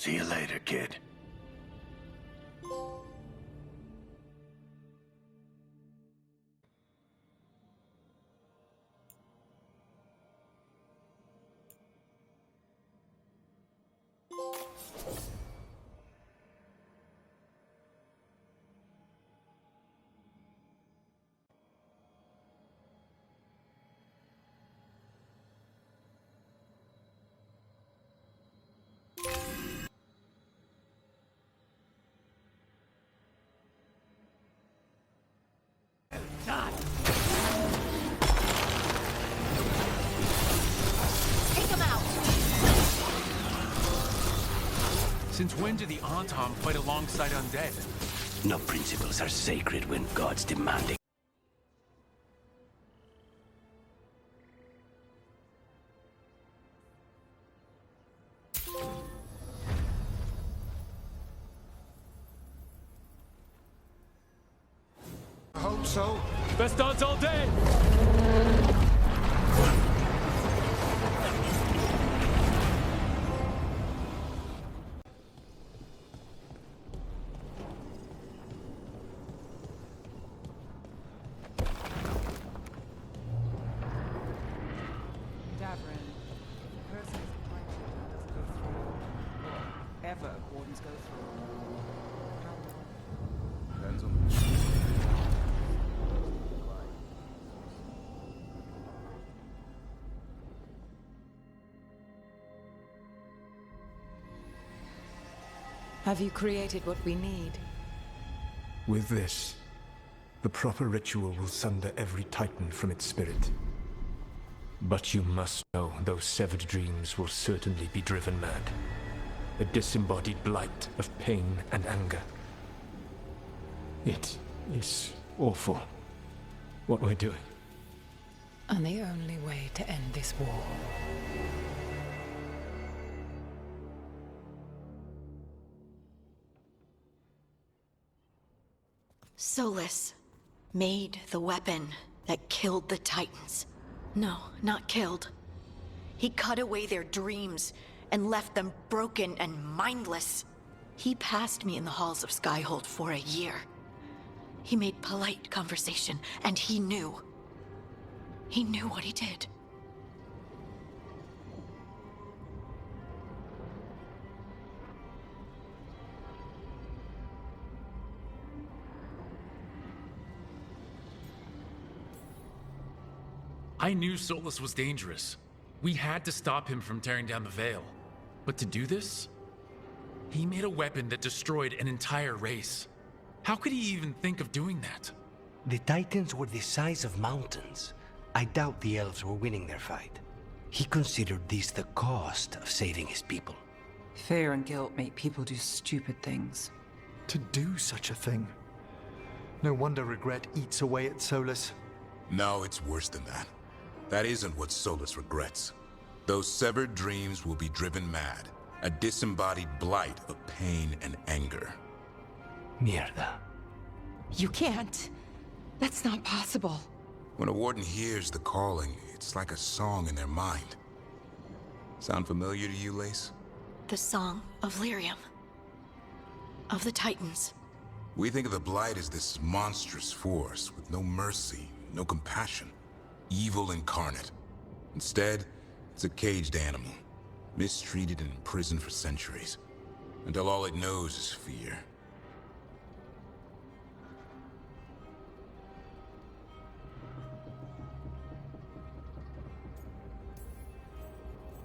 See you later, kid. Since when do the Antom fight alongside undead? No principles are sacred when God's demanding. I hope so. Best odds all day! Wardens go through. Depends on Have you created what we need? With this, the proper ritual will sunder every titan from its spirit. But you must know those severed dreams will certainly be driven mad. A disembodied blight of pain and anger. It is awful what we're doing. And the only way to end this war. Solus made the weapon that killed the Titans. No, not killed. He cut away their dreams and left them broken and mindless. He passed me in the halls of Skyhold for a year. He made polite conversation, and he knew. He knew what he did. I knew Solus was dangerous. We had to stop him from tearing down the Veil. But to do this, he made a weapon that destroyed an entire race. How could he even think of doing that? The Titans were the size of mountains. I doubt the elves were winning their fight. He considered this the cost of saving his people. Fear and guilt make people do stupid things. to do such a thing. No wonder regret eats away at Solus. No, it's worse than that. That isn't what Solus regrets. Those severed dreams will be driven mad. A disembodied blight of pain and anger. Mierda. You can't. That's not possible. When a warden hears the calling, it's like a song in their mind. Sound familiar to you, Lace? The Song of Lyrium. Of the Titans. We think of the Blight as this monstrous force with no mercy, no compassion. Evil incarnate. Instead, it's a caged animal. Mistreated and imprisoned for centuries. Until all it knows is fear.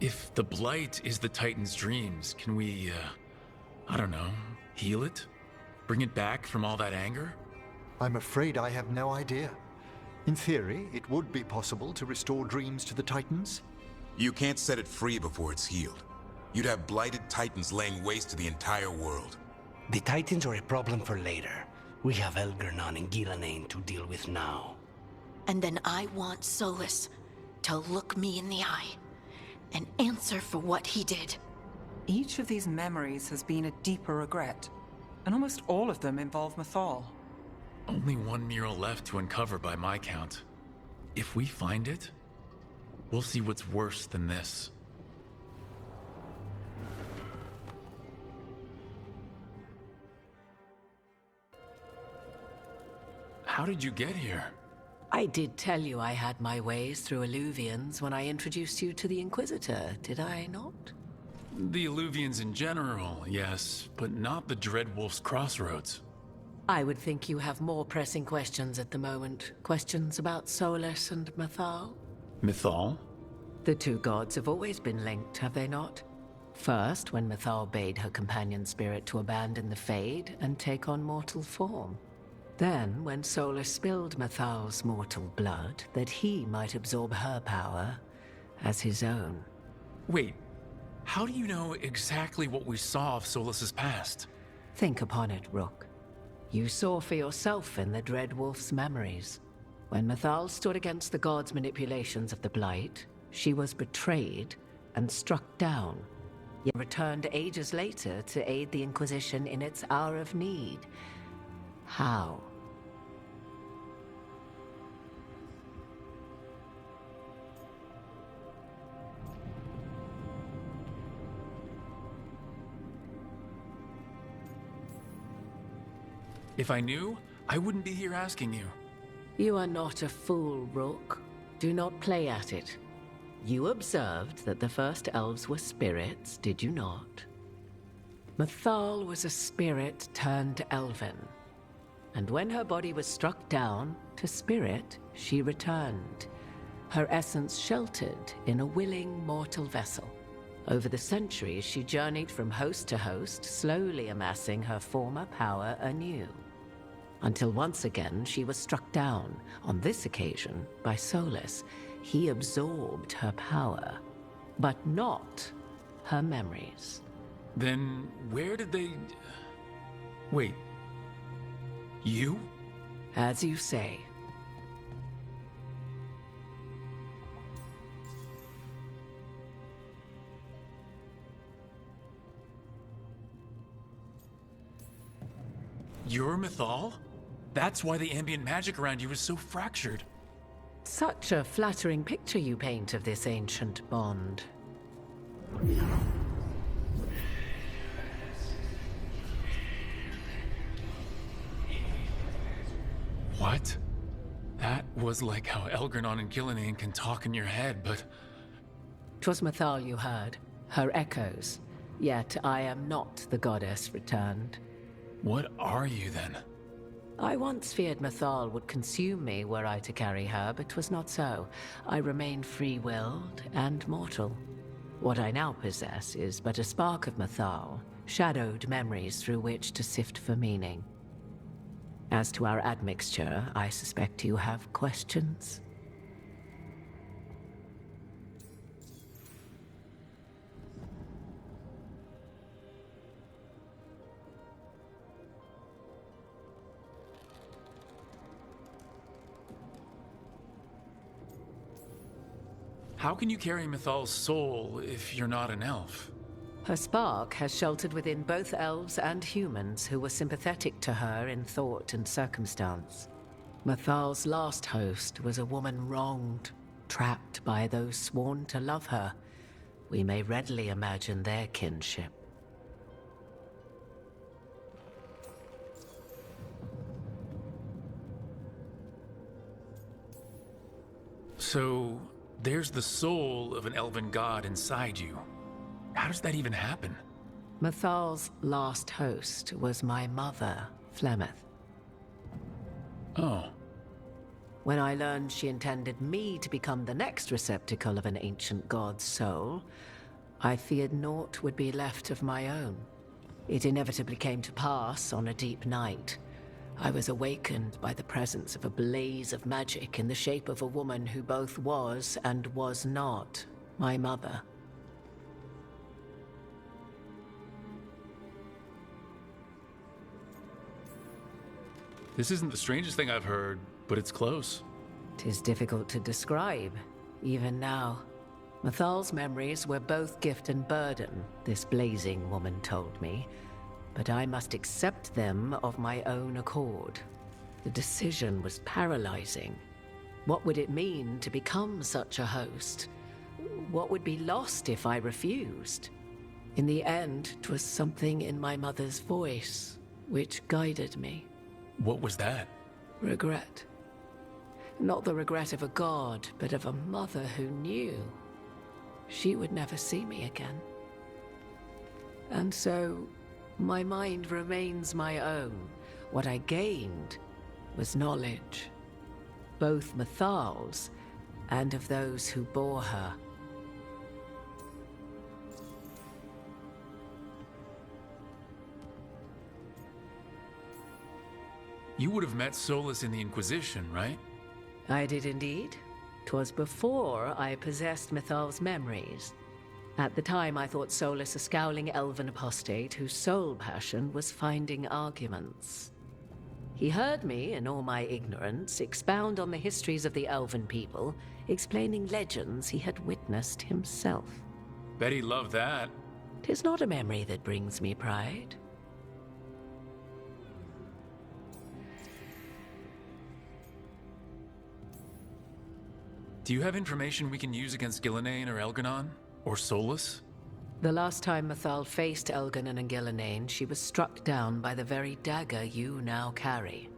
If the Blight is the Titan's dreams, can we, I don't know, heal it? Bring it back from all that anger? I'm afraid I have no idea. In theory, it would be possible to restore dreams to the Titans. You can't set it free before it's healed. You'd have blighted Titans laying waste to the entire world. The Titans are a problem for later. We have Elgernon and Gillanane to deal with now. And then I want Solus to look me in the eye and answer for what he did. Each of these memories has been a deeper regret, and almost all of them involve Mythal. Only one mural left to uncover by my count. If we find it, we'll see what's worse than this. How did you get here? I did tell you I had my ways through Illuvians when I introduced you to the Inquisitor, did I not? The Illuvians in general, yes, but not the Dreadwolf's crossroads. I would think you have more pressing questions at the moment. Questions about Solus and Mythal? Mythal? The two gods have always been linked, have they not? First, when Mythal bade her companion spirit to abandon the Fade and take on mortal form. Then, when Solus spilled Mythal's mortal blood, that he might absorb her power as his own. Wait, how do you know exactly what we saw of Solus's past? Think upon it, Rook. You saw for yourself in the Dreadwolf's memories. When Mythal stood against the gods' manipulations of the Blight, she was betrayed and struck down, yet returned ages later to aid the Inquisition in its hour of need. How? If I knew, I wouldn't be here asking you. You are not a fool, Rook. Do not play at it. You observed that the first elves were spirits, did you not? Mythal was a spirit turned elven. And when her body was struck down, to spirit, she returned. Her essence sheltered in a willing mortal vessel. Over the centuries, she journeyed from host to host, slowly amassing her former power anew. Until once again, she was struck down, on this occasion, by Solus. He absorbed her power, but not her memories. Then where did they... Wait. You? As you say. You're Mythal? That's why the ambient magic around you is so fractured. Such a flattering picture you paint of this ancient bond. What? That was like how Elgranon and Gillinan can talk in your head, but... 'Twas Mythal you heard, her echoes. Yet I am not the goddess returned. What are you then? I once feared Mythal would consume me were I to carry her, but 'twas not so. I remain free-willed and mortal. What I now possess is but a spark of Mythal, shadowed memories through which to sift for meaning. As to our admixture, I suspect you have questions. How can you carry Mythal's soul if you're not an elf? Her spark has sheltered within both elves and humans who were sympathetic to her in thought and circumstance. Mythal's last host was a woman wronged, trapped by those sworn to love her. We may readily imagine their kinship. So, there's the soul of an elven god inside you. How does that even happen? Mythal's last host was my mother, Flemeth. Oh. When I learned she intended me to become the next receptacle of an ancient god's soul, I feared naught would be left of my own. It inevitably came to pass on a deep night. I was awakened by the presence of a blaze of magic in the shape of a woman who both was and was not my mother. This isn't the strangest thing I've heard, but it's close. 'Tis difficult to describe, even now. Mythal's memories were both gift and burden, this blazing woman told me, but I must accept them of my own accord. The decision was paralyzing. What would it mean to become such a host? What would be lost if I refused? In the end, 'twas something in my mother's voice which guided me. What was that? Regret. Not the regret of a god, but of a mother who knew she would never see me again. And so, my mind remains my own. What I gained was knowledge, both Mathal's and of those who bore her. You would have met Solus in the Inquisition, right? I did indeed. 'Twas before I possessed Mathal's memories. At the time, I thought Solus a scowling elven apostate whose sole passion was finding arguments. He heard me, in all my ignorance, expound on the histories of the elven people, explaining legends he had witnessed himself. Bet he loved that. 'Tis not a memory that brings me pride. Do you have information we can use against Gillenane or Elganon? Or Solus? The last time Mathal faced Elganon and Gillenane, she was struck down by the very dagger you now carry.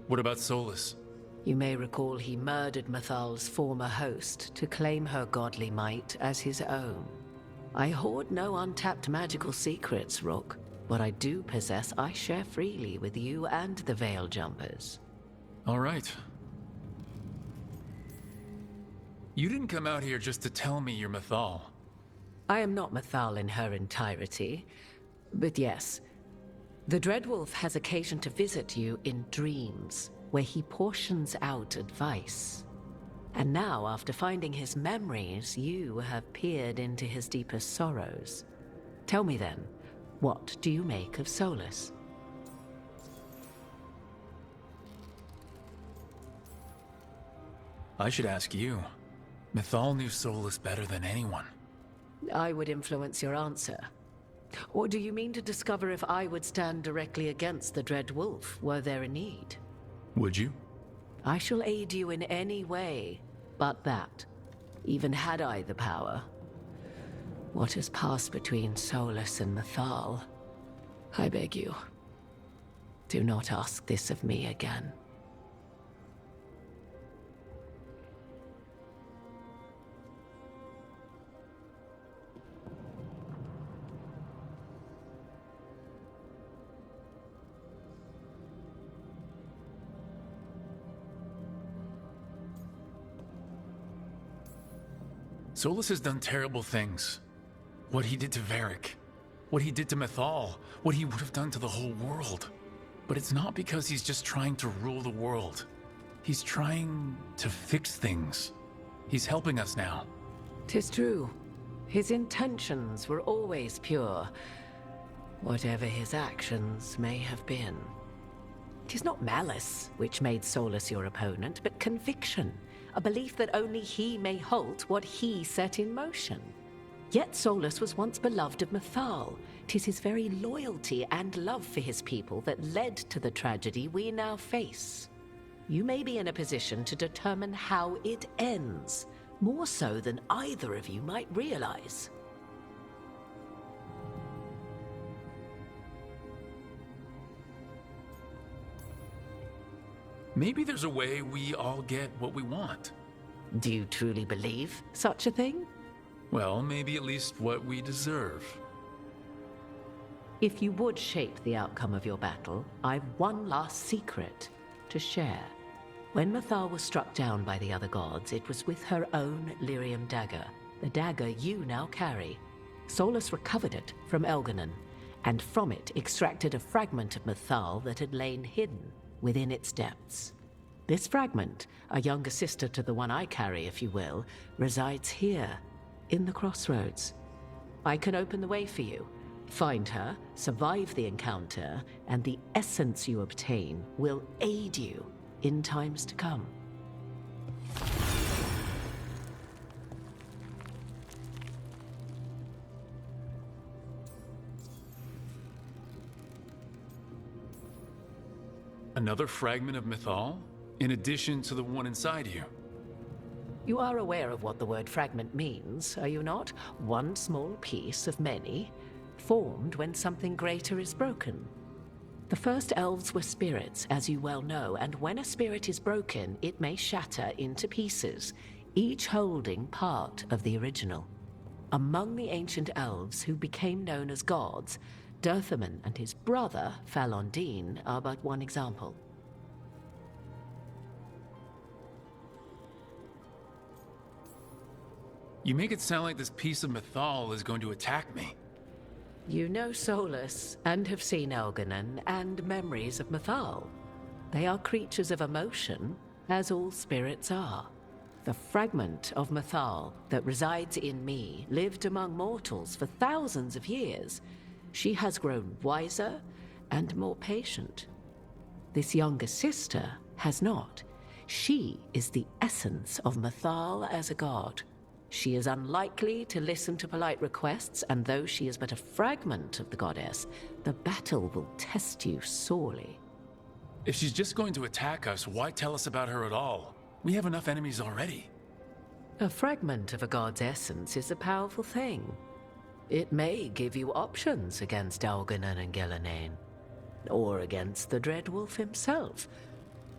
What about Solus? You may recall he murdered Mathal's former host to claim her godly might as his own. I hoard no untapped magical secrets, Rook. What I do possess, I share freely with you and the Veil Jumpers. All right. You didn't come out here just to tell me you're Mathal. I am not Mathal in her entirety, but yes, the Dreadwolf has occasion to visit you in dreams, where he portions out advice. And now, after finding his memories, you have peered into his deepest sorrows. Tell me then, what do you make of Solus? I should ask you. Mathal knew Solus better than anyone. I would influence your answer. Or do you mean to discover if I would stand directly against the Dread Wolf, were there a need? Would you? I shall aid you in any way but that, even had I the power. What has passed between Solus and Mathal? I beg you, do not ask this of me again. Solus has done terrible things. What he did to Varric, what he did to Mathal, what he would have done to the whole world. But it's not because he's just trying to rule the world. He's trying to fix things. He's helping us now. 'Tis true. His intentions were always pure, whatever his actions may have been. 'Tis not malice which made Solus your opponent, but conviction. A belief that only he may halt what he set in motion. Yet Solus was once beloved of Mathal. 'Tis his very loyalty and love for his people that led to the tragedy we now face. You may be in a position to determine how it ends, more so than either of you might realize. Maybe there's a way we all get what we want. Do you truly believe such a thing? Well, maybe at least what we deserve. If you would shape the outcome of your battle, I've one last secret to share. When Mathal was struck down by the other gods, it was with her own lyrium dagger, the dagger you now carry. Solus recovered it from Elganon, and from it extracted a fragment of Mathal that had lain hidden within its depths. This fragment, a younger sister to the one I carry, if you will, resides here, in the crossroads. I can open the way for you. Find her, survive the encounter, and the essence you obtain will aid you in times to come. Another fragment of Mathal? In addition to the one inside you? You are aware of what the word fragment means, are you not? One small piece of many, formed when something greater is broken. The first elves were spirits, as you well know, and when a spirit is broken, it may shatter into pieces, each holding part of the original. Among the ancient elves who became known as gods, Dirthaman and his brother, Falondine, are but one example. You make it sound like this piece of Mythal is going to attack me. You know Solus, and have seen Elganon, and memories of Mythal. They are creatures of emotion, as all spirits are. The fragment of Mythal that resides in me lived among mortals for thousands of years. She has grown wiser and more patient. This younger sister has not. She is the essence of Mythal as a god. She is unlikely to listen to polite requests, and though she is but a fragment of the goddess, the battle will test you sorely. If she's just going to attack us, why tell us about her at all? We have enough enemies already. A fragment of a god's essence is a powerful thing. It may give you options against Elganon and Gillenane, or against the Dreadwolf himself,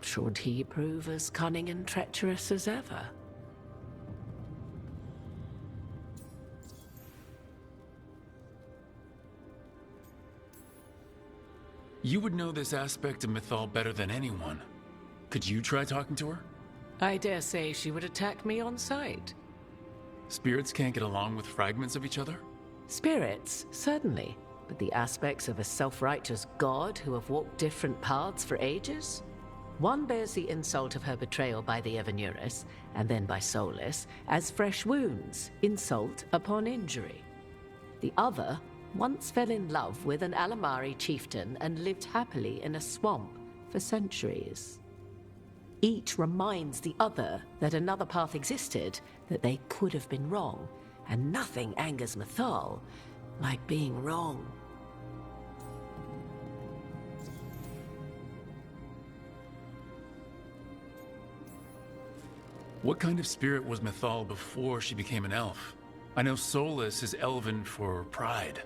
should he prove as cunning and treacherous as ever. You would know this aspect of Mythal better than anyone. Could you try talking to her? I dare say she would attack me on sight. Spirits can't get along with fragments of each other? Spirits, certainly, but the aspects of a self-righteous god who have walked different paths for ages? One bears the insult of her betrayal by the Evanuris, and then by Solus, as fresh wounds, insult upon injury. The other once fell in love with an Alamari chieftain and lived happily in a swamp for centuries. Each reminds the other that another path existed, that they could have been wrong, and nothing angers Mythal like being wrong. What kind of spirit was Mythal before she became an elf? I know Solus is elven for pride.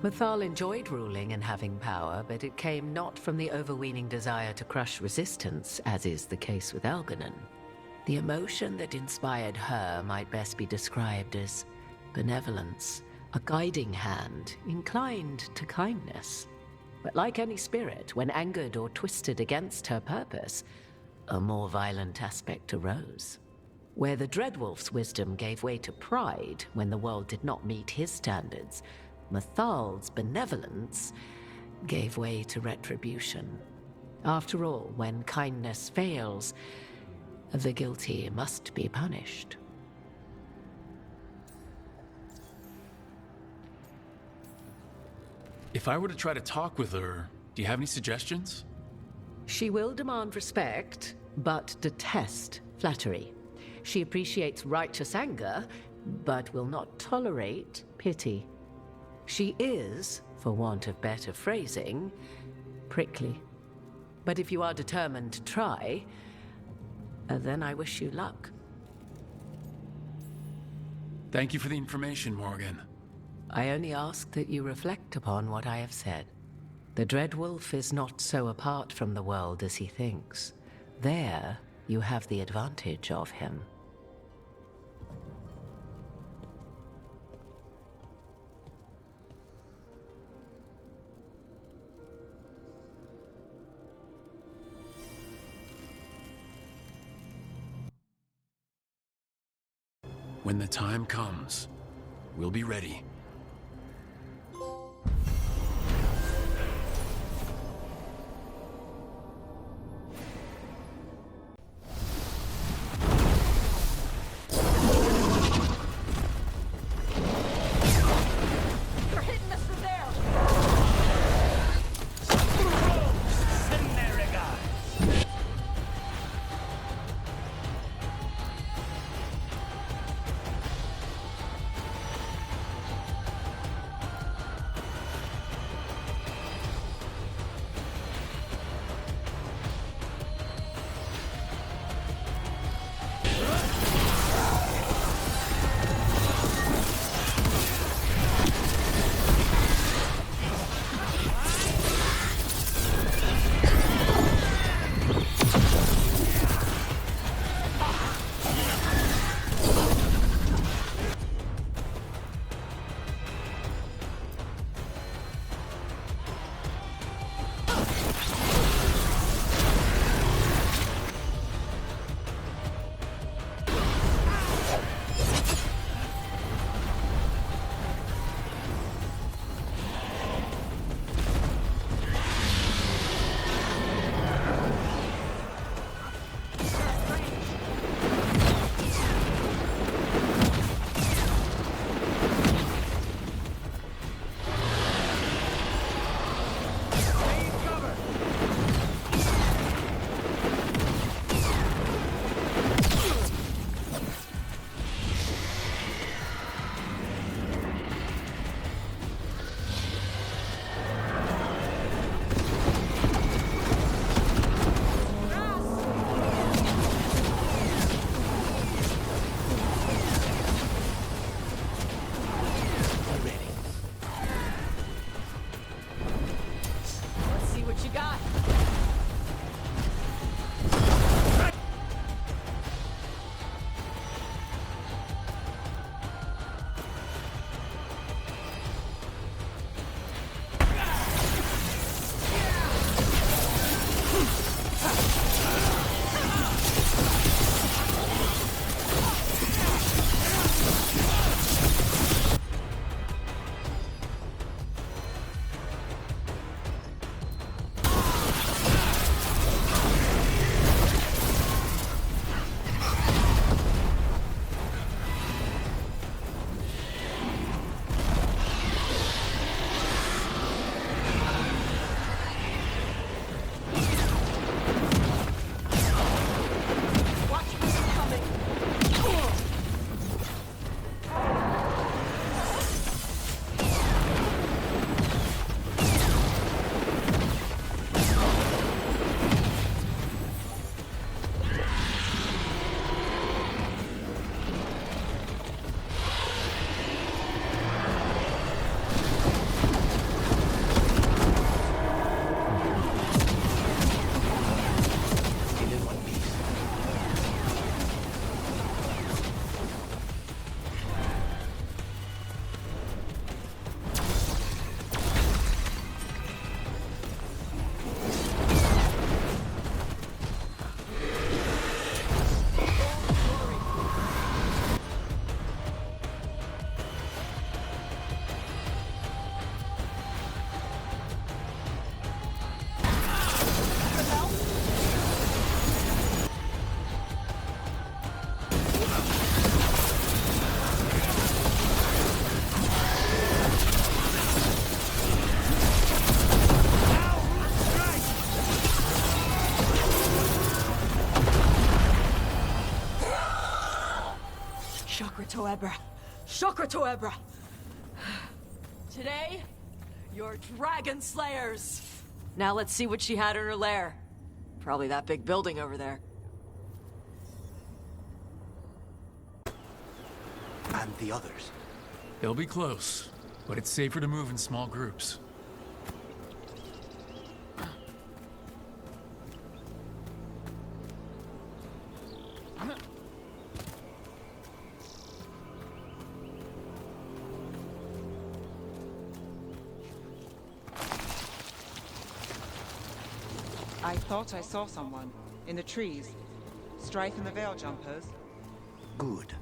Mythal enjoyed ruling and having power, but it came not from the overweening desire to crush resistance, as is the case with Elganon. The emotion that inspired her might best be described as benevolence, a guiding hand, inclined to kindness. But like any spirit, when angered or twisted against her purpose, a more violent aspect arose. Where the Dreadwolf's wisdom gave way to pride when the world did not meet his standards, Mythal's benevolence gave way to retribution. After all, when kindness fails, the guilty must be punished. If I were to try to talk with her, do you have any suggestions? She will demand respect, but detest flattery. She appreciates righteous anger, but will not tolerate pity. She is, for want of better phrasing, prickly. But if you are determined to try, then I wish you luck. Thank you for the information, Morgan. I only ask that you reflect upon what I have said. The Dreadwolf is not so apart from the world as he thinks. There, you have the advantage of him. When the time comes, we'll be ready. Shakra Toebra! Shakra Toebra! Today, you're Dragon Slayers! Now let's see what she had in her lair. Probably that big building over there. And the others? They'll be close, but it's safer to move in small groups. I thought I saw someone. In the trees. Strife and the Veil Jumpers. Good.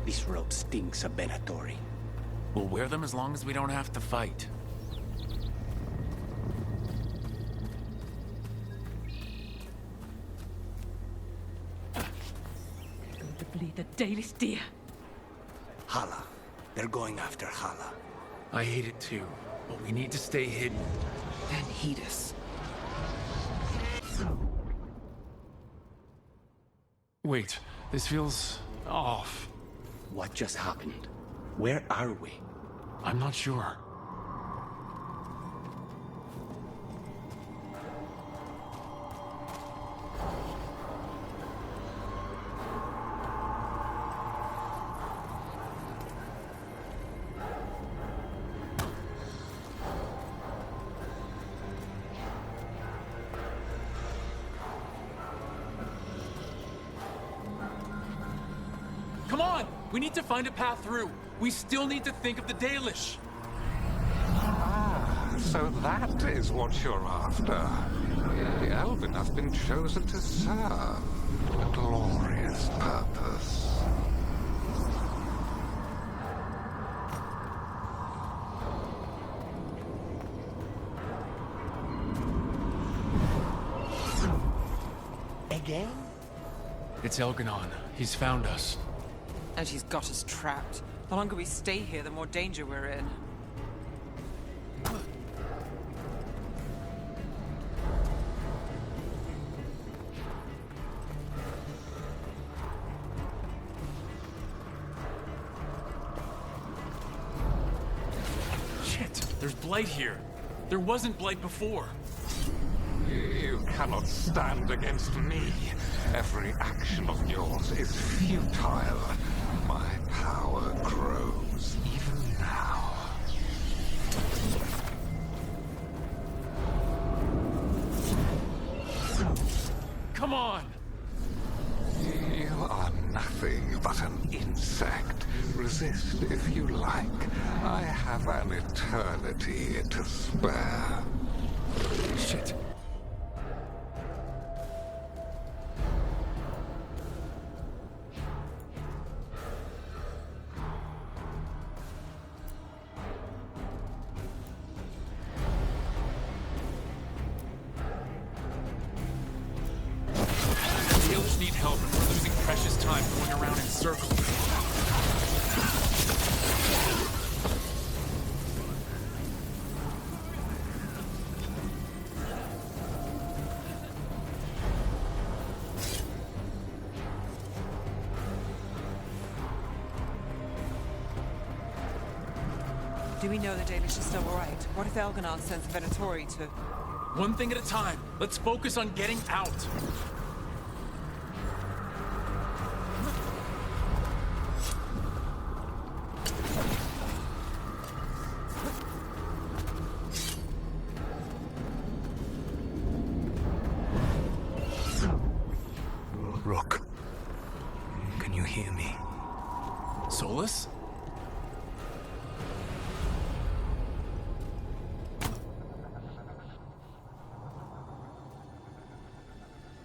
This robe stinks of Benatori. We'll wear them as long as we don't have to fight. The Dalish deer. Hala. They're going after Hala. I hate it too, but we need to stay hidden. Then heed us. Wait, this feels off. What just happened? Where are we? I'm not sure. Come on! We need to find a path through. We still need to think of the Dalish. Ah, so that is what you're after. The Elven has been chosen to serve a glorious purpose. Again? It's Elganon. He's found us. And she's got us trapped. The longer we stay here, the more danger we're in. Shit, there's blight here. There wasn't blight before. You cannot stand against me. Every action of yours is futile. My power grows even now. Come on! You are nothing but an insect. Resist if you like. I have an eternity to spare. Shit. Need help. We're losing precious time going around in circles. Do we know the Dalish is still alright? What if Elganon sends Venatori to... One thing at a time. Let's focus on getting out. Rook. Can you hear me? Solus?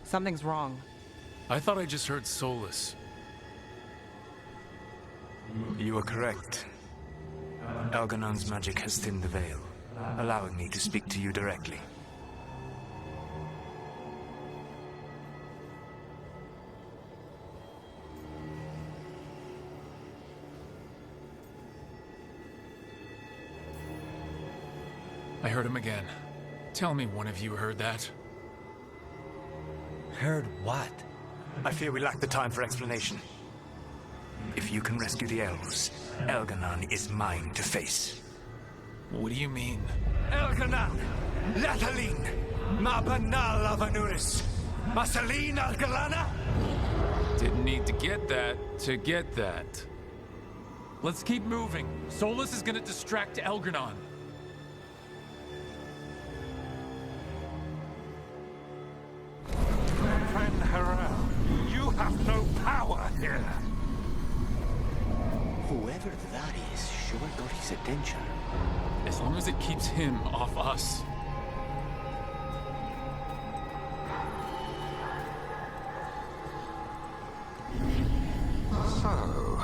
Something's wrong. I thought I just heard Solus. You are correct. Algernon's magic has thinned the veil, allowing me to speak to you directly. I heard him again. Tell me one of you heard that. Heard what? I fear we lack the time for explanation. If you can rescue the elves, Elgernon is mine to face. What do you mean? Elgernon! Lathaline! Mabanal Avanuris! Masaline Algalana! Didn't need to get that. Let's keep moving. Solus is gonna distract Elgernon. Harel, you have no power here. Whoever that is sure got his attention. As long as it keeps him off us. So,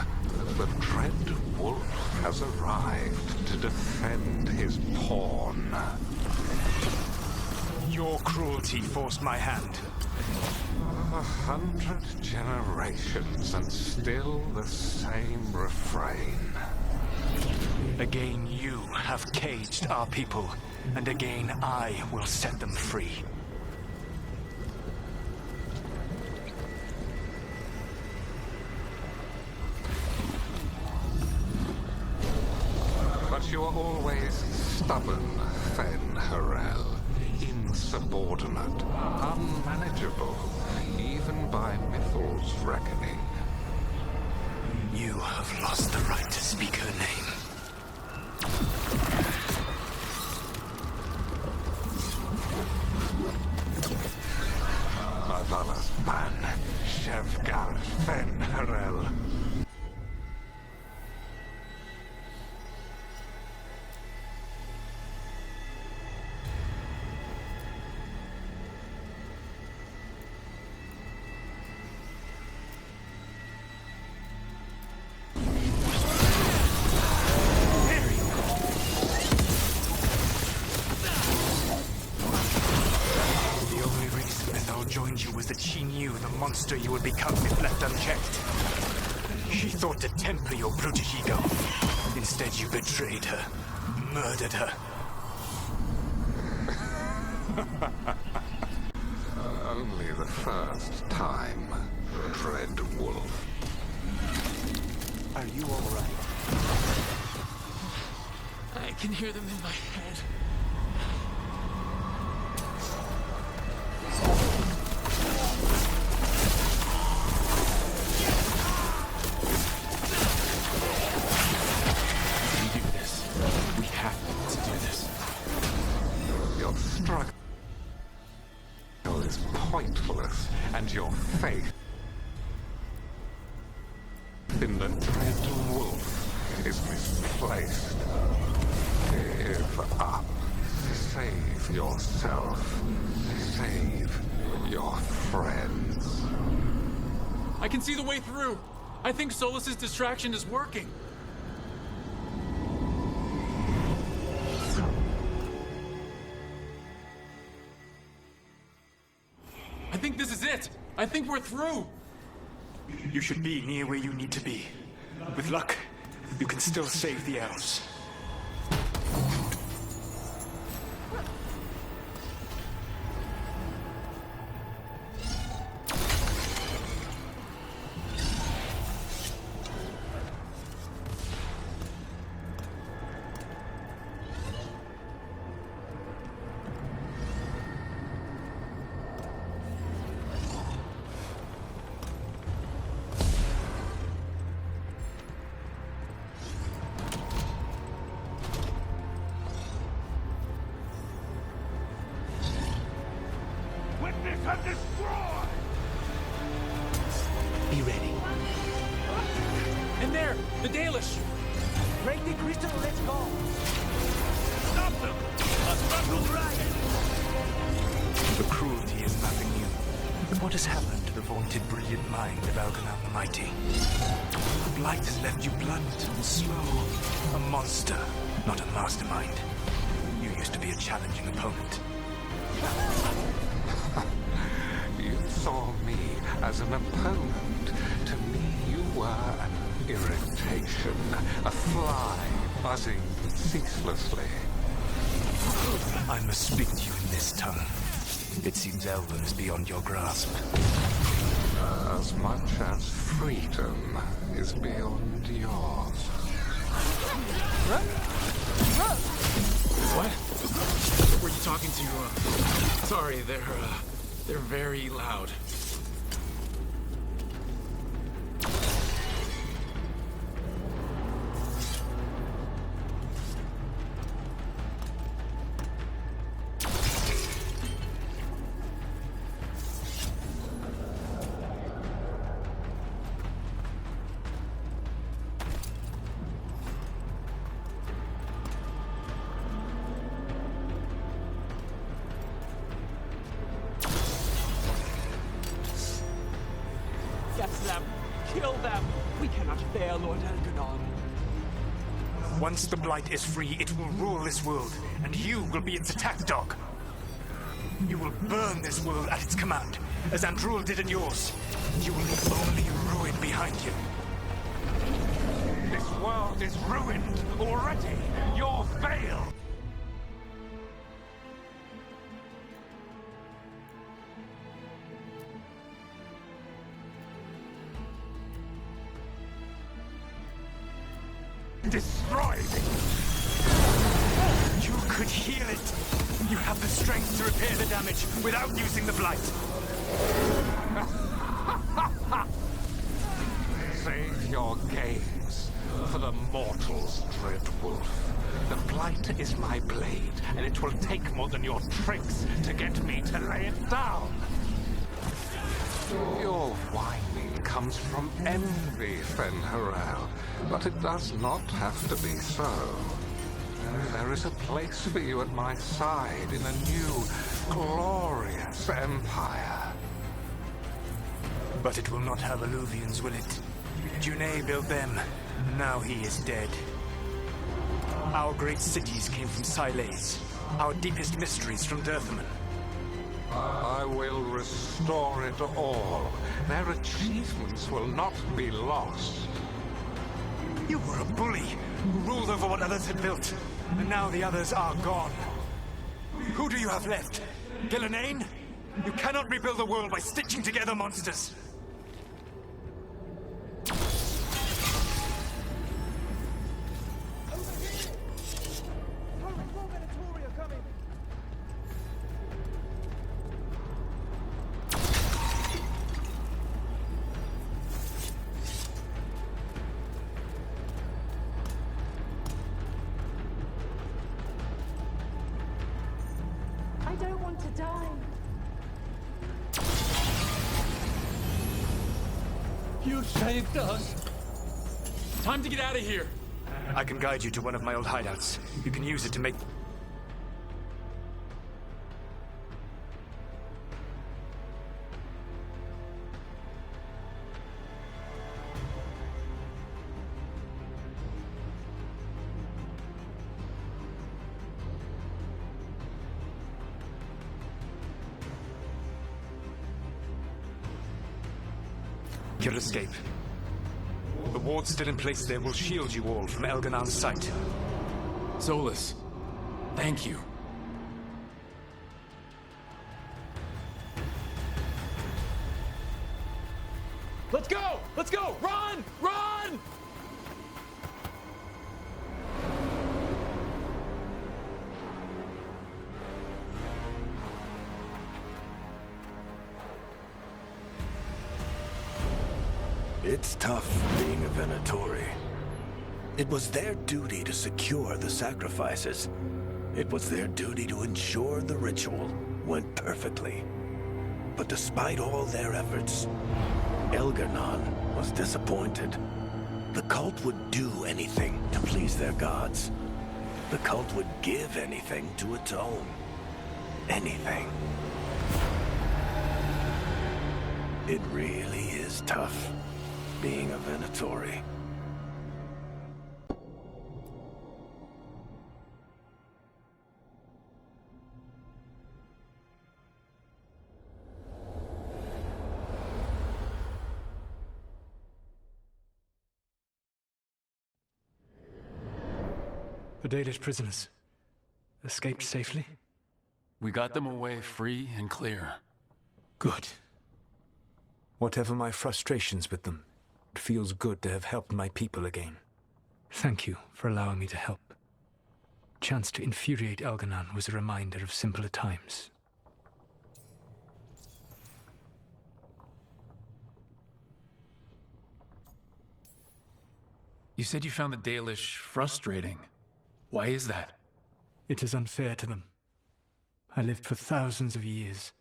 the dread wolf has arrived to defend his pawn. Your cruelty forced my hand. 100 generations and still the same refrain. Again, you have caged our people, and again I will set them free. But you are always stubborn, Fen Harel. Insubordinate, unmanageable, even by Mythal's reckoning. You have lost the right to speak her name. Avalas man, Shevgar Fen Harel. Joined you was that she knew the monster you would become if left unchecked. She thought to temper your brutish ego. Instead, you betrayed her, murdered her. Only the first time, Dread Wolf. Are you all right? I can hear them in my head. Pointless, and your faith in the dread wolf is misplaced. Give up. Save yourself. Save your friends. I can see the way through. I think Solus's distraction is working. I think this is it. I think we're through. You should be near where you need to be. With luck, you can still save the elves. Be ready. And there, the Dalish. Break the crystal, let's go. Stop them! A struggle dragon! The cruelty is nothing new. What has happened to the vaunted brilliant mind of Algernon the Mighty? The blight has left you blunt and slow. A monster, not a mastermind. You used to be a challenging opponent. You saw me as an opponent. To me, you were an irritation, a fly buzzing ceaselessly. I must speak to you in this tongue. It seems Elven is beyond your grasp. As much as freedom is beyond yours. What? Were you talking to, Sorry, they're very loud. Kill them! We cannot fail Lord Elganon. Once the Blight is free, it will rule this world, and you will be its attack dog. You will burn this world at its command, as Andruil did in yours. You will leave only ruin behind you. This world is ruined already. Your veil! Destroy me! You could heal it! You have the strength to repair the damage without using the Blight! Save your gaze for the mortal's dread wolf. The Blight is my blade, and it will take more than your tricks to get me to lay it down. Your whining comes from envy, Fen'Harel, but it does not have to be so. There is a place for you at my side in a new, glorious empire. But it will not have Alluvians, will it? Junei built them. Now he is dead. Our great cities came from Sileys. Our deepest mysteries from Dirthaman. I will restore it all. Their achievements will not be lost. You were a bully who ruled over what others had built. And now the others are gone. Who do you have left? Gillenane? You cannot rebuild the world by stitching together monsters. I don't want to die. You saved us. Time to get out of here. I can guide you to one of my old hideouts. You can use it to make... Your escape. The ward still in place there will shield you all from Elganon's sight. Solus, thank you. Let's go! Let's go! Run! Run! It's tough being a Venatori. It was their duty to secure the sacrifices. It was their duty to ensure the ritual went perfectly. But despite all their efforts, Elganon was disappointed. The cult would do anything to please their gods. The cult would give anything to atone. Anything. It really is tough, being a Venatori. The Dalish prisoners escaped safely? We got them away free and clear. Good. Whatever my frustrations with them, it feels good to have helped my people again. Thank you for allowing me to help. Chance to infuriate Elganon was a reminder of simpler times. You said you found the Dalish frustrating. Why is that? It is unfair to them. I lived for thousands of years,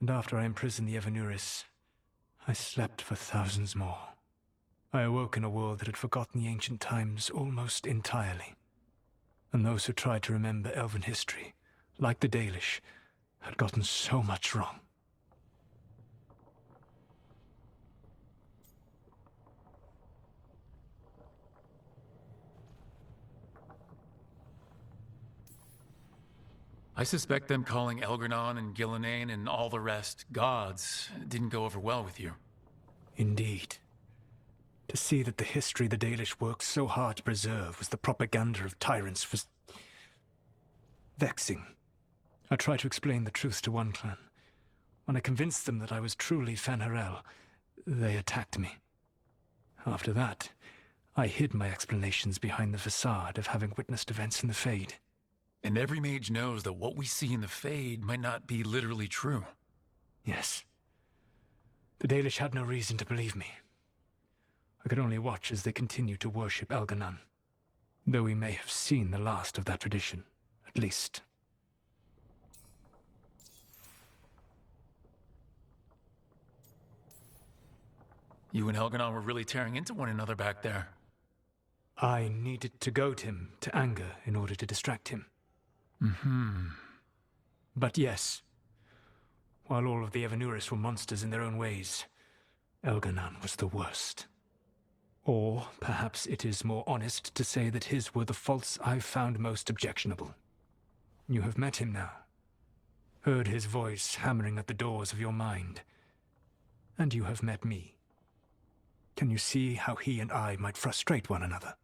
and after I imprisoned the Evanuris, I slept for thousands more. I awoke in a world that had forgotten the ancient times almost entirely. And those who tried to remember Elven history, like the Dalish, had gotten so much wrong. I suspect them calling Elgarnon and Gillenane and all the rest gods didn't go over well with you. Indeed. To see that the history the Dalish worked so hard to preserve was the propaganda of tyrants was vexing. I tried to explain the truth to one clan. When I convinced them that I was truly Fen'Harel, they attacked me. After that, I hid my explanations behind the facade of having witnessed events in the Fade. And every mage knows that what we see in the Fade might not be literally true. Yes. The Dalish had no reason to believe me. I could only watch as they continued to worship Elganon, though we may have seen the last of that tradition, at least. You and Elganon were really tearing into one another back there. I needed to goad him to anger in order to distract him. But yes, while all of the Evanuris were monsters in their own ways, Elganon was the worst. Or perhaps it is more honest to say that his were the faults I've found most objectionable. You have met him now, heard his voice hammering at the doors of your mind, and you have met me. Can you see how he and I might frustrate one another?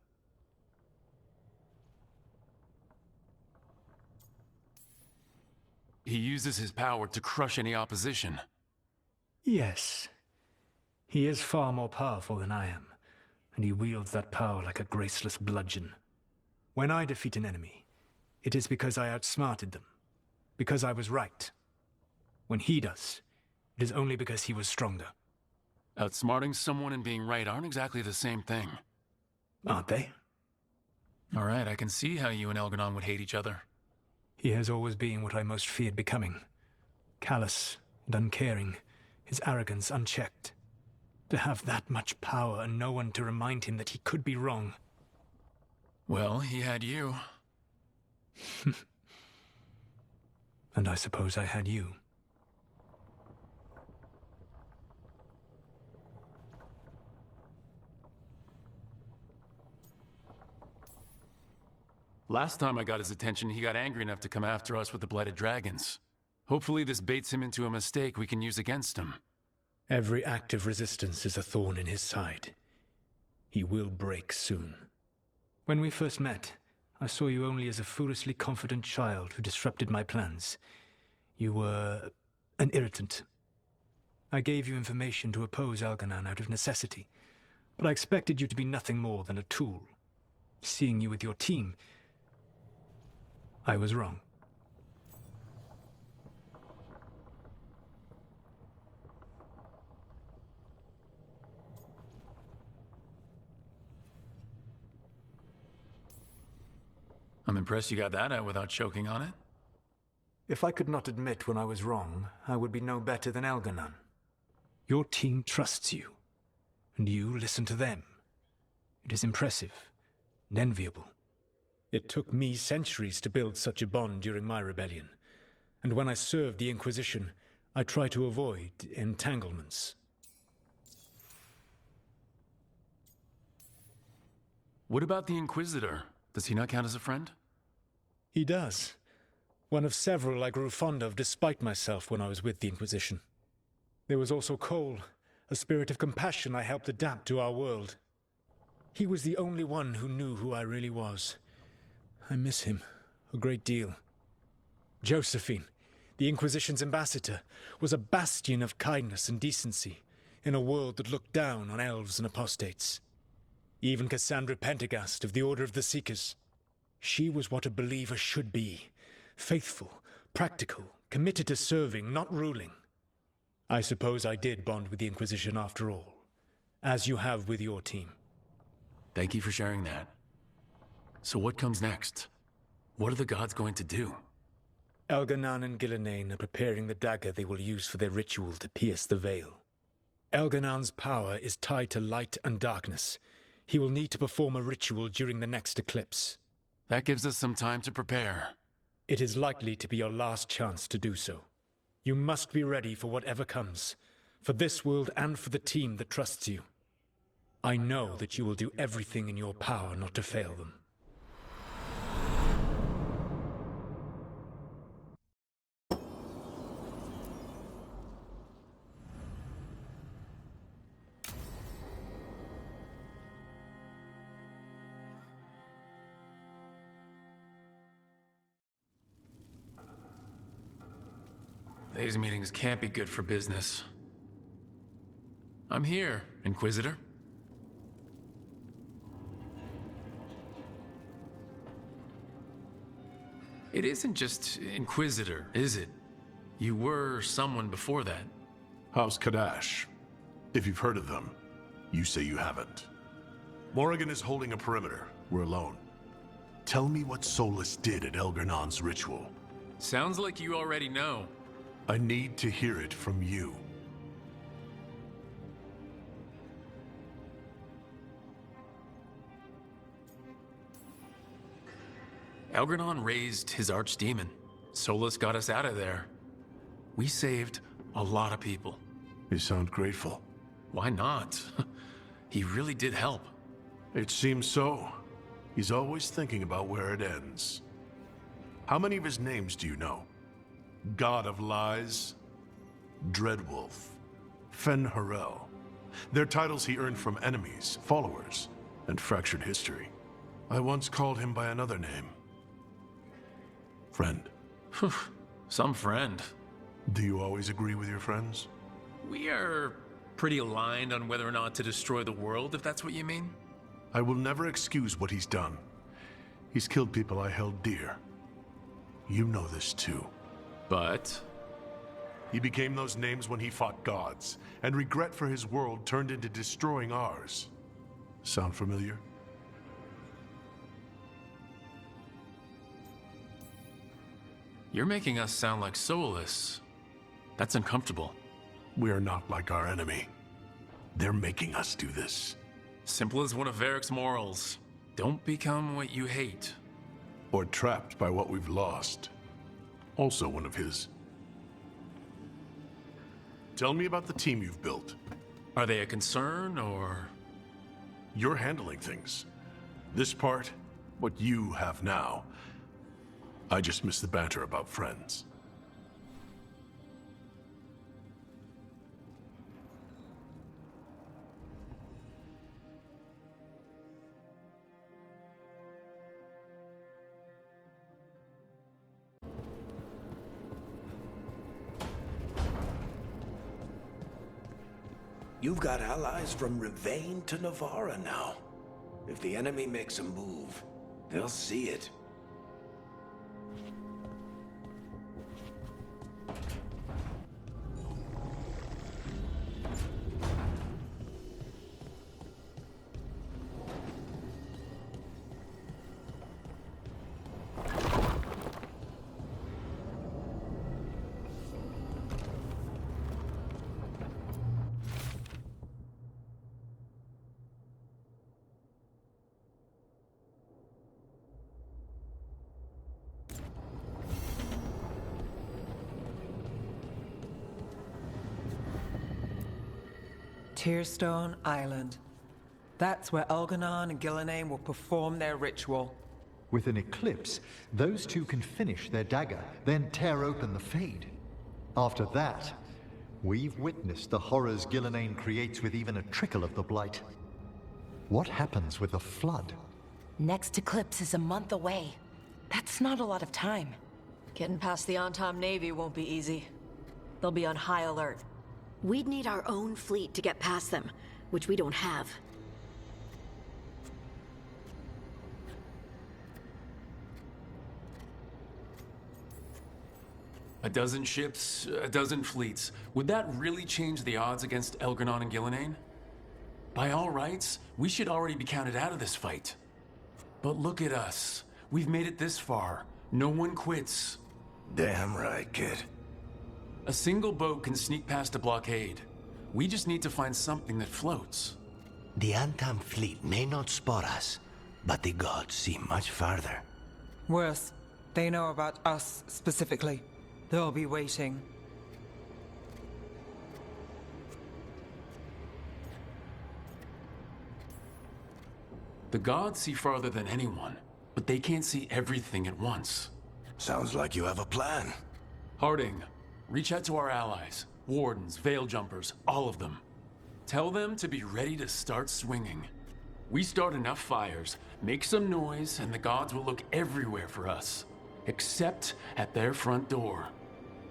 He uses his power to crush any opposition. Yes. He is far more powerful than I am, and he wields that power like a graceless bludgeon. When I defeat an enemy, it is because I outsmarted them, because I was right. When he does, it is only because he was stronger. Outsmarting someone and being right aren't exactly the same thing. Aren't they? All right, I can see how you and Elganon would hate each other. He has always been what I most feared becoming. Callous and uncaring, his arrogance unchecked. To have that much power and no one to remind him that he could be wrong. Well, he had you. And I suppose I had you. Last time I got his attention, he got angry enough to come after us with the Blighted Dragons. Hopefully this baits him into a mistake we can use against him. Every act of resistance is a thorn in his side. He will break soon. When we first met, I saw you only as a foolishly confident child who disrupted my plans. You were an irritant. I gave you information to oppose Elganon out of necessity, but I expected you to be nothing more than a tool. Seeing you with your team, I was wrong. I'm impressed you got that out without choking on it. If I could not admit when I was wrong, I would be no better than Elganon. Your team trusts you, and you listen to them. It is impressive and enviable. It took me centuries to build such a bond during my rebellion, and when I served the Inquisition, I tried to avoid entanglements. What about the Inquisitor? Does he not count as a friend? He does. One of several I grew fond of despite myself when I was with the Inquisition. There was also Cole, a spirit of compassion I helped adapt to our world. He was the only one who knew who I really was. I miss him a great deal. Josephine, the Inquisition's ambassador, was a bastion of kindness and decency in a world that looked down on elves and apostates. Even Cassandra Pendergast of the Order of the Seekers. She was what a believer should be. Faithful, practical, committed to serving, not ruling. I suppose I did bond with the Inquisition after all, as you have with your team. Thank you for sharing that. So what comes next? What are the gods going to do? Elganan and Gillenane are preparing the dagger they will use for their ritual to pierce the veil. Elganan's power is tied to light and darkness. He will need to perform a ritual during the next eclipse. That gives us some time to prepare. It is likely to be your last chance to do so. You must be ready for whatever comes, for this world and for the team that trusts you. I know that you will do everything in your power not to fail them. These meetings can't be good for business. I'm here, Inquisitor. It isn't just Inquisitor, is it? You were someone before that. House Kadash. If you've heard of them, you say you haven't. Morrigan is holding a perimeter. We're alone. Tell me what Solus did at Elgernon's ritual. Sounds like you already know. I need to hear it from you. Elgernon raised his archdemon. Solus got us out of there. We saved a lot of people. You sound grateful. Why not? He really did help. It seems so. He's always thinking about where it ends. How many of his names do you know? God of Lies, Dreadwolf, Fen-Harel. They're titles he earned from enemies, followers, and fractured history. I once called him by another name. Friend. Some friend. Do you always agree with your friends? We are pretty aligned on whether or not to destroy the world, if that's what you mean. I will never excuse what he's done. He's killed people I held dear. You know this too. But? He became those names when he fought gods, and regret for his world turned into destroying ours. Sound familiar? You're making us sound like Solus. That's uncomfortable. We are not like our enemy. They're making us do this. Simple as one of Varric's morals. Don't become what you hate. Or trapped by what we've lost. Also one of his. Tell me about the team you've built. Are they a concern, or...? You're handling things. This part, what you have now. I just miss the banter about friends. You've got allies from Rivain to Navarra now. If the enemy makes a move, they'll see it. Tearstone Island. That's where Elganon and Gillenane will perform their ritual. With an eclipse, those two can finish their dagger, then tear open the Fade. After that, we've witnessed the horrors Gillenane creates with even a trickle of the Blight. What happens with a flood? Next eclipse is a month away. That's not a lot of time. Getting past the Antom Navy won't be easy. They'll be on high alert. We'd need our own fleet to get past them, which we don't have. A dozen ships, a dozen fleets. Would that really change the odds against Elganon and Gillenane? By all rights, we should already be counted out of this fight. But look at us. We've made it this far. No one quits. Damn right, kid. A single boat can sneak past a blockade. We just need to find something that floats. The Antam fleet may not spot us, but the gods see much farther. Worse, they know about us specifically. They'll be waiting. The gods see farther than anyone, but they can't see everything at once. Sounds like you have a plan. Harding, reach out to our allies. Wardens, veil jumpers, all of them. Tell them to be ready to start swinging. We start enough fires, make some noise, and the gods will look everywhere for us. Except at their front door.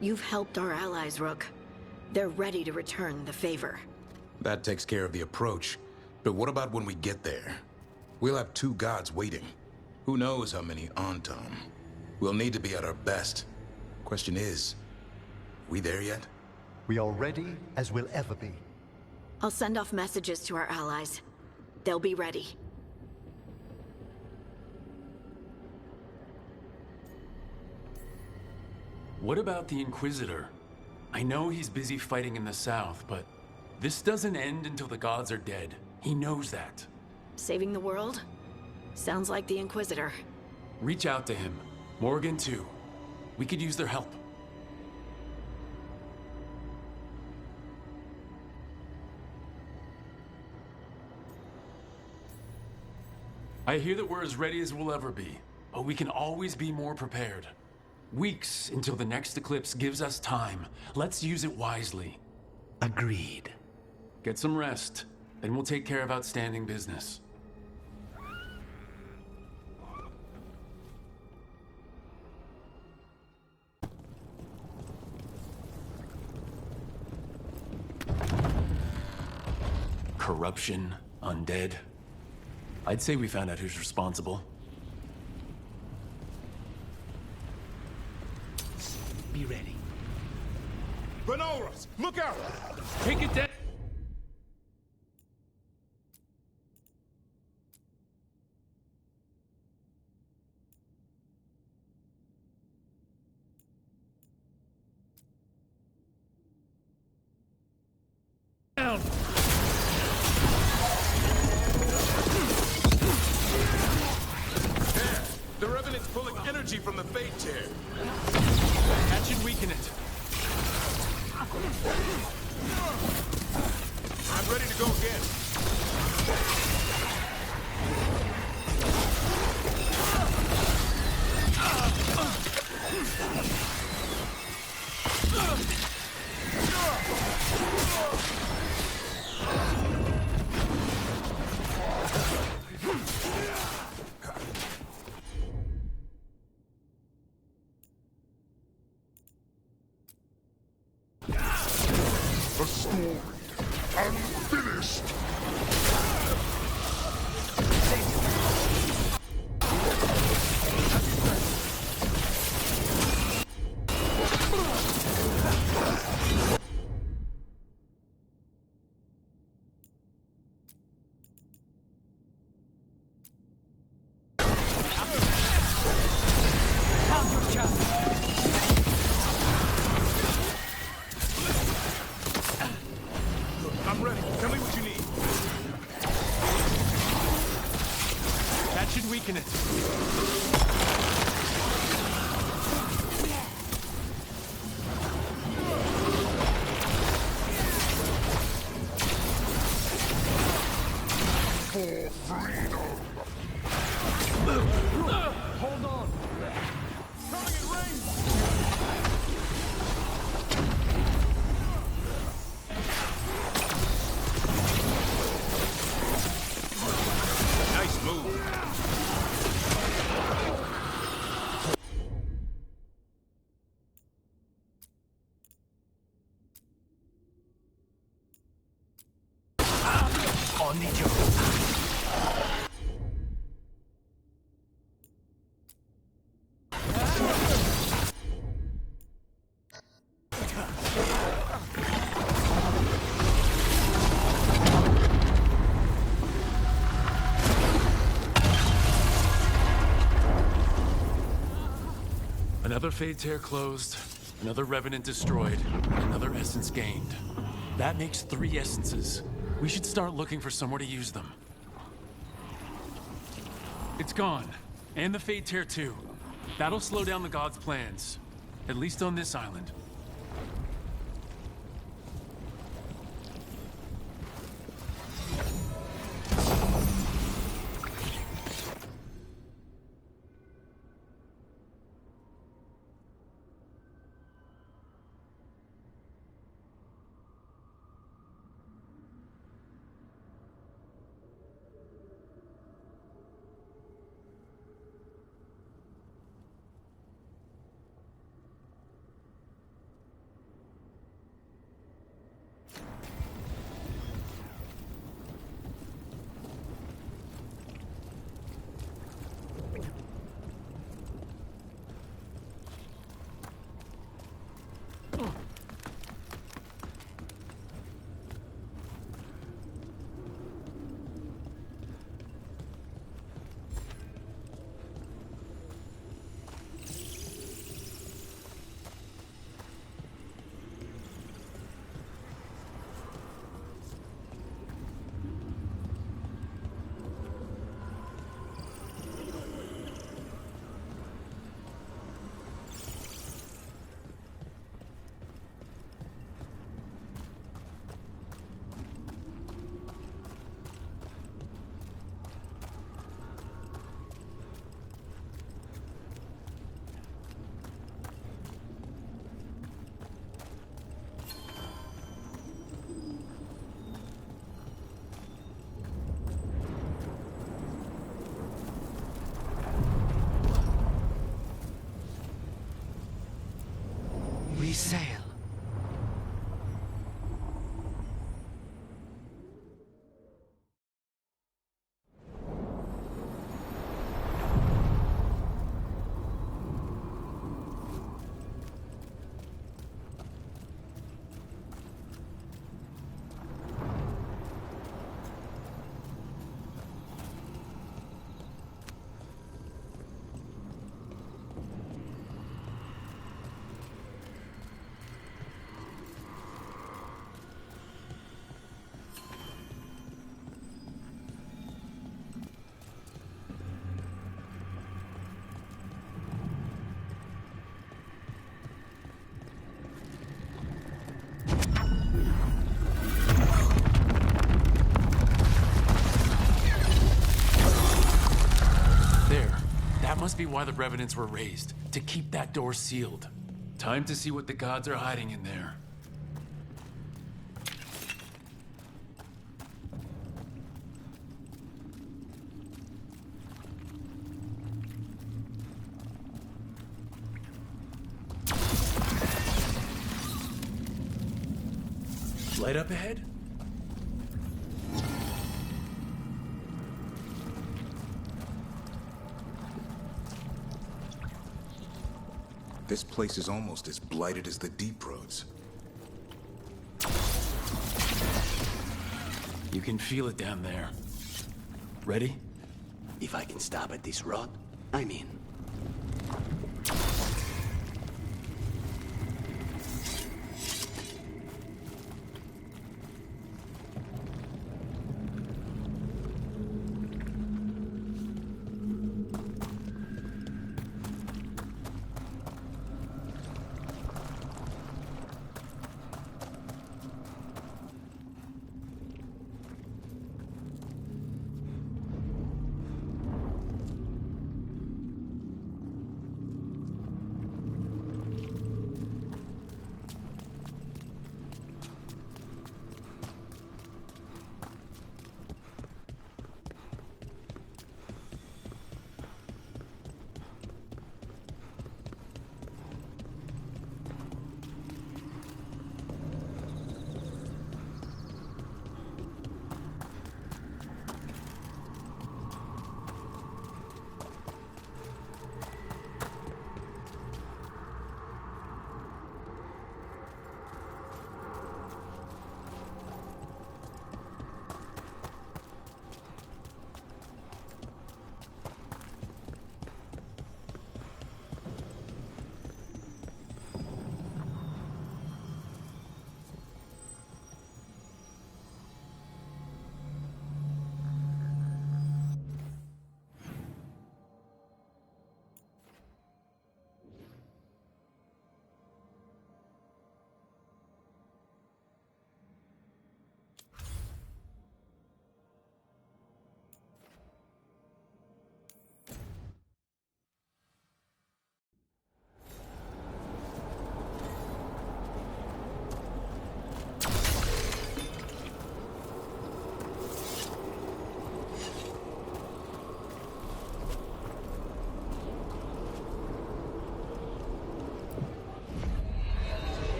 You've helped our allies, Rook. They're ready to return the favor. That takes care of the approach. But what about when we get there? We'll have two gods waiting. Who knows how many Antom? We'll need to be at our best. Question is, we there yet? We are ready as we'll ever be. I'll send off messages to our allies. They'll be ready. What about the Inquisitor? I know he's busy fighting in the south, but this doesn't end until the gods are dead. He knows that. Saving the world? Sounds like the Inquisitor. Reach out to him. Morgan, too. We could use their help. I hear that we're as ready as we'll ever be, but we can always be more prepared. Weeks until the next eclipse gives us time. Let's use it wisely. Agreed. Get some rest, then we'll take care of outstanding business. Corruption, undead. I'd say we found out who's responsible. Be ready. Benoras, look out! Take it down! The Revenant's pulling energy from the Fate Tear. That should weaken it. I'm ready to go again. The story unfinished. I'm ready. Tell me what you need. Another Fade Tear closed, another Revenant destroyed, another essence gained. That makes 3 essences. We should start looking for somewhere to use them. It's gone. And the Fade Tear too. That'll slow down the gods' plans. At least on this island. We sail. Must be why the Revenants were raised, to keep that door sealed. Time to see what the gods are hiding in there. Light up ahead? This place is almost as blighted as the Deep Roads. You can feel it down there. Ready? If I can stop at this rod, I'm in.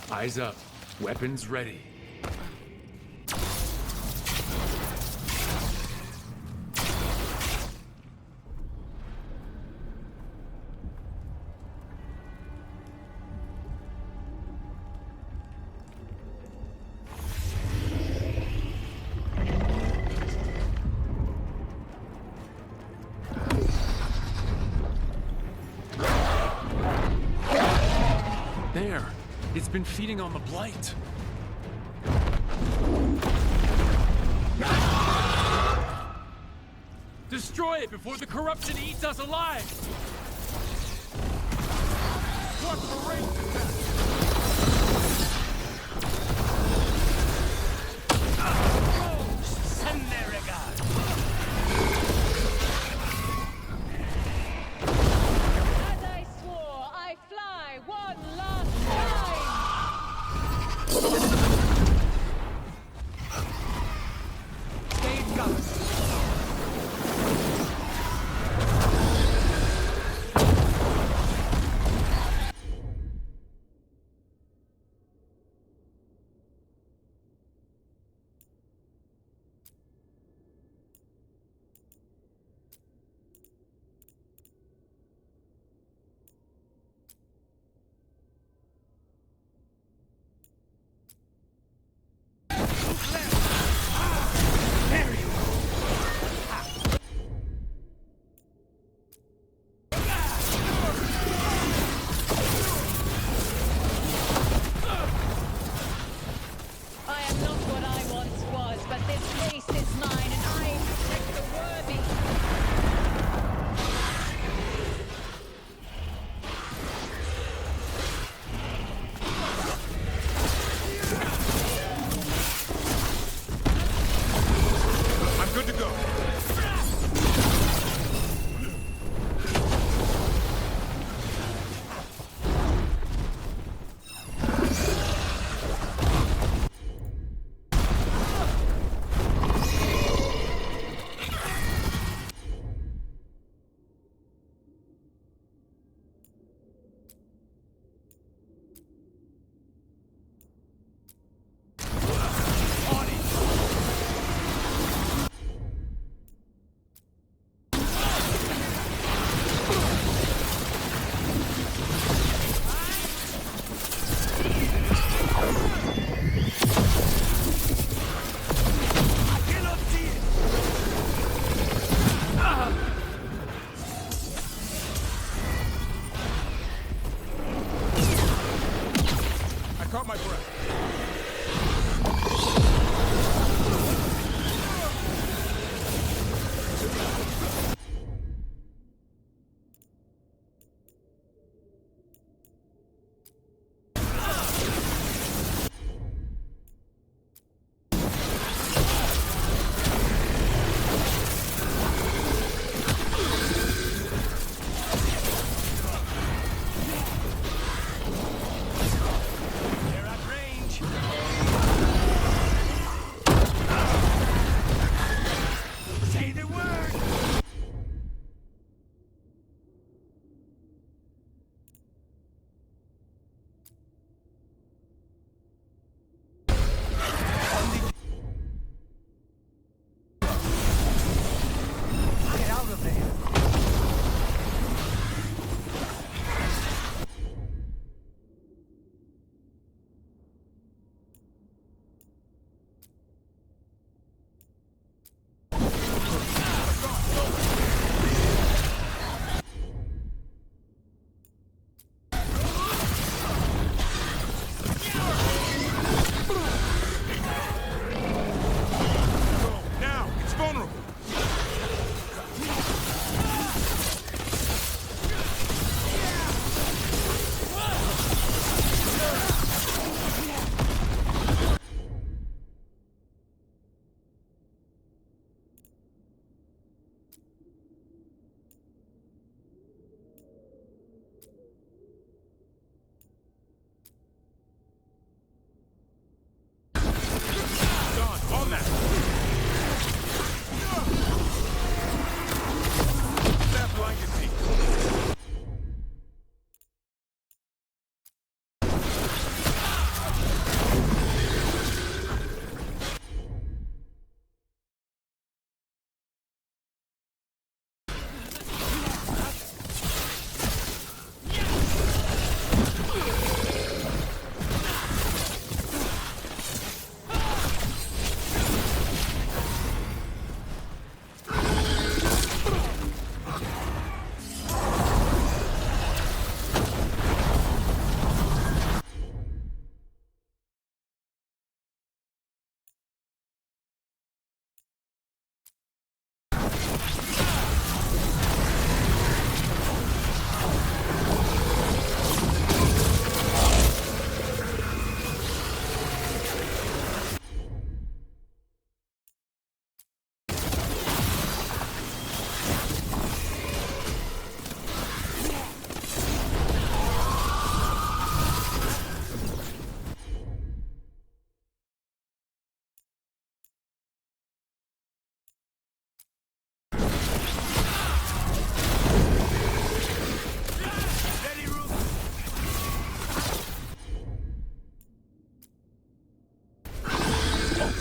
Eyes up. Weapons ready. There! It's been feeding on the blight! Destroy it before the corruption eats us alive! What a race! As I swore, I fly one last time! Stay governed. I am not what I once was, but this place is mine, and I protect the worthy. I'm good to go. I caught my breath. They're at range.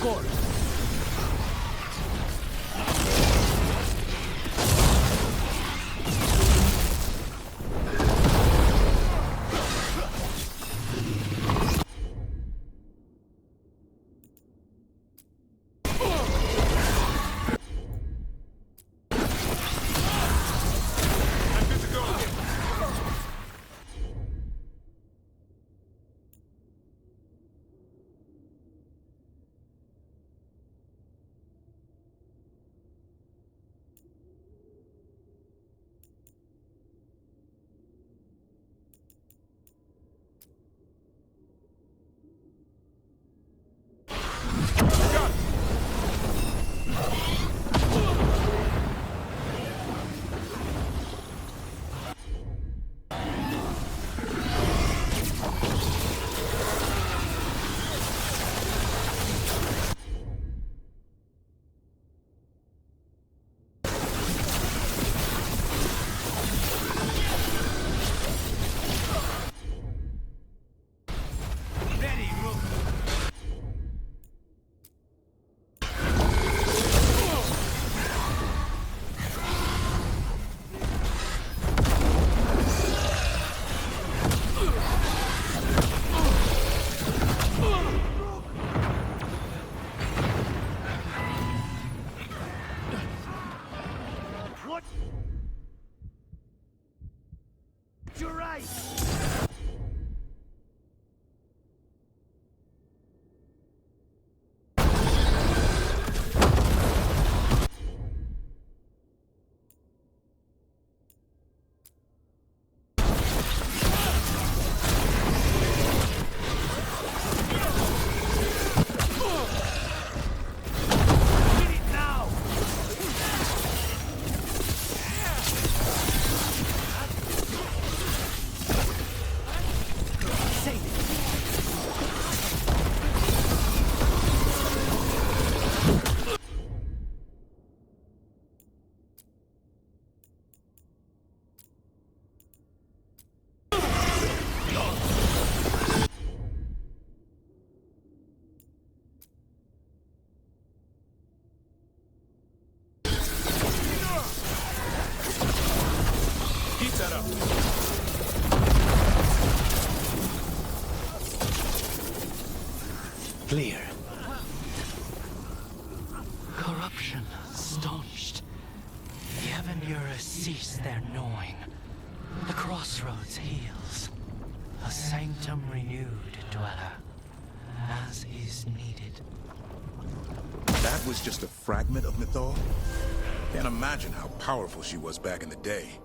course. Clear. Corruption staunched. The Avenurers cease their gnawing. The crossroads heals. A sanctum renewed, dweller, as is needed. That was just a fragment of Mythal? Can't imagine how powerful she was back in the day.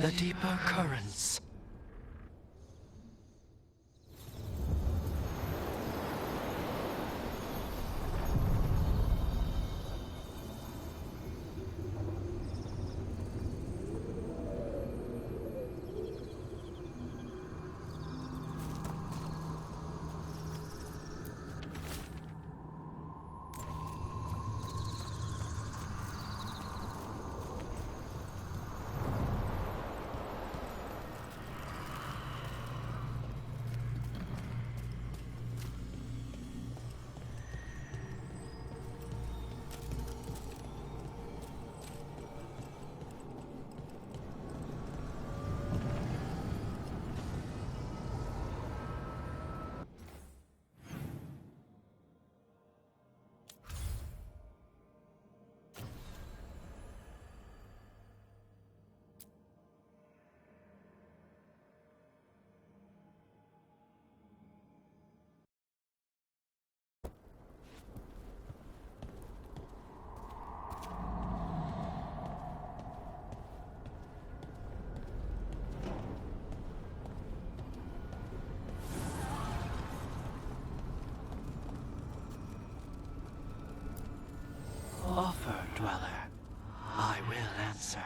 The deeper currents. Dweller, I will answer.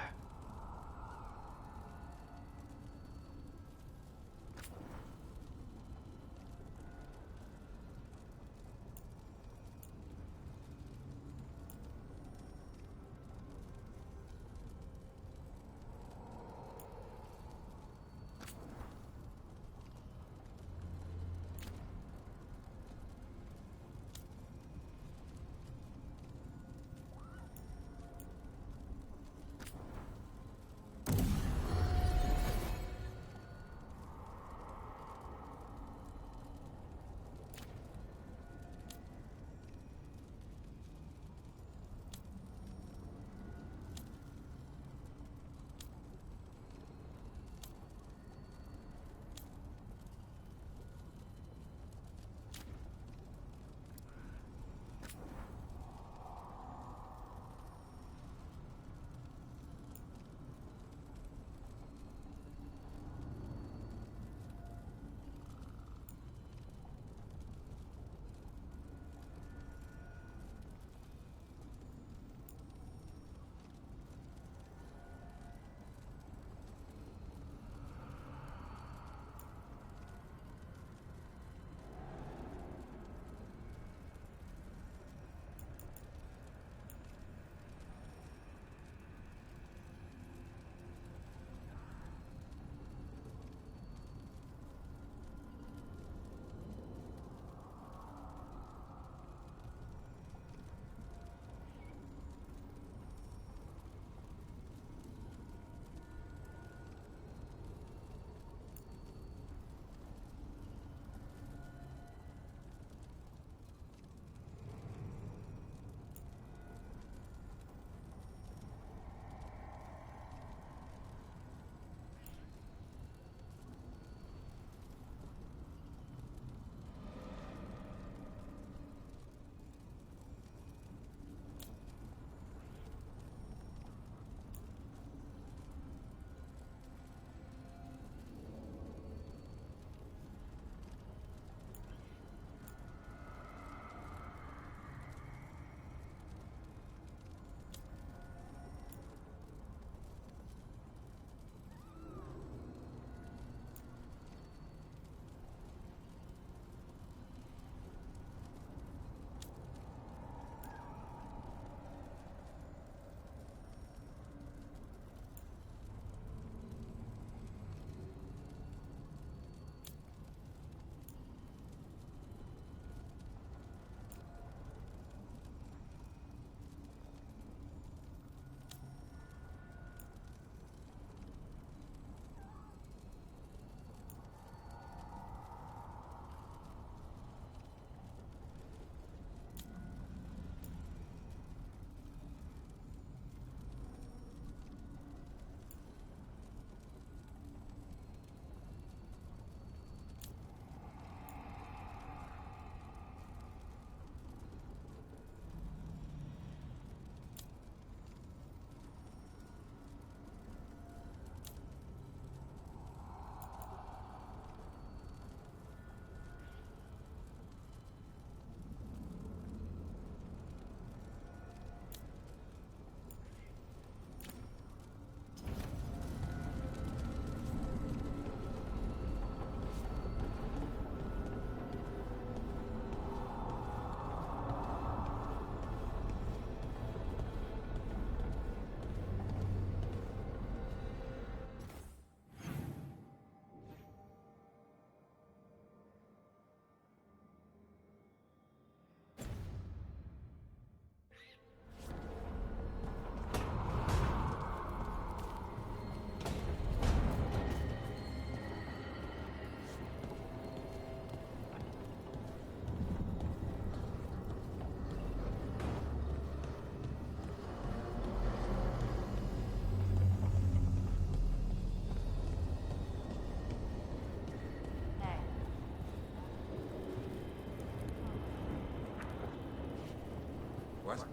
What?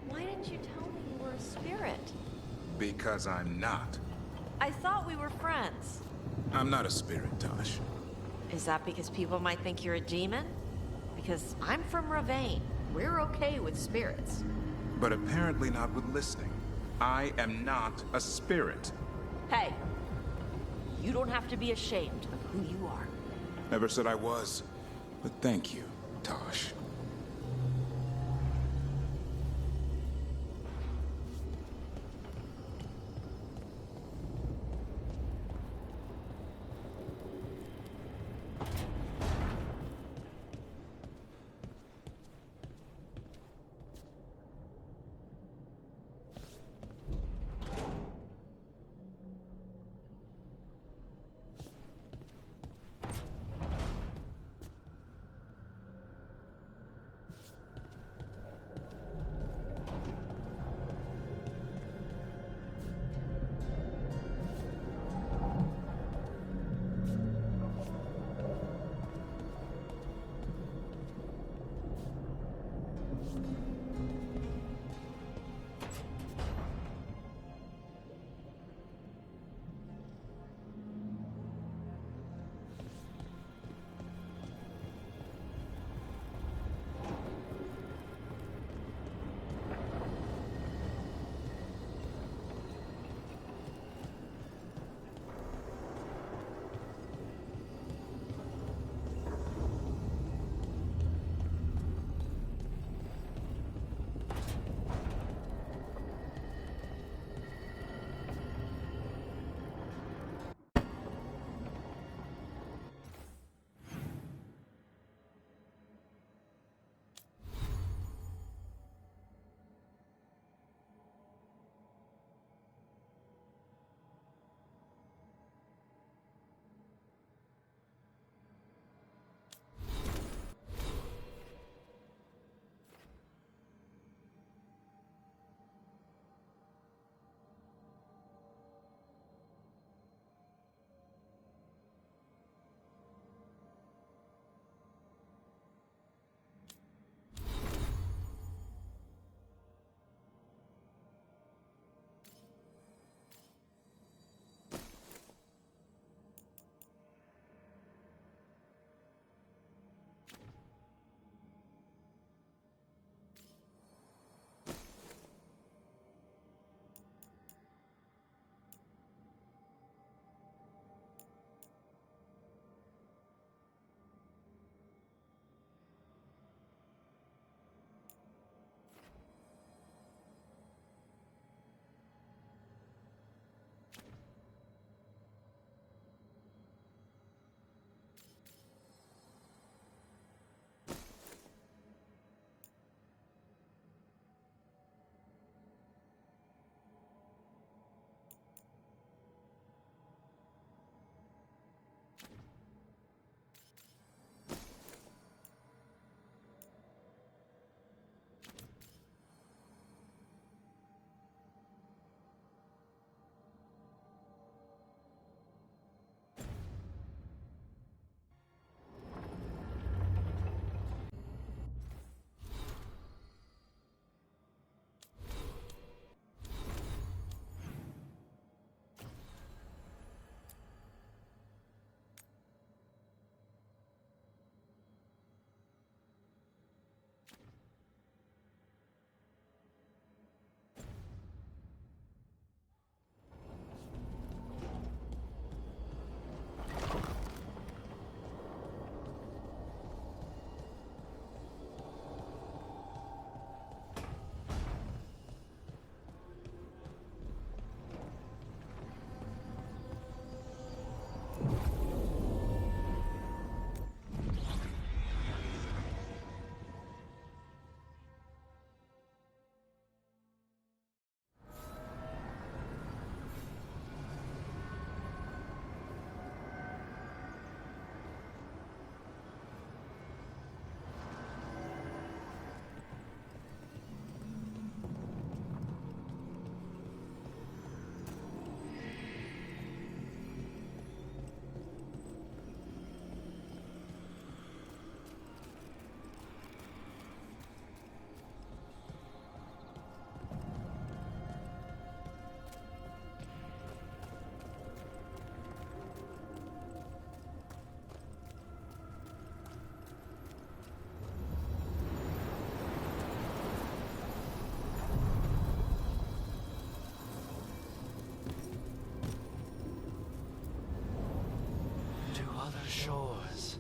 Why didn't you tell me you were a spirit? Because I'm not. I thought we were friends. I'm not a spirit, Tosh. Is that because people might think you're a demon? Because I'm from Ravane. We're okay with spirits. but apparently not with listening. I am not a spirit. Hey, you don't have to be ashamed of who you are. Never said I was, but thank you, Tosh. shores.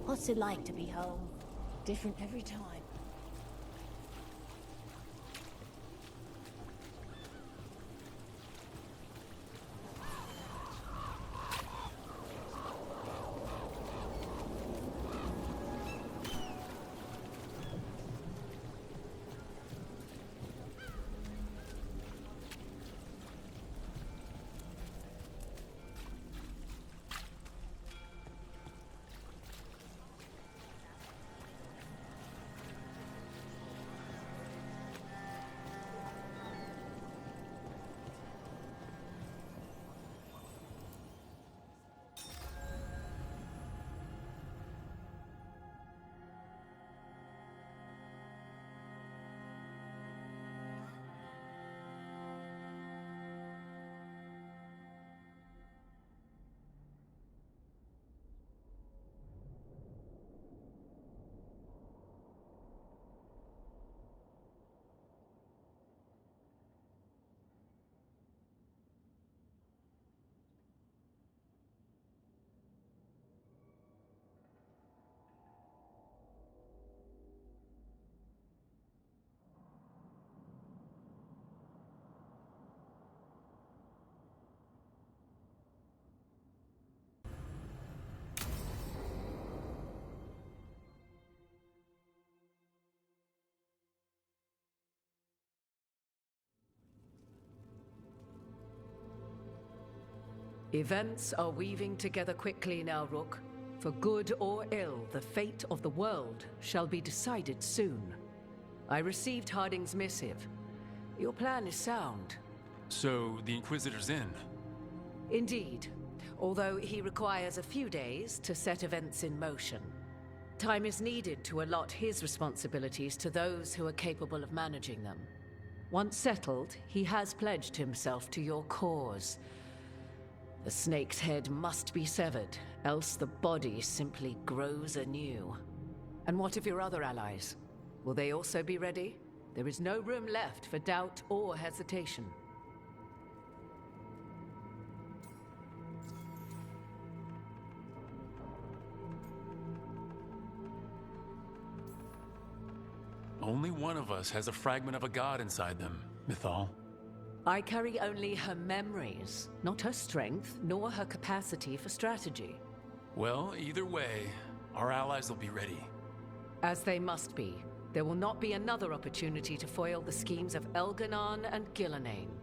What's it like to be home? Different every time. Events are weaving together quickly now, Rook. For good or ill, the fate of the world shall be decided soon. I received Harding's missive. Your plan is sound. So, the Inquisitor's in? Indeed, although he requires a few days to set events in motion. Time is needed to allot his responsibilities to those who are capable of managing them. Once settled, he has pledged himself to your cause. The snake's head must be severed, else the body simply grows anew. And what of your other allies? Will they also be ready? There is no room left for doubt or hesitation. Only one of us has a fragment of a god inside them, Mythal. I carry only her memories, not her strength, nor her capacity for strategy. Well, either way, our allies will be ready. As they must be. There will not be another opportunity to foil the schemes of Elganon and Gillenane.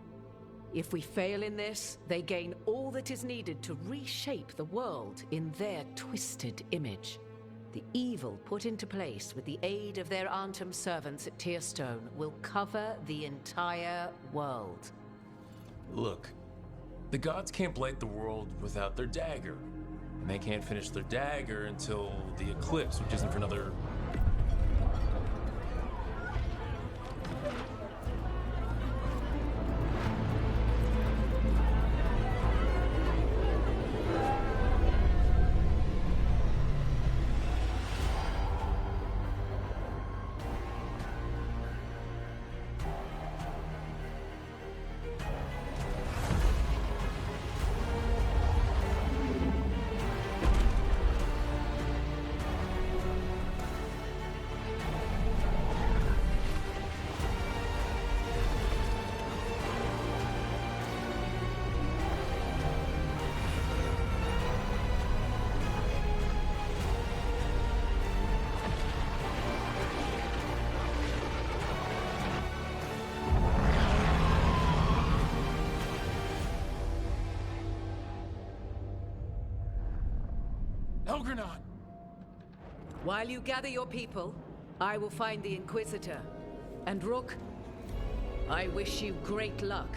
If we fail in this, they gain all that is needed to reshape the world in their twisted image. The evil put into place with the aid of their Arnhem servants at Tearstone will cover the entire world. Look, the gods can't blight the world without their dagger. And they can't finish their dagger until the eclipse, which isn't for another... Elganon! While you gather your people, I will find the Inquisitor. And Rook, I wish you great luck.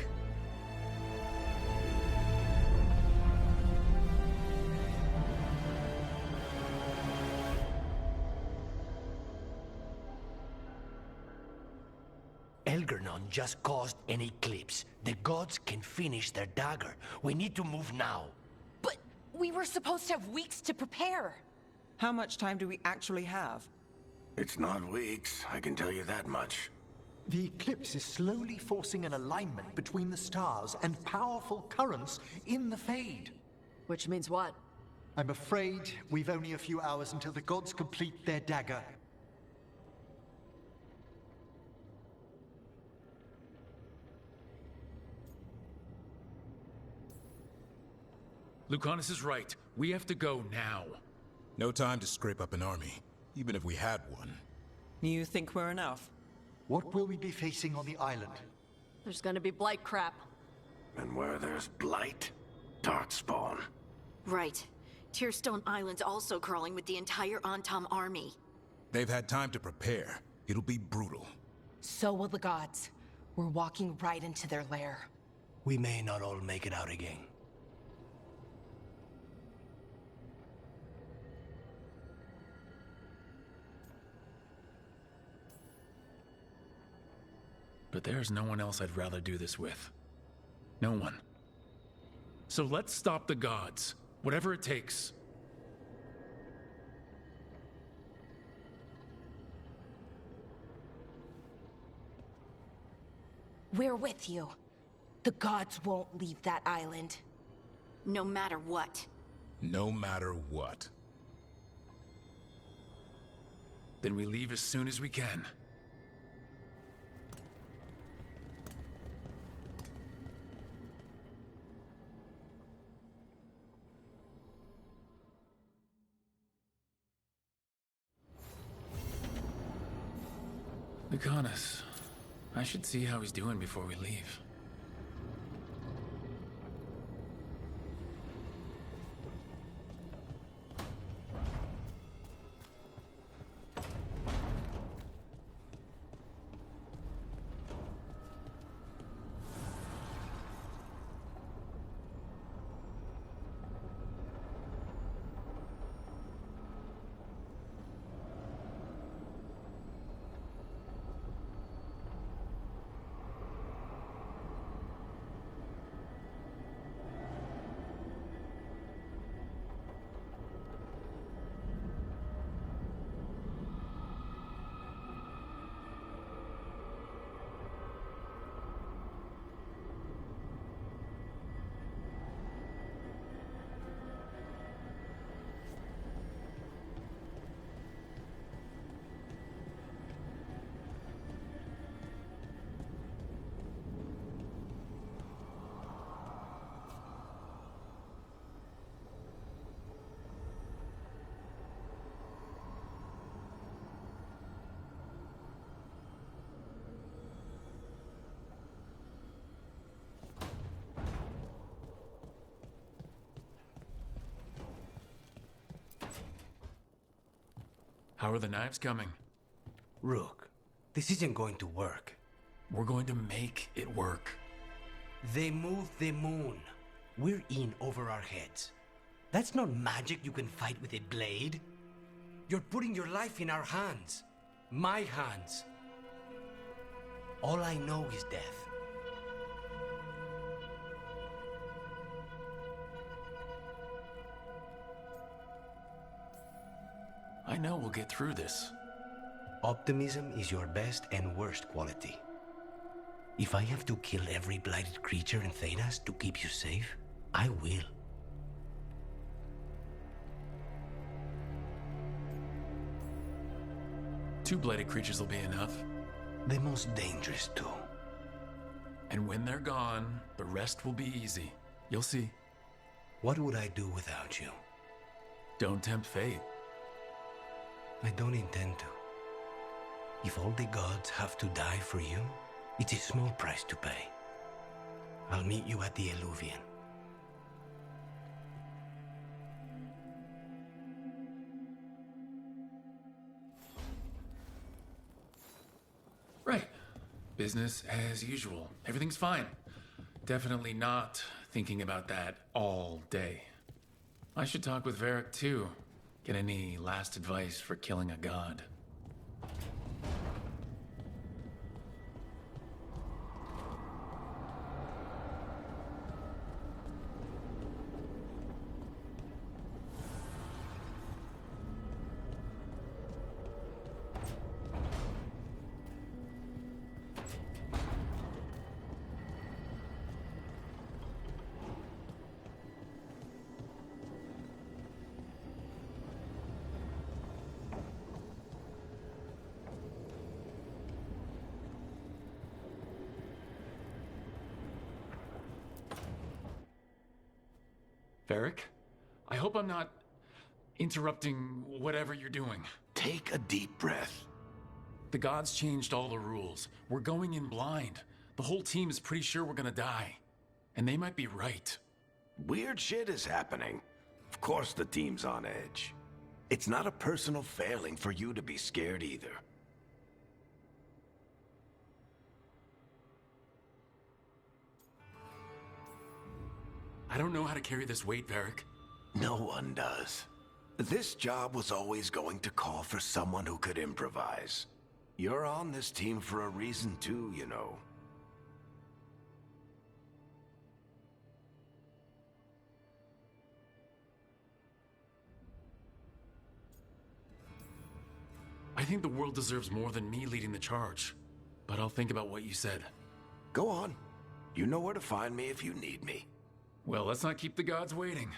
Elganon just caused an eclipse. The gods can finish their dagger. We need to move now. But we were supposed to have weeks to prepare. How much time do we actually have? It's not weeks, I can tell you that much. The eclipse is slowly forcing an alignment between the stars and powerful currents in the Fade. Which means what? I'm afraid we've only a few hours until the gods complete their dagger. Lucanus is right. We have to go now. No time to scrape up an army, even if we had one. You think we're enough? What will we be facing on the island? There's gonna be blight crap. And where there's blight, darkspawn. Right. Tearstone Island's also crawling with the entire Antam army. They've had time to prepare. It'll be brutal. So will the gods. We're walking right into their lair. We may not all make it out again. But there's no one else I'd rather do this with. No one. So let's stop the gods. Whatever it takes. We're with you. The gods won't leave that island. No matter what. No matter what. Then we leave as soon as we can. Lucanus, I should see how he's doing before we leave. How are the knives coming? Rook, this isn't going to work. We're going to make it work. They moved the moon. We're in over our heads. That's not magic you can fight with a blade. You're putting your life in our hands. My hands. All I know is death. I know we'll get through this. Optimism is your best and worst quality. If I have to kill every blighted creature in Thedas to keep you safe, I will. Two blighted creatures will be enough. The most dangerous too. And when they're gone, the rest will be easy. You'll see. What would I do without you? Don't tempt fate. I don't intend to. If all the gods have to die for you, it's a small price to pay. I'll meet you at the Eluvian. Right. Business as usual. Everything's fine. Definitely not thinking about that all day. I should talk with Varric too. Get any last advice for killing a god. Varric, I hope I'm not interrupting whatever you're doing. Take a deep breath. The gods changed all the rules. We're going in blind. The whole team is pretty sure we're gonna die. And they might be right. Weird shit is happening. Of course the team's on edge. It's not a personal failing for you to be scared either. I don't know how to carry this weight, Varric. No one does. This job was always going to call for someone who could improvise. You're on this team for a reason too, you know. I think the world deserves more than me leading the charge. But I'll think about what you said. Go on. You know where to find me if you need me. Well, let's not keep the gods waiting.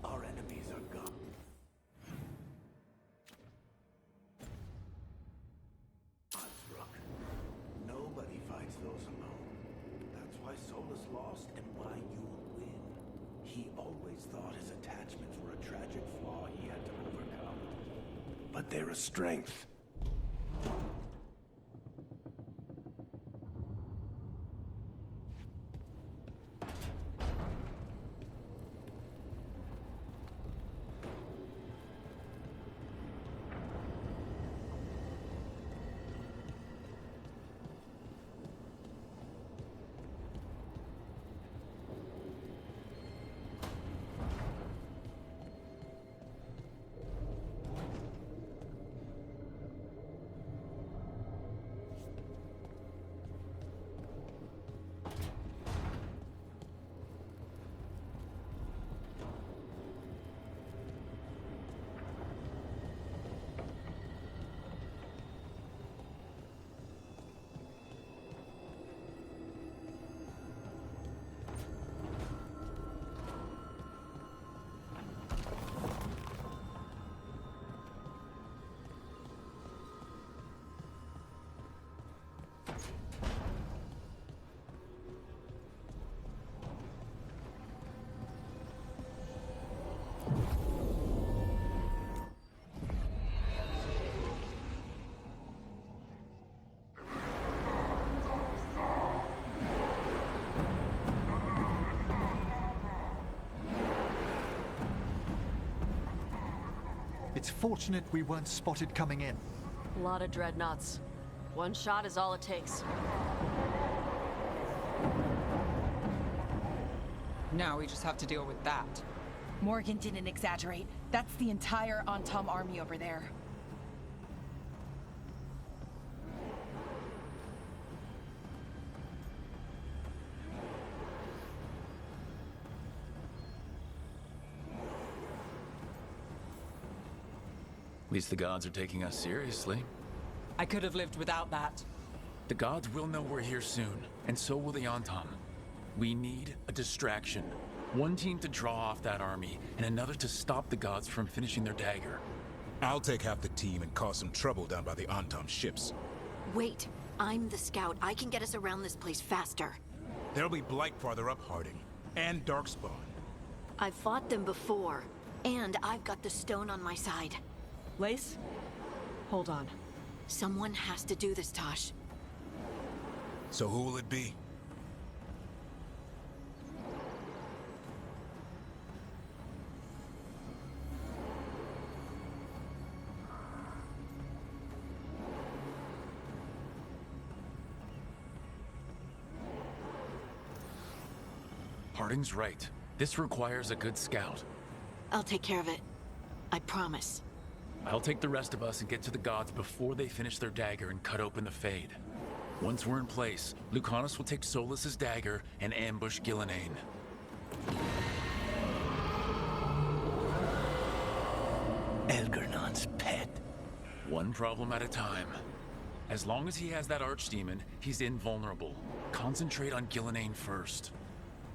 Our enemies are gone. Rook. Nobody fights those alone. That's why Solus lost and why you'll win. He always thought his attachments were a tragic flaw he had to overcome. But they're a strength. It's fortunate we weren't spotted coming in. A lot of dreadnoughts. One shot is all it takes. Now we just have to deal with that. Morgan didn't exaggerate. That's the entire Antom army over there. At least the gods are taking us seriously. I could have lived without that. The gods will know we're here soon, and so will the Antom. We need a distraction. One team to draw off that army, and another to stop the gods from finishing their dagger. I'll take half the team and cause some trouble down by the Antom ships. Wait, I'm the scout. I can get us around this place faster. There'll be Blight farther up, Harding. And Darkspawn. I've fought them before, and I've got the stone on my side. Lace? Hold on. Someone has to do this, Tosh. So who will it be? Harding's right. This requires a good scout. I'll take care of it. I promise. I'll take the rest of us and get to the gods before they finish their dagger and cut open the Fade. Once we're in place, Lucanus will take Solus's dagger and ambush Gillenane. Elgernon's pet. One problem at a time. As long as he has that archdemon, he's invulnerable. Concentrate on Gillenane first.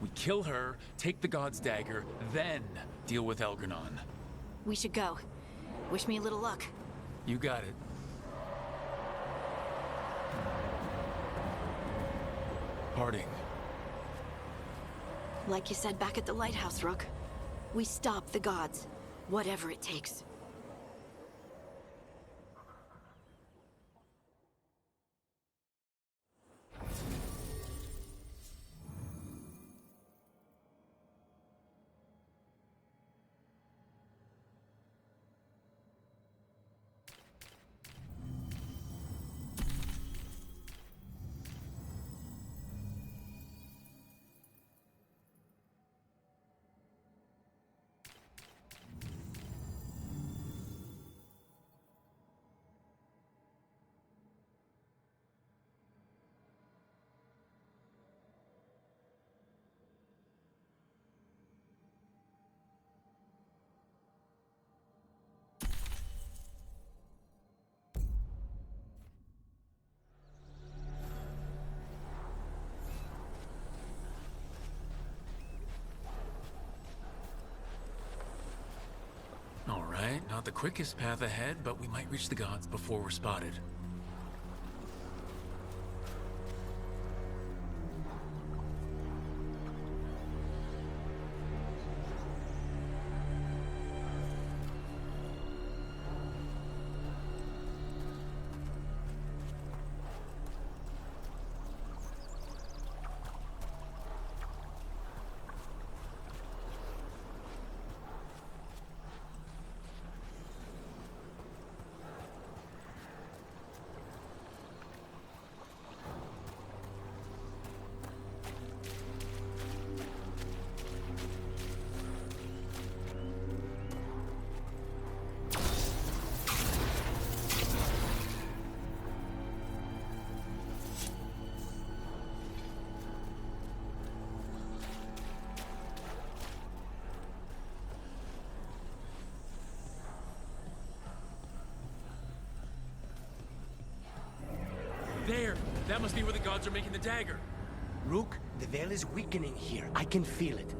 We kill her, take the god's dagger, then deal with Elgernon. We should go. Wish me a little luck. You got it. Harding. Like you said back at the lighthouse, Rook. We stop the gods. Whatever it takes. Alright, not the quickest path ahead, but we might reach the gods before we're spotted. There! That must be where the gods are making the dagger. Rook, the veil is weakening here. I can feel it.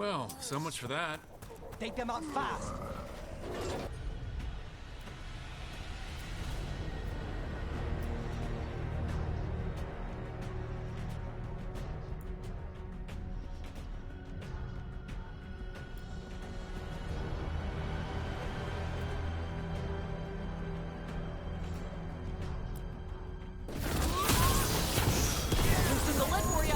Well, so much for that. Take them out fast! Loosen the lid for ya!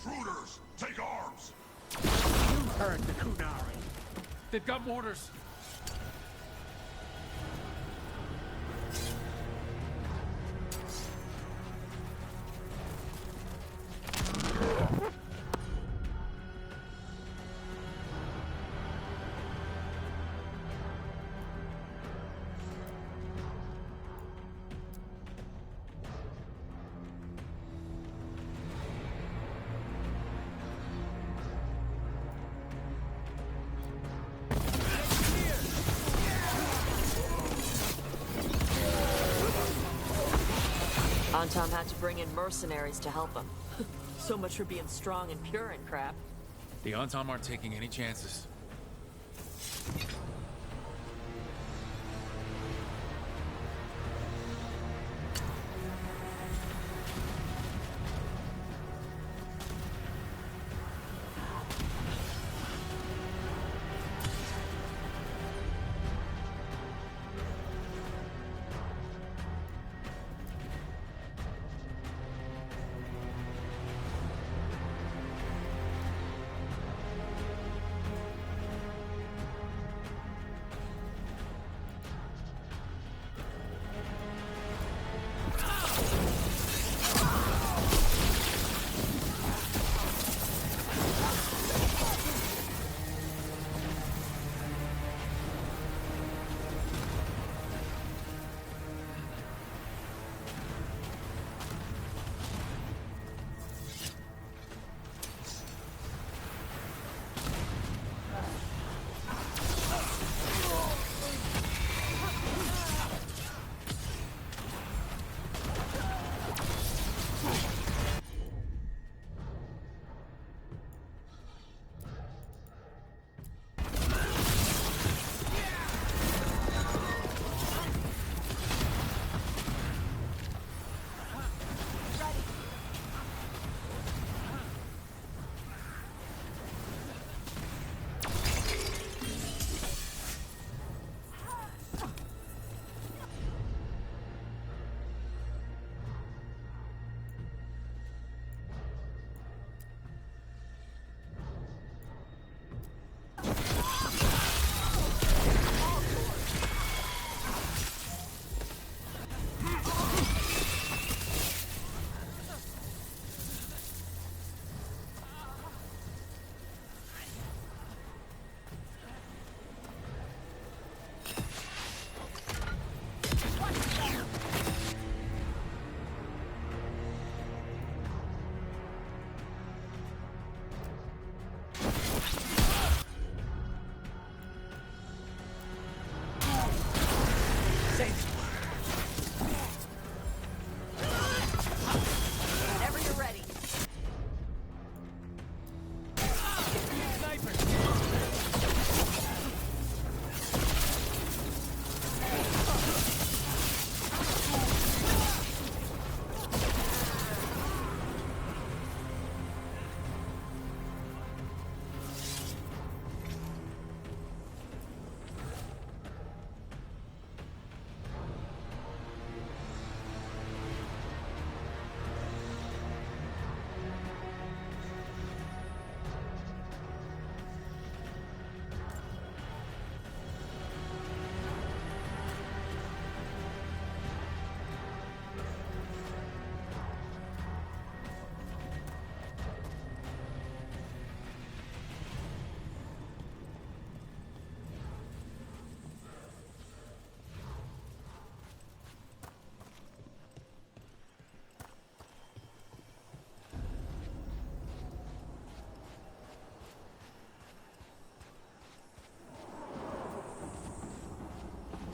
Intruders, take arms! You heard the Kunari. They've got mortars. Anton had to bring in mercenaries to help him. So much for being strong and pure and crap. The Antom aren't taking any chances.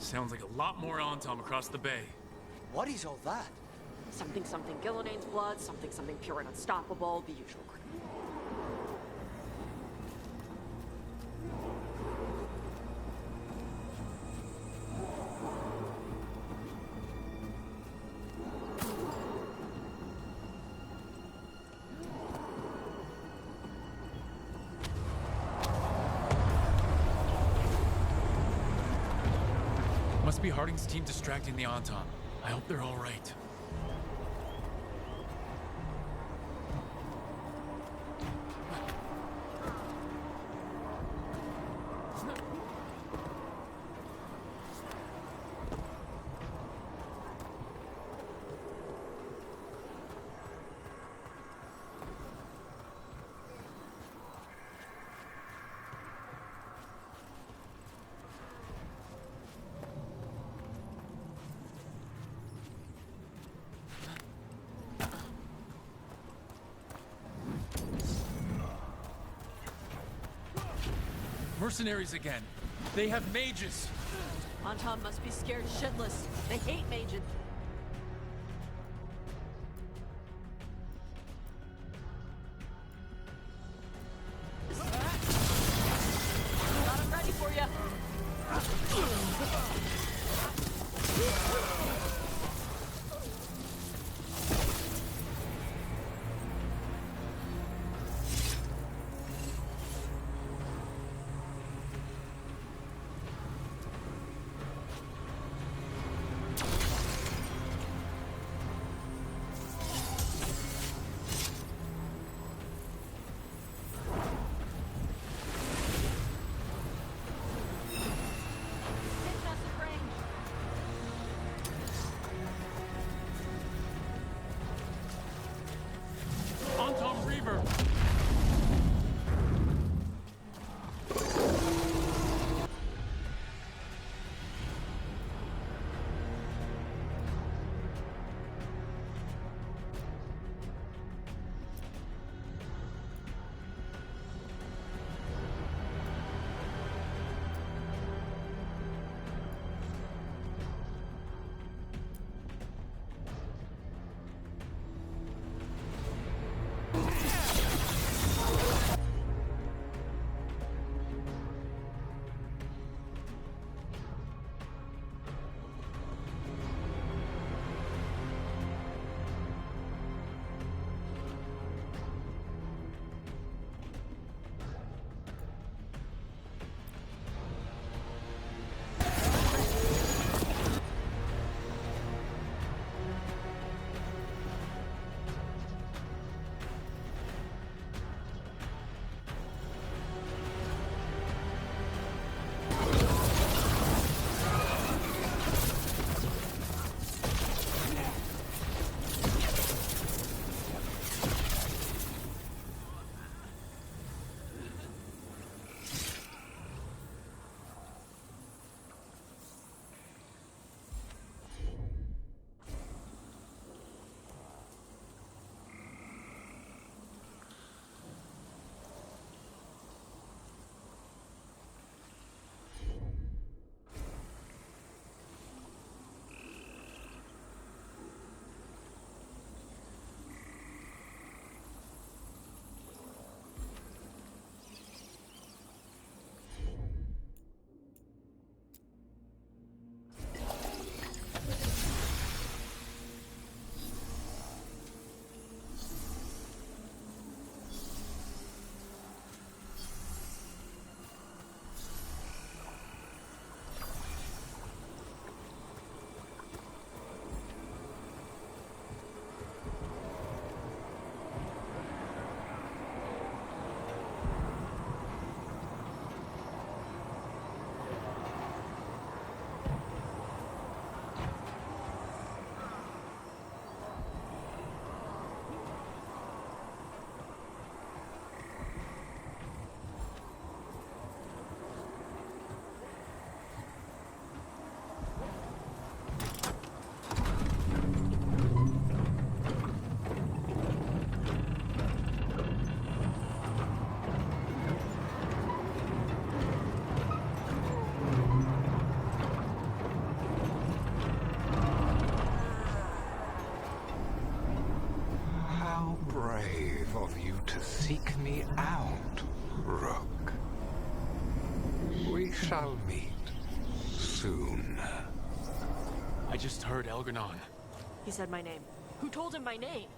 Sounds like a lot more Antom across the bay. What is all that? Something something Gilnenain's blood, something something pure and unstoppable, the usual crap. Must be Harding's team distracting the Antom. I hope they're all right. Mercenaries again. They have mages. Antom must be scared shitless. They hate mages. Got him ready for you. me out, Rook. We shall meet soon. I just heard Elgranon. He said my name. Who told him my name?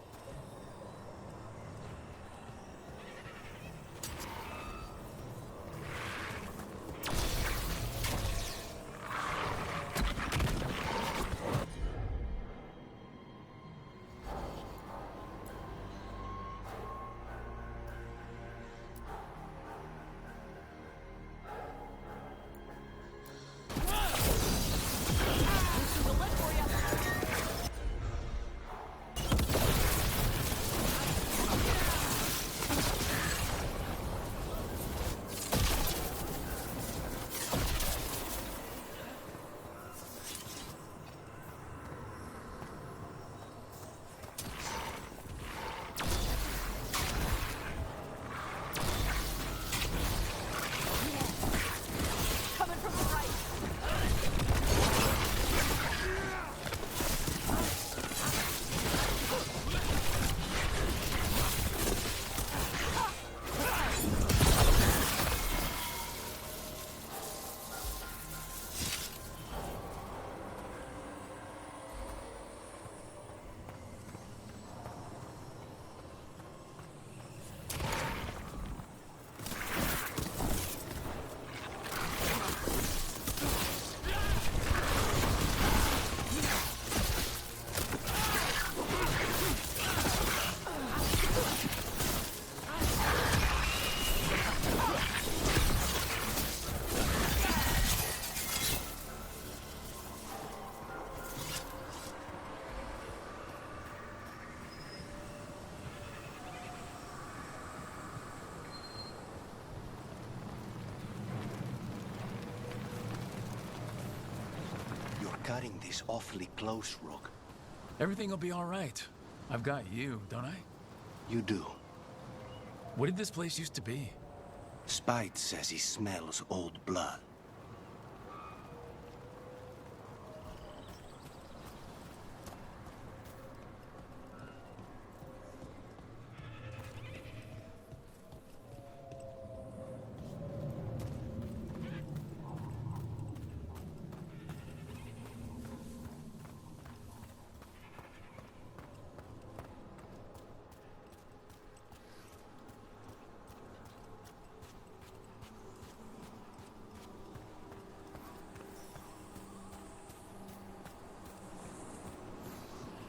Cutting this awfully close, Rook. Everything will be all right. I've got you, don't I? You do. What did this place used to be? Spite says he smells old blood.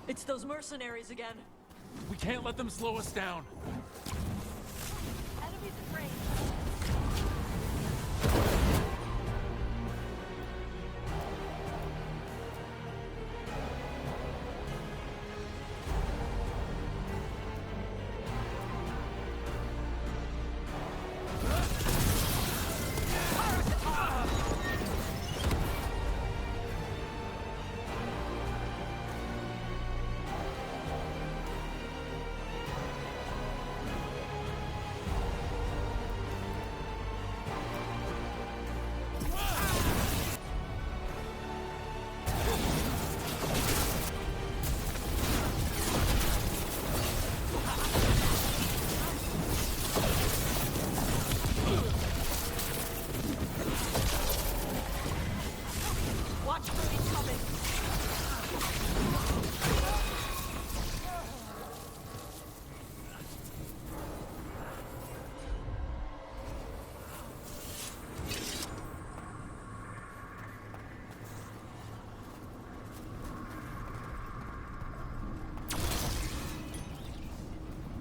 It's those mercenaries again. We can't let them slow us down. Enemies in range.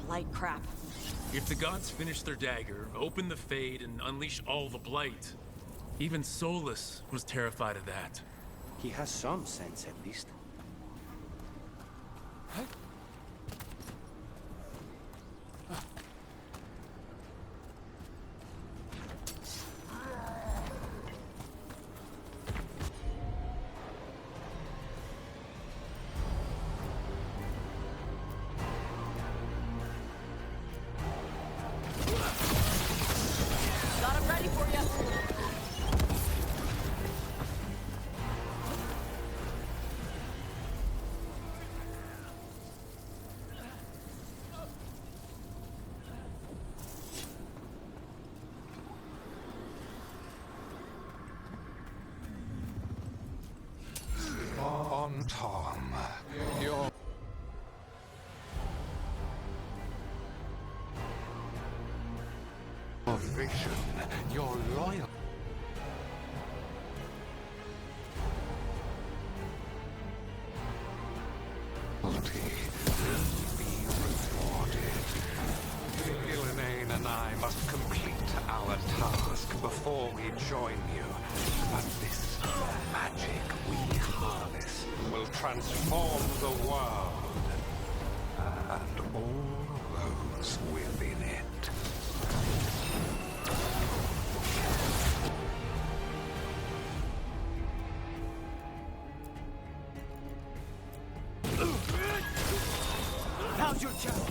Blight crap. If the gods finish their dagger, open the Fade, and unleash all the Blight, even Solus was terrified of that. He has some sense, at least. Got him ready for you. Tom. Your vision, your loyalty. Will be rewarded. Gillenane and I must complete our task before we join you. But this magic we harness will transform the world and all those within it. Now's your chance.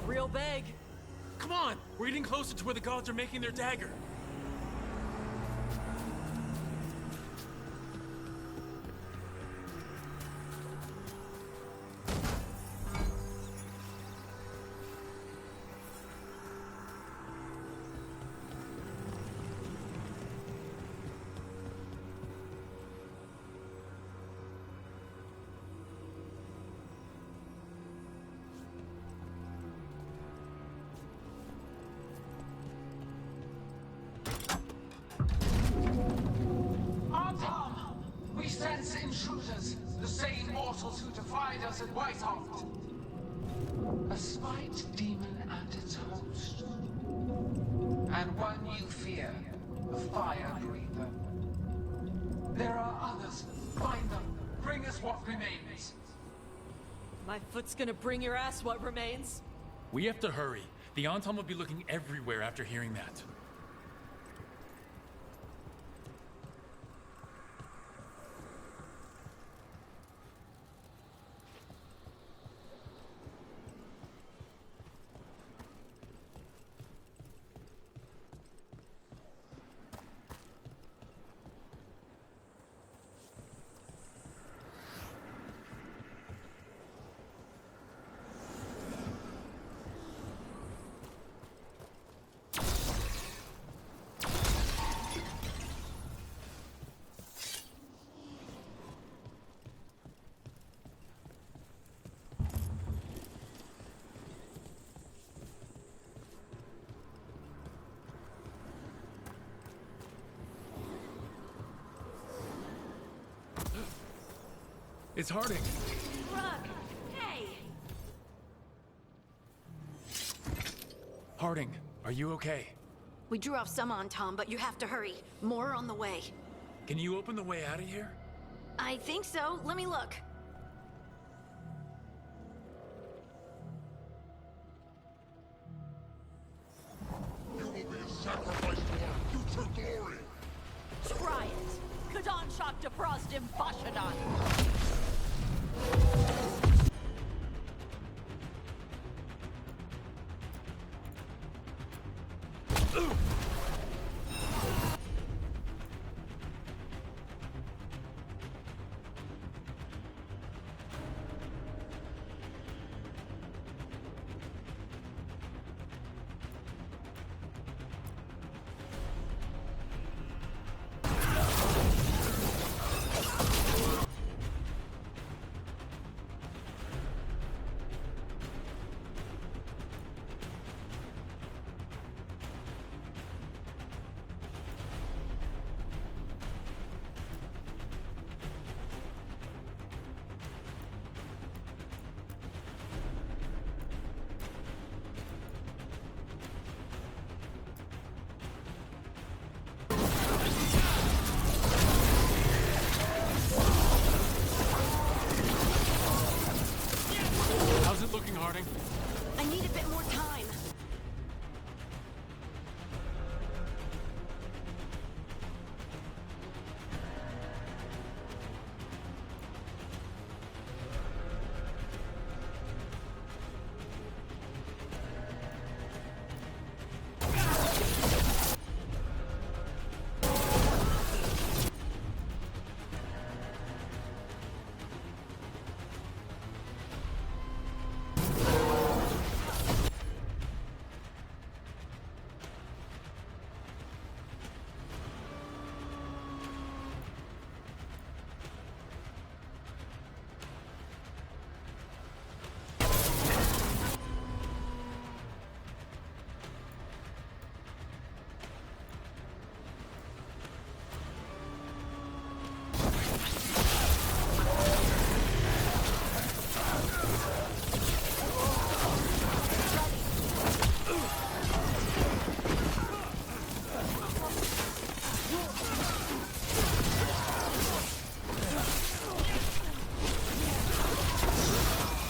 Real big. Come on! We're getting closer to where the gods are making their dagger. Intruders, the same mortals who defied us at Whitehoft. A spite demon and its host. And one you fear, the fire breather. There are others. Find them. Bring us what remains. My foot's gonna bring your ass what remains. We have to hurry. The Anton will be looking everywhere after hearing that. It's Harding. Rook, hey! Harding, are you okay? We drew off some on Tom, but you have to hurry. More on the way. Can you open the way out of here? I think so. Let me look. You will be a sacrifice to our future glory! Try it! Kadan Shak Deprostim Fashadan! How's it looking, Harding? I need a bit more time.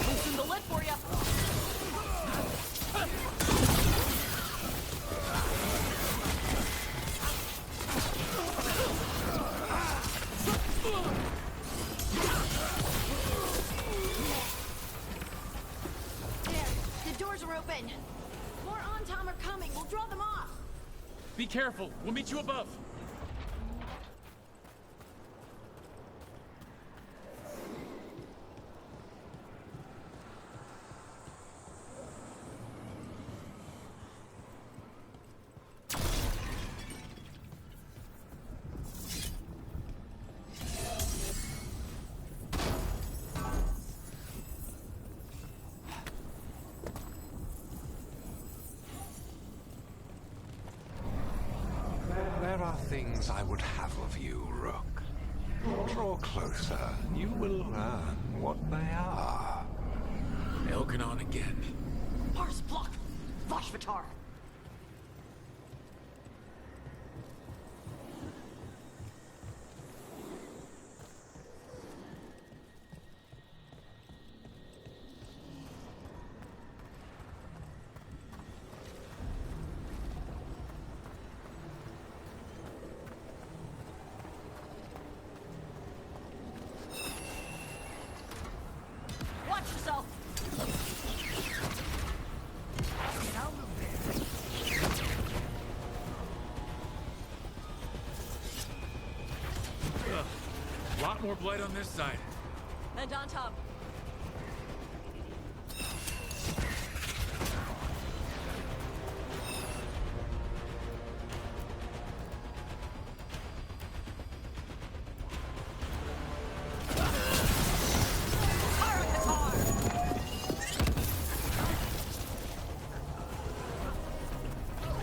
Loosen the lid for you! There, the doors are open. More on Tom are coming. We'll draw them off. Be careful. We'll meet you above. There are things I would have of you, Rook. Draw closer, and you will learn what they are. Elkanon again. Mars block! Vashvatar! Watch yourself! Ugh. Lot more blight on this side. And on top.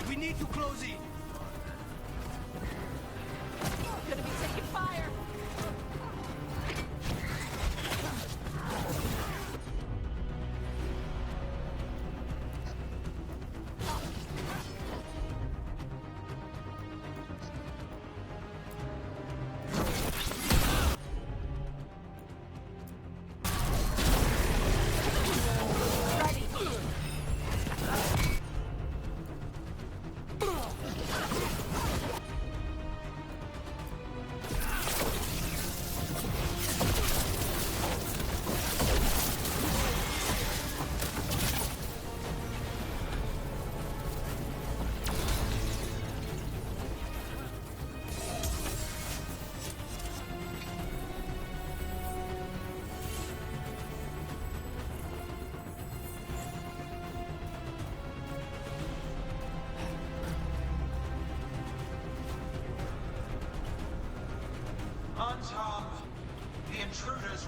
We need to close in. Gonna be taking fire!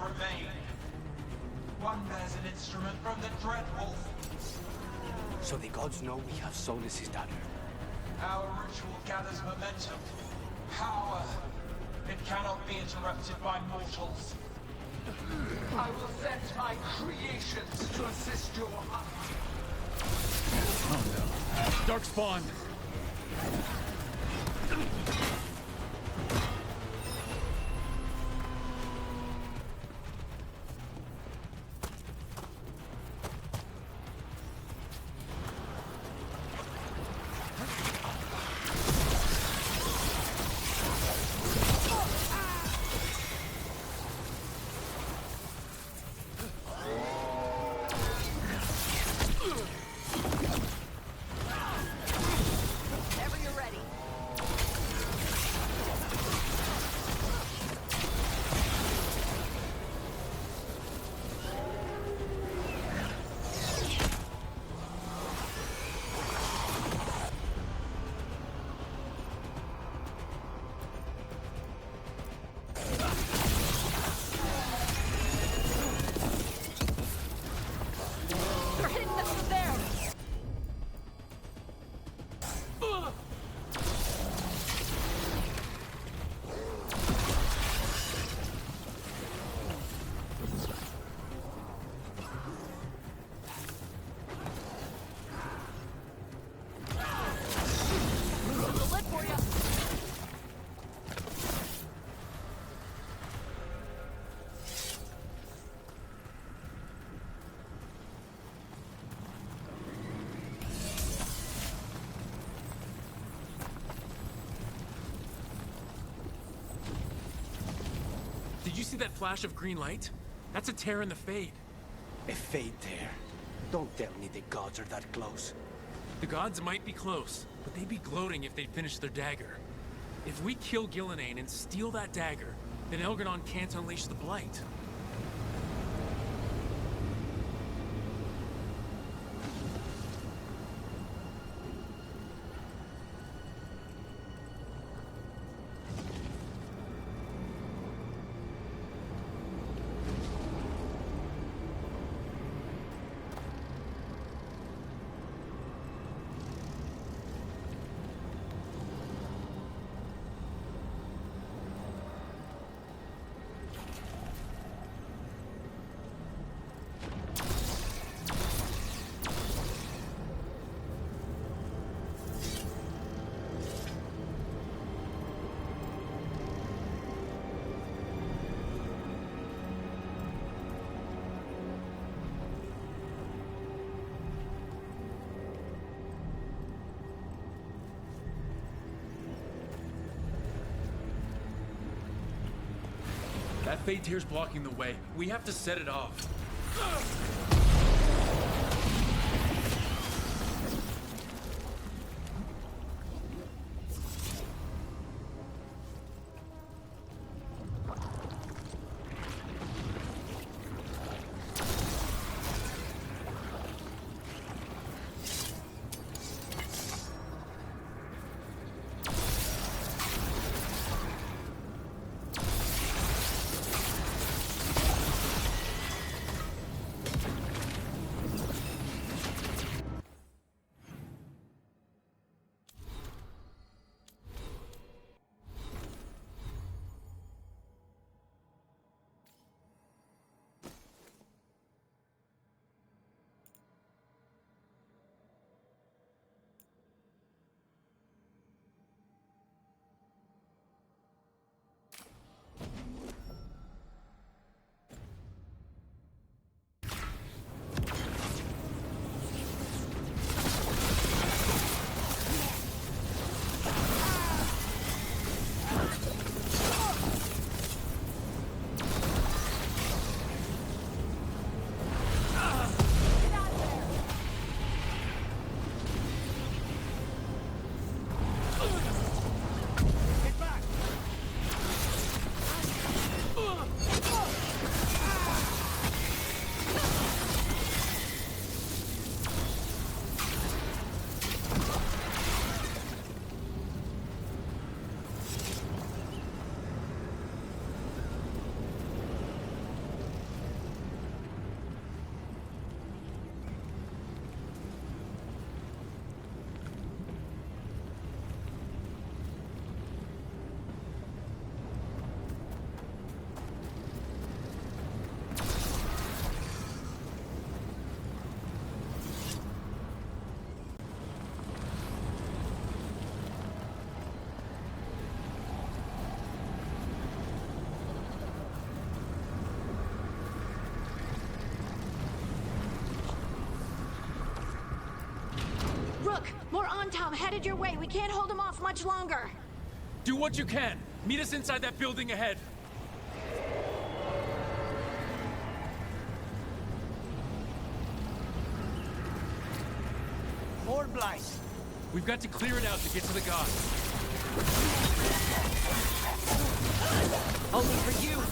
remain. One bears an instrument from the Dreadwolf. So the gods know we have Solus's dagger. Our ritual gathers momentum. Power. It cannot be interrupted by mortals. I will send my creations to assist your hunt. Oh no. Dark spawn! Whenever you're ready. They're hitting us from there! The lid for you! Did you see that flash of green light? That's a tear in the Fade. A fade there. Don't tell me the gods are that close. The gods might be close, but they'd be gloating if they'd finished their dagger. If we kill Gillenane and steal that dagger, then Elgadon can't unleash the Blight. That Fade Tear's blocking the way. We have to set it off. headed your way. We can't hold him off much longer. Do what you can. Meet us inside that building ahead. More blight. We've got to clear it out to get to the gods. Only for you.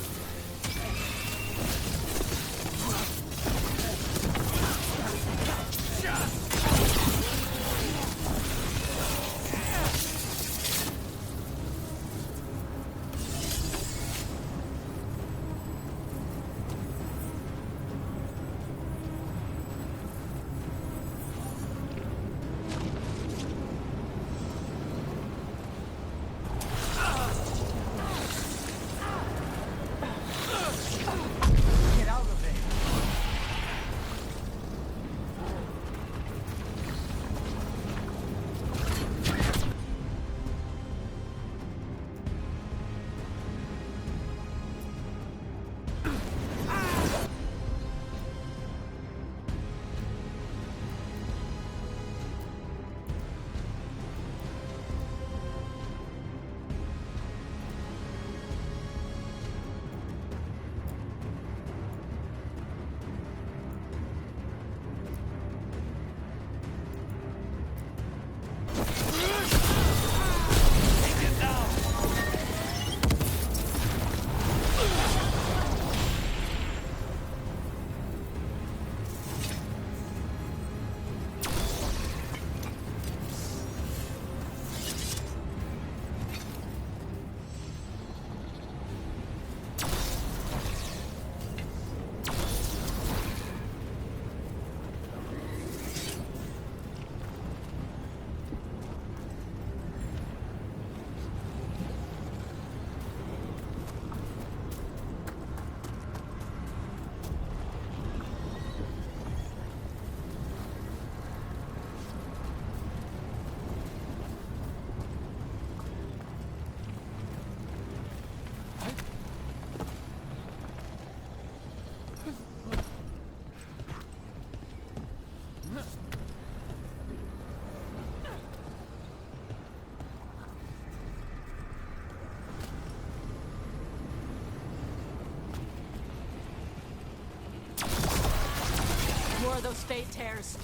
More of those fade tears.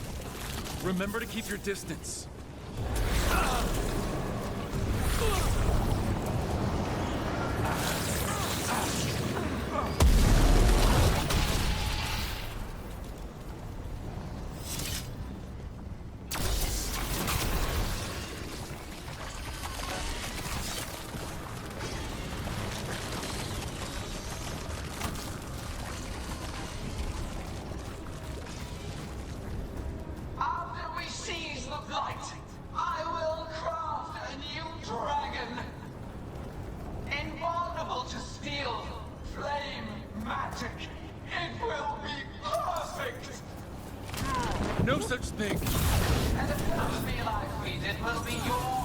Remember to keep your distance. After we seize the blight, I will craft a new dragon. Invulnerable to steel, flame, magic. It will be perfect! No such thing. And the first meal I feed it will be your...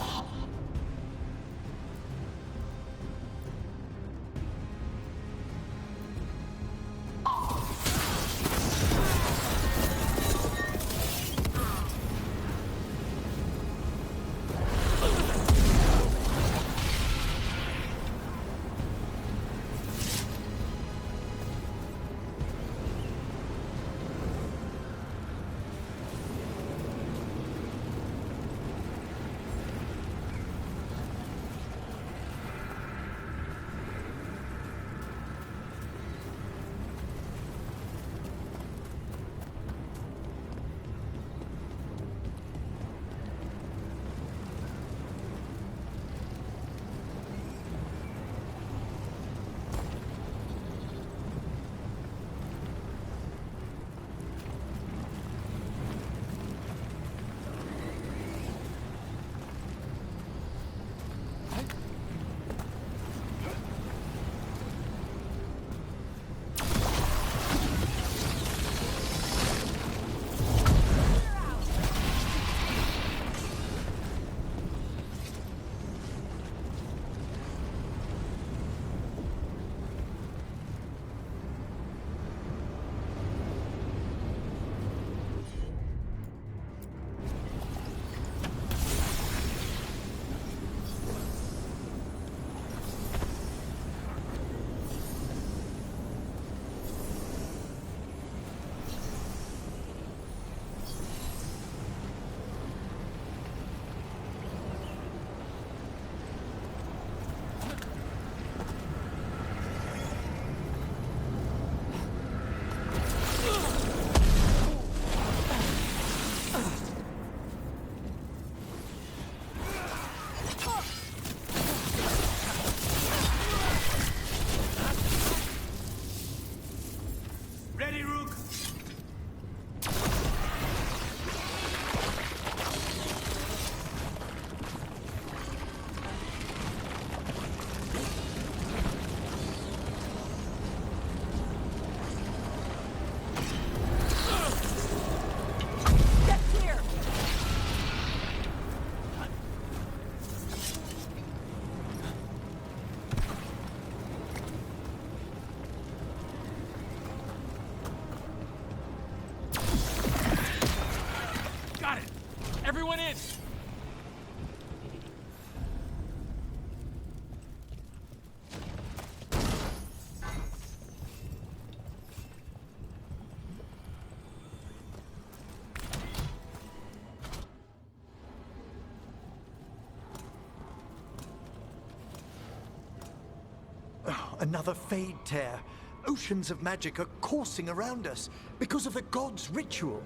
Another fade tear. Oceans of magic are coursing around us because of the god's ritual.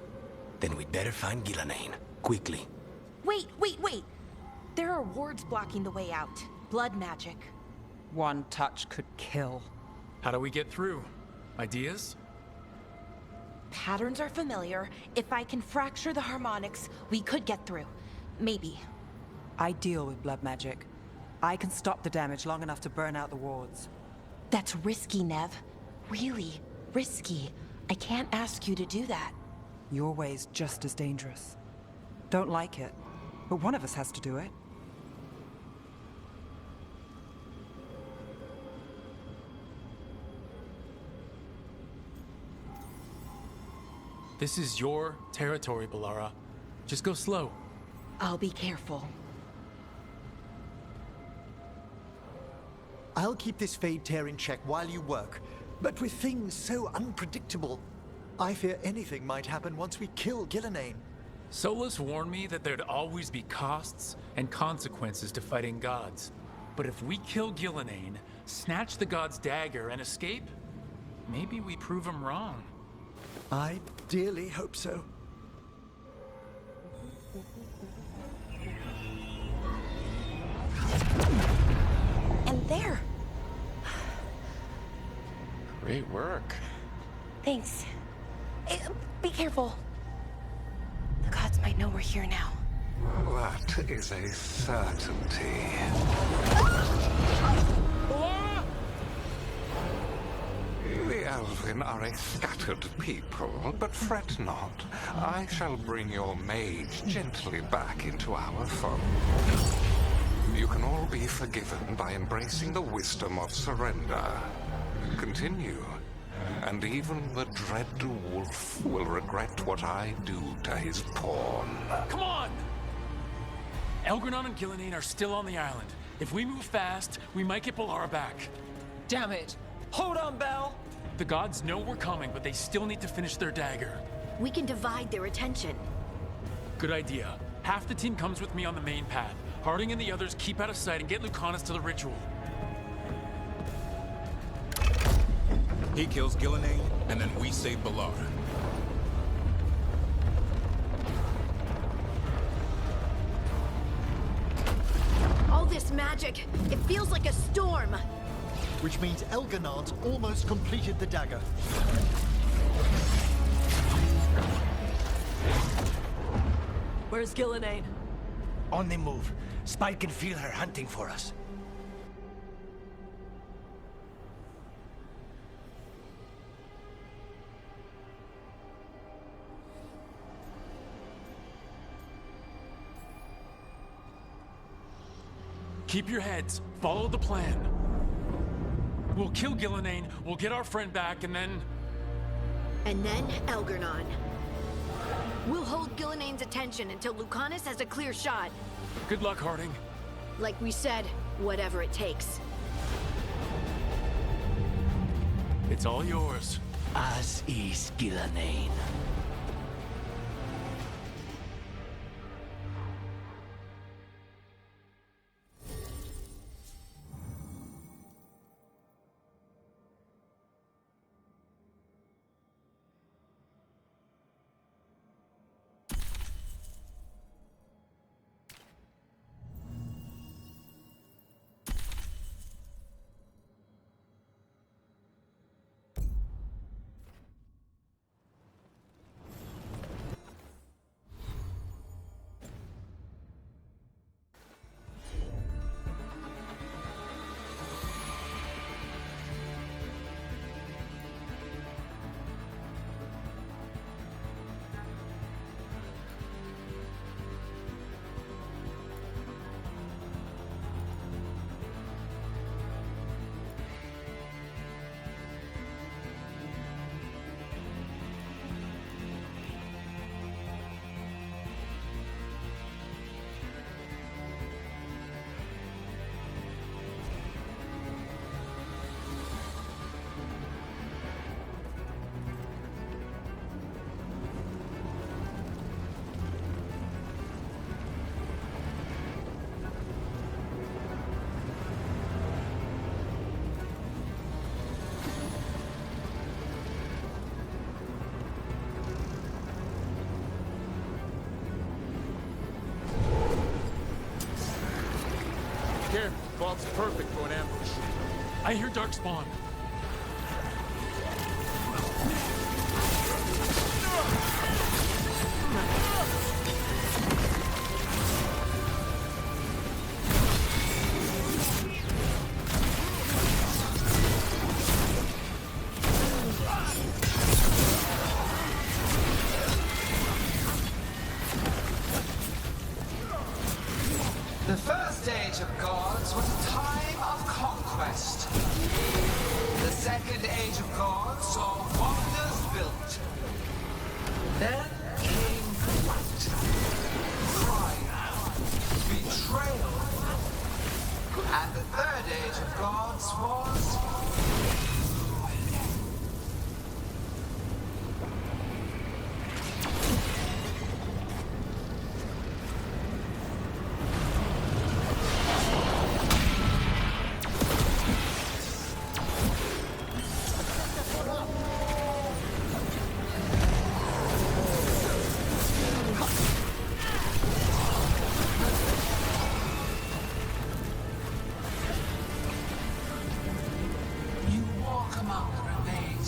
Then we'd better find Gillenane. Quickly. Wait! There are wards blocking the way out. Blood magic. One touch could kill. How do we get through? Ideas? Patterns are familiar. If I can fracture the harmonics, we could get through. Maybe. I deal with blood magic. I can stop the damage long enough to burn out the wards. That's risky, Nev. Really risky. I can't ask you to do that. Your way's just as dangerous. Don't like it, but one of us has to do it. This is your territory, Bellara. Just go slow. I'll be careful. I'll keep this fade tear in check while you work. But with things so unpredictable, I fear anything might happen once we kill Gillenane. Solus warned me that there'd always be costs and consequences to fighting gods. But if we kill Gillenane, snatch the god's dagger, and escape, maybe we prove him wrong. I dearly hope so. And there! Great work. Thanks. Be careful. The gods might know we're here now. That is a certainty. The Elven are a scattered people, but fret not. I shall bring your mage gently back into our fold. You can all be forgiven by embracing the wisdom of surrender. Continue, and even the dread wolf will regret what I do to his pawn. Come on! Elgranon and Gillenane are still on the island. If we move fast, we might get Bellara back. Damn it! Hold on, Belle! The gods know we're coming, but they still need to finish their dagger. We can divide their attention. Good idea. Half the team comes with me on the main path. Harding and the others keep out of sight and get Lucanus to the ritual. He kills Gillenane, and then we save Bellara. All this magic, it feels like a storm. Which means Elganard's almost completed the dagger. Where's Gillenane? On the move. Spike can feel her hunting for us. Keep your heads. Follow the plan. We'll kill Gillenane, we'll get our friend back, and then... And then Elgarnon. We'll hold Gillenane's attention until Lucanus has a clear shot. Good luck, Harding. Like we said, whatever it takes. It's all yours. As is Gillenane. Here, vault's perfect for an ambush. I hear Darkspawn. The first age of gods was a time of conquest. The second age of gods saw wonders built. Then came glut, crime, betrayal. And the third age of gods was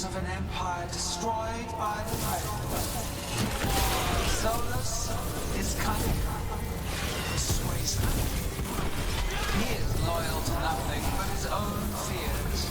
of an empire destroyed by the Veilguard. Solus is cunning, persuasive. He is loyal to nothing but his own fears.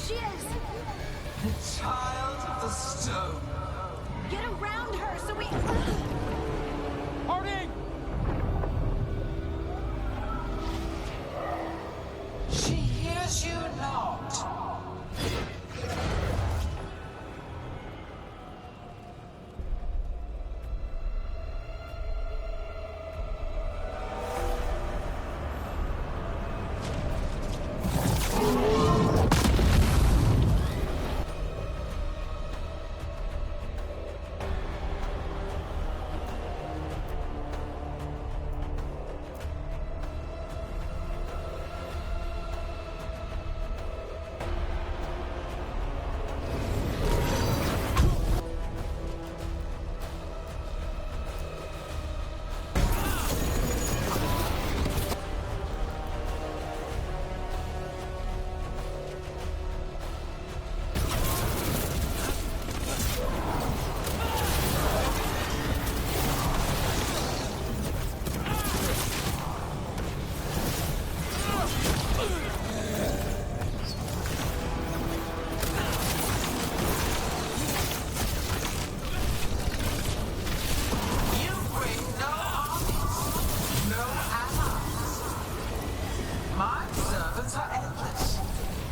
She is! The child of the stone. Get around her so we... Harding! She hears you not.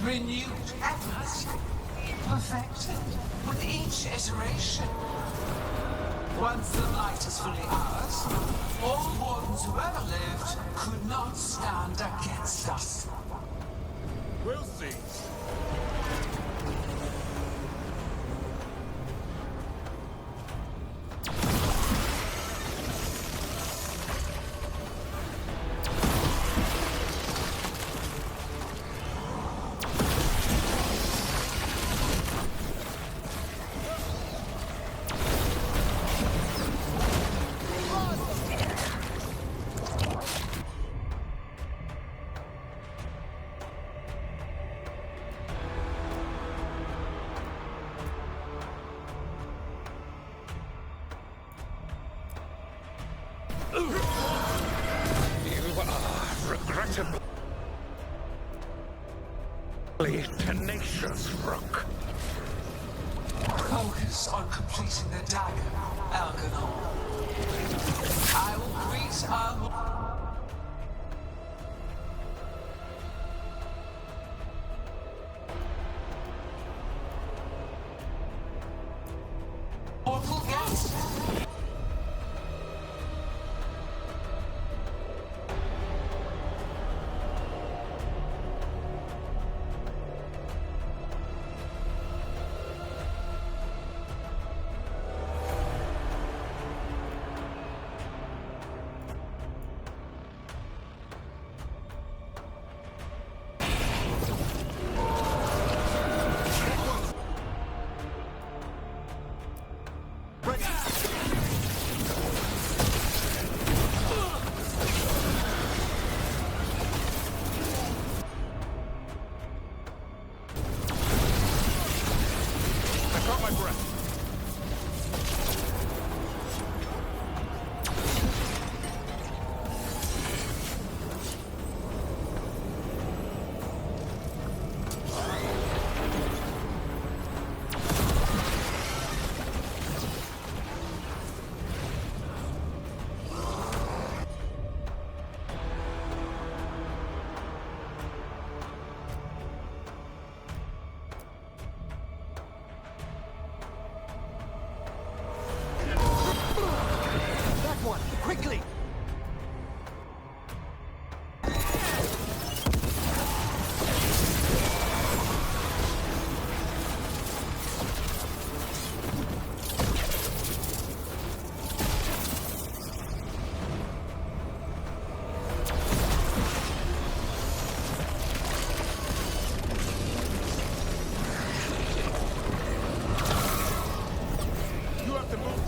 Renewed effortlessly, perfected with each iteration. Once the light is fully ours, all wardens who ever lived could not stand against us. We'll see. You are regrettably tenacious, Rook. Focus on completing the dagger, Algernon. I will greet our... mortal guest. Quickly! You have to move.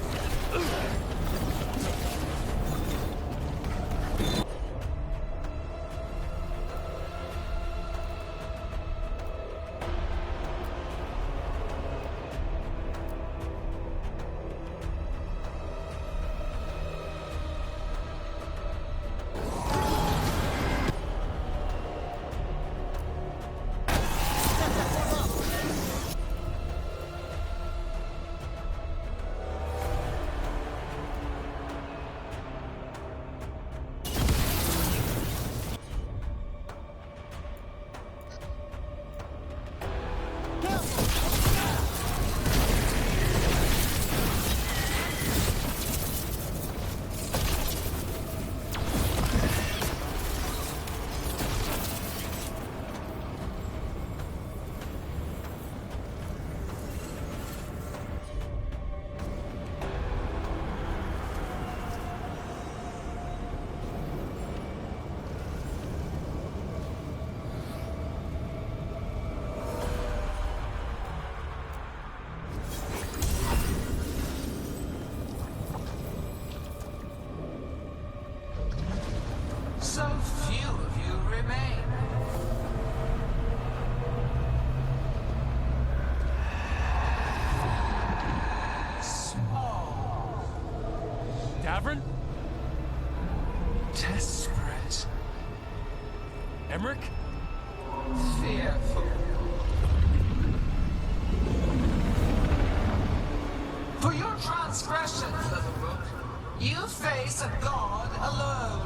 So few of you remain. Small. Davrin? Desperate. Emmerich? Fearful. For your transgressions, little book, you face a god alone.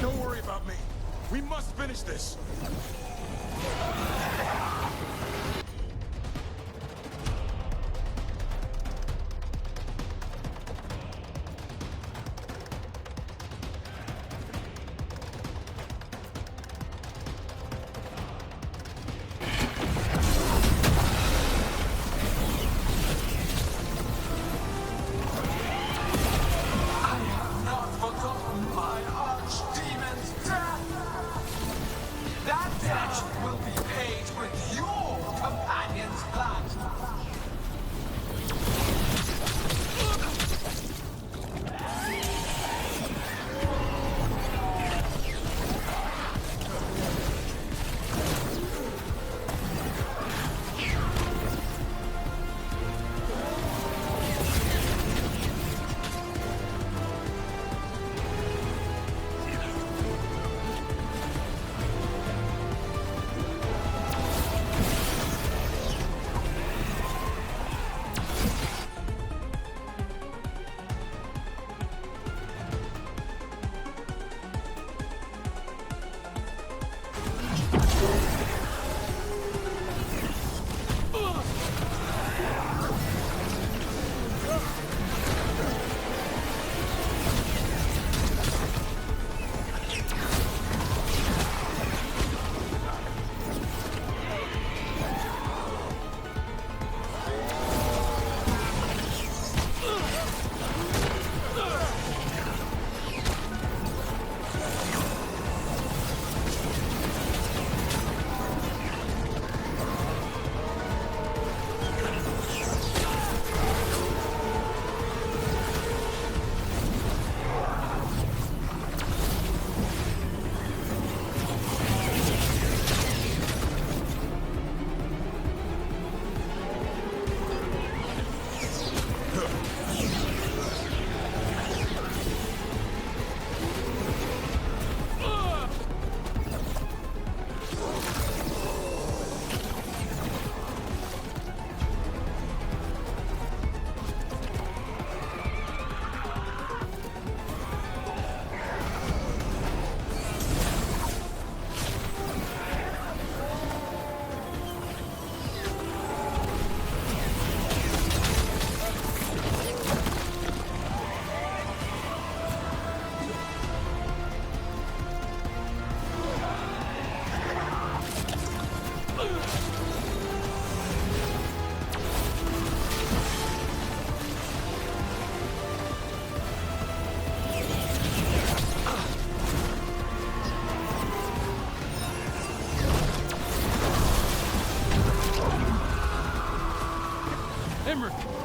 Don't worry about me. We must finish this.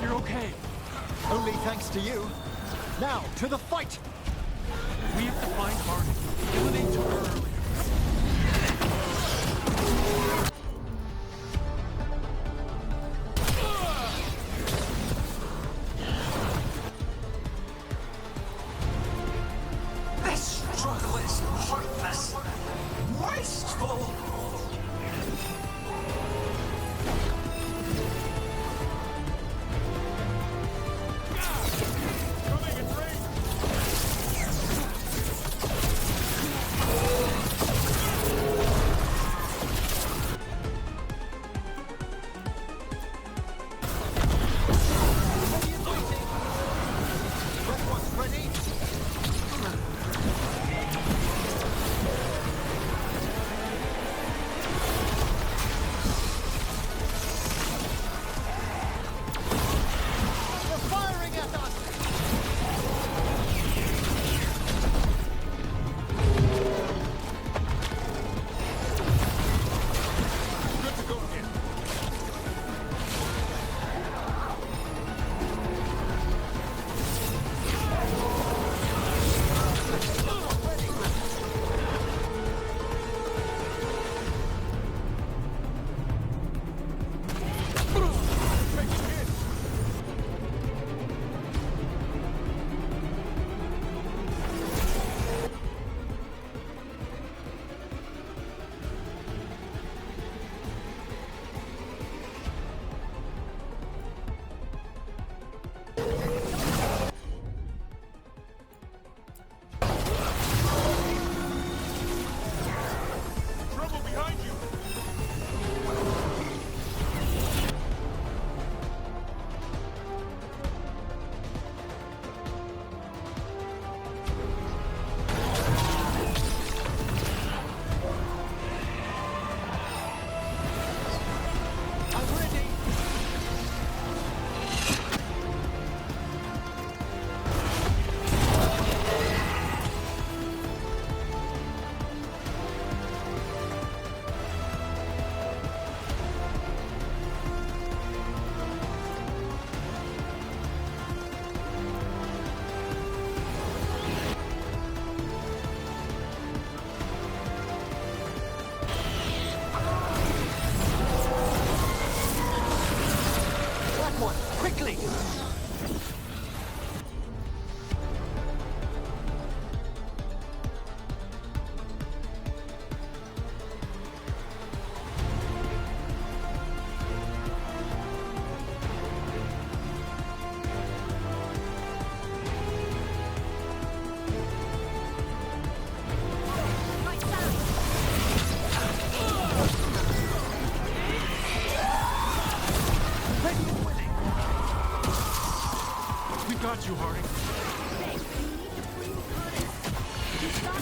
You're okay. Only thanks to you. Now, to the fight! We have to find Harnett. Gillinan took her earlier. This struggle is heartless, wasteful.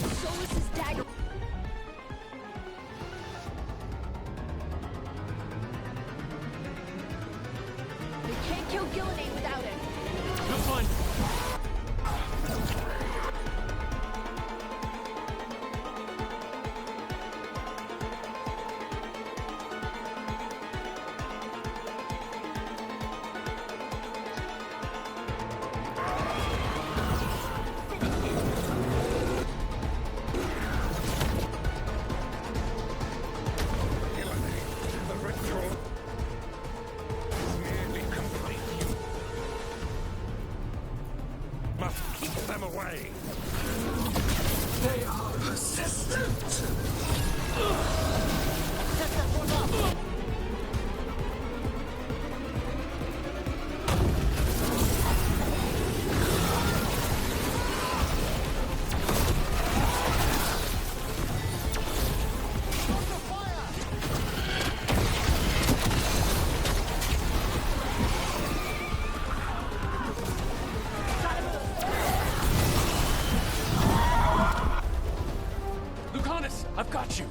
Solus's dagger. We can't kill Gillenane without it. No fun. They are persistent! Lucanus, I've got you.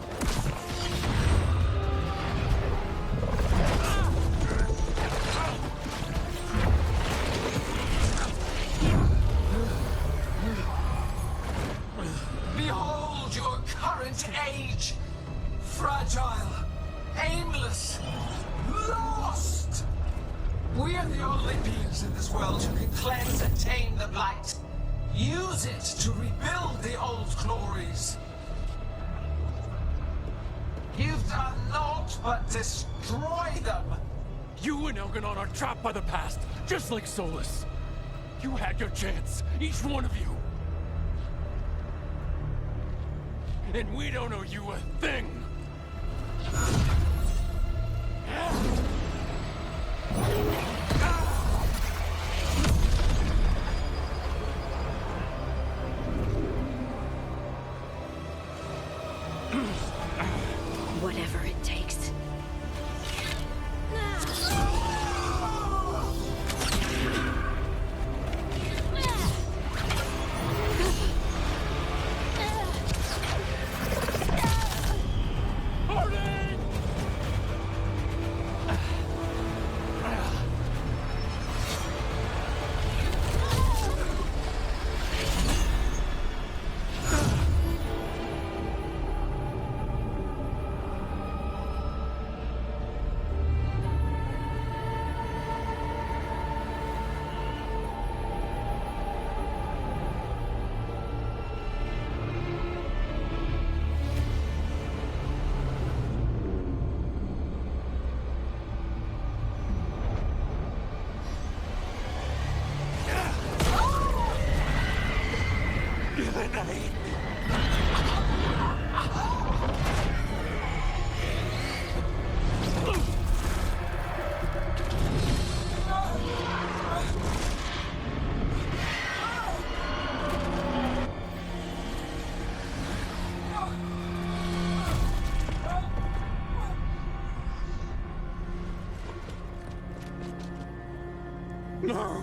Behold your current age! Fragile, aimless, lost! We are the only beings in this world who can cleanse and tame the blight. Use it to rebuild the old glories. You've done naught but destroy them! You and Elganon are trapped by the past, just like Solus. You had your chance, each one of you. And we don't owe you a thing! Whatever it takes. No!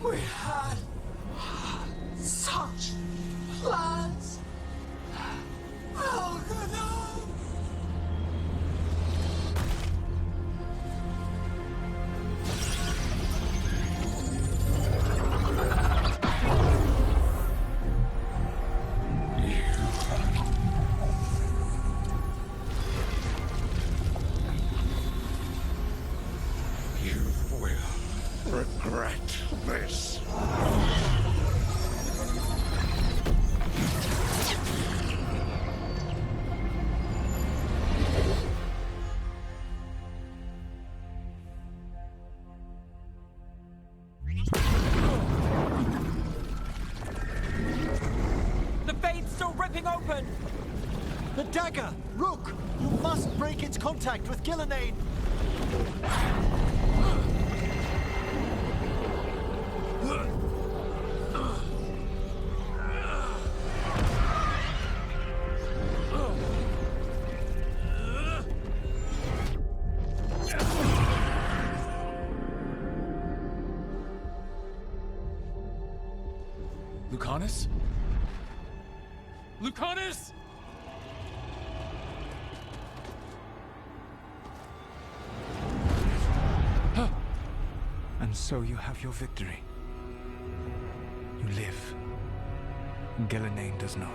We had such plans! Veilguard! Regret this. The Fade's still ripping open! The dagger! Rook! You must break its contact with Gillenane! Lucanus? Lucanus! And so you have your victory. You live. And Ghilanane does not.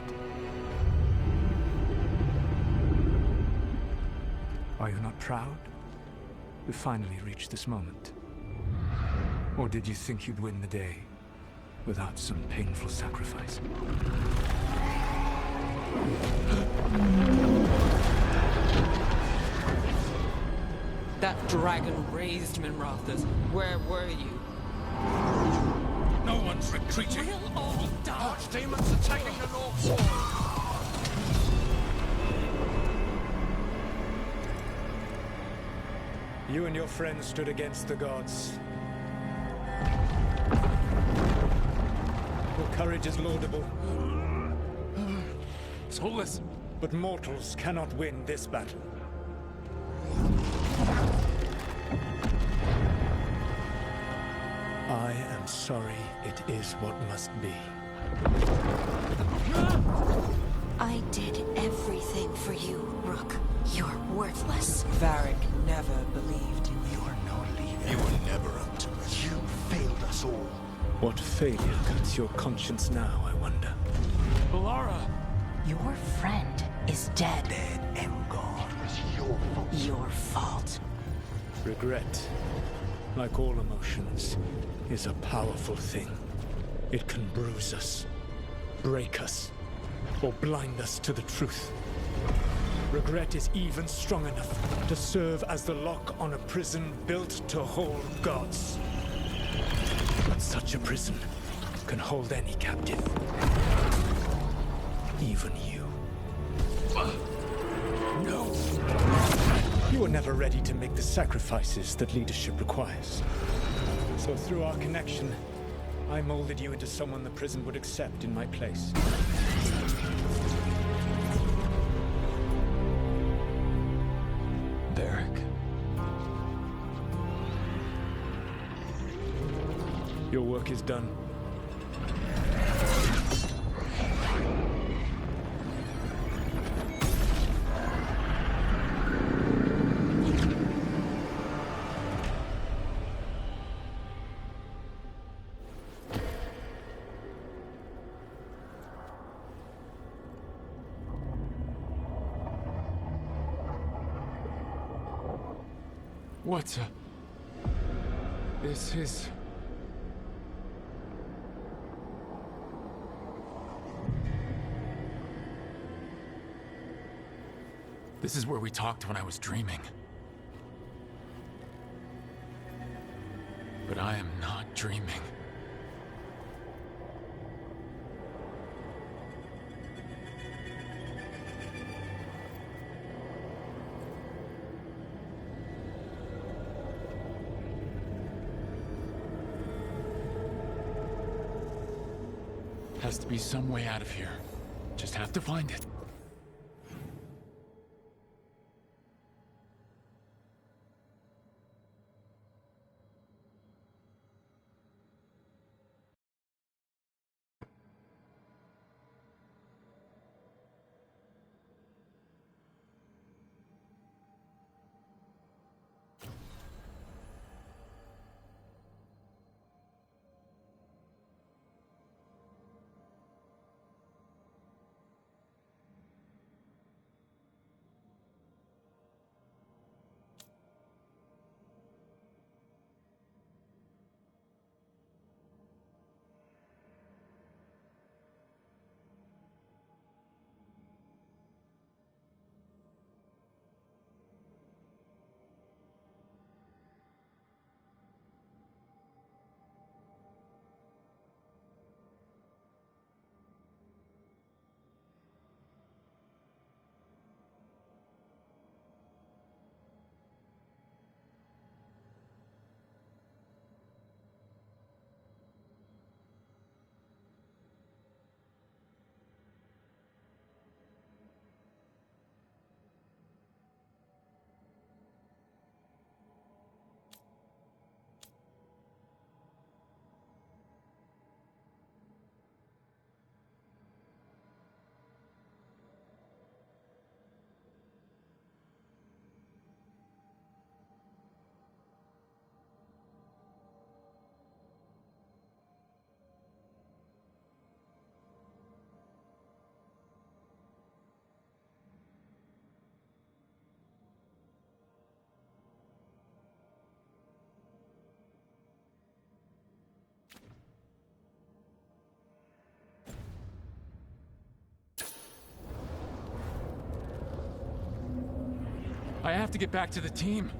Are you not proud to finally reach this moment? Or did you think you'd win the day without some painful sacrifice? That dragon raised Minrathas. Where were you? No one's retreating. We'll all die. Archdemons are taking the North Wall. You and your friends stood against the gods. Your courage is laudable. Soulless. But mortals cannot win this battle. I am sorry, it is what must be. I did everything for you, Rook. You're worthless. Varric never believed in you. You're no leader. You were never up to it. You failed us all. What failure cuts your conscience now, I wonder? Balara! Your friend is dead. Dead and gone. It was your fault. Your fault. Regret, like all emotions, is a powerful thing. It can bruise us, break us, or blind us to the truth. Regret is even strong enough to serve as the lock on a prison built to hold gods. But such a prison can hold any captive. Even you. No. You were never ready to make the sacrifices that leadership requires. So through our connection, I molded you into someone the prison would accept in my place. Beric. Your work is done. What? This is... This is where we talked when I was dreaming. But I am not dreaming. Has to be some way out of here. Just have to find it. I have to get back to the team.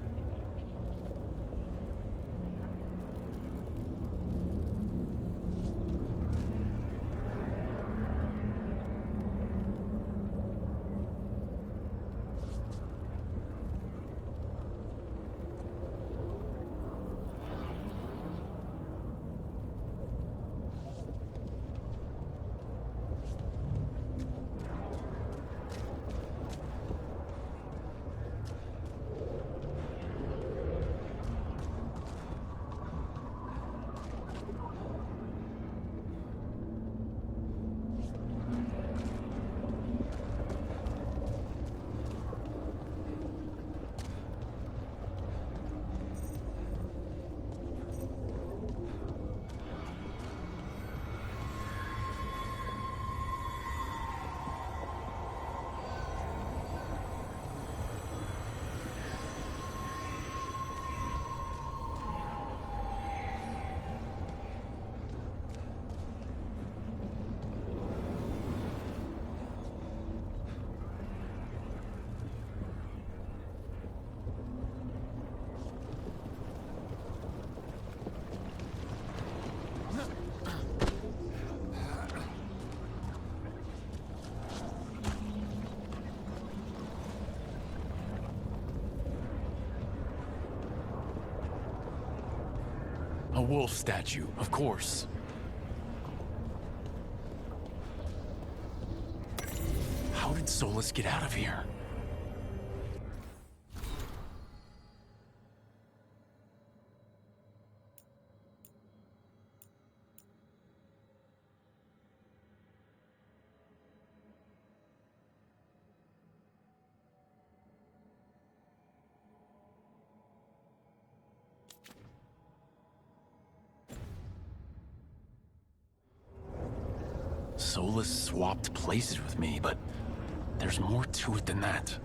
A wolf statue, of course. How did Solus get out of here? Solus swapped places with me, but there's more to it than that.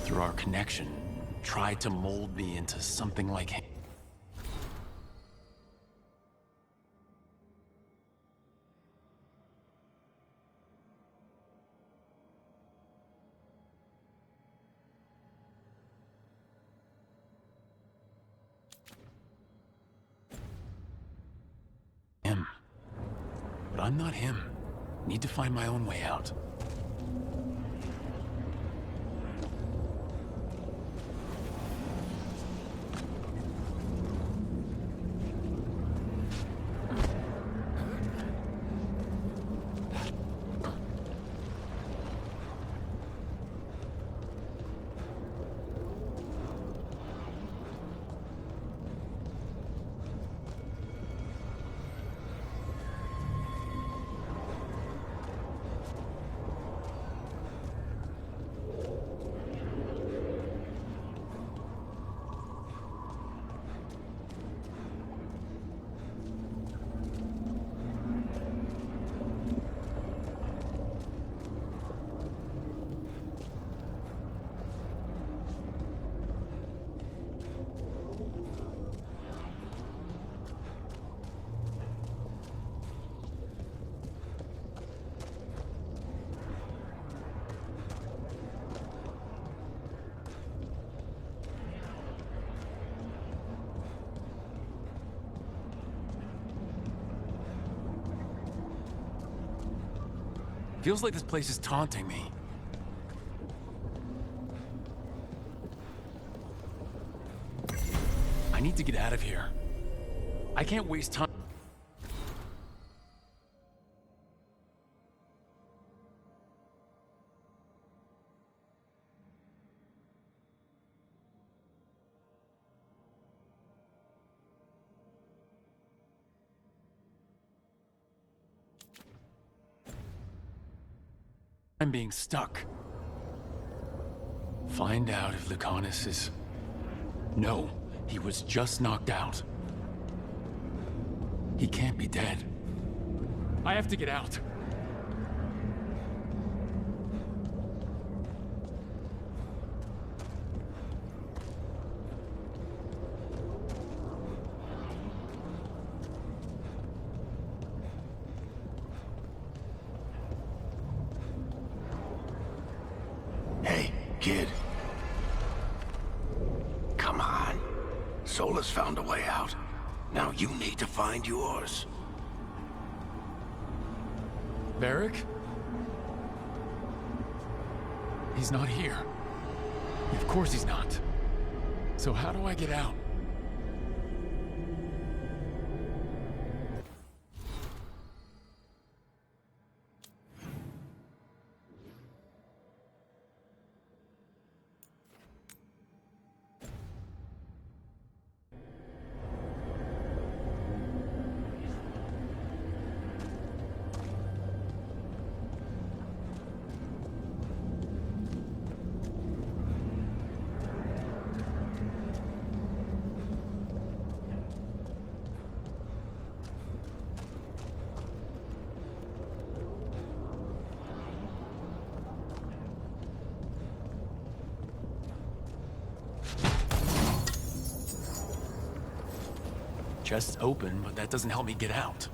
Through our connection, tried to mold me into something like him. But I'm not him. Need to find my own way out. Feels like this place is taunting me. I need to get out of here. I can't waste time. I'm being stuck. Find out if Lucanus is... No, he was just knocked out. He can't be dead. I have to get out. Hey, kid. Come on. Solus found a way out. Now you need to find yours. Varric? He's not here. Of course he's not. So how do I get out? Chest's open, but that doesn't help me get out.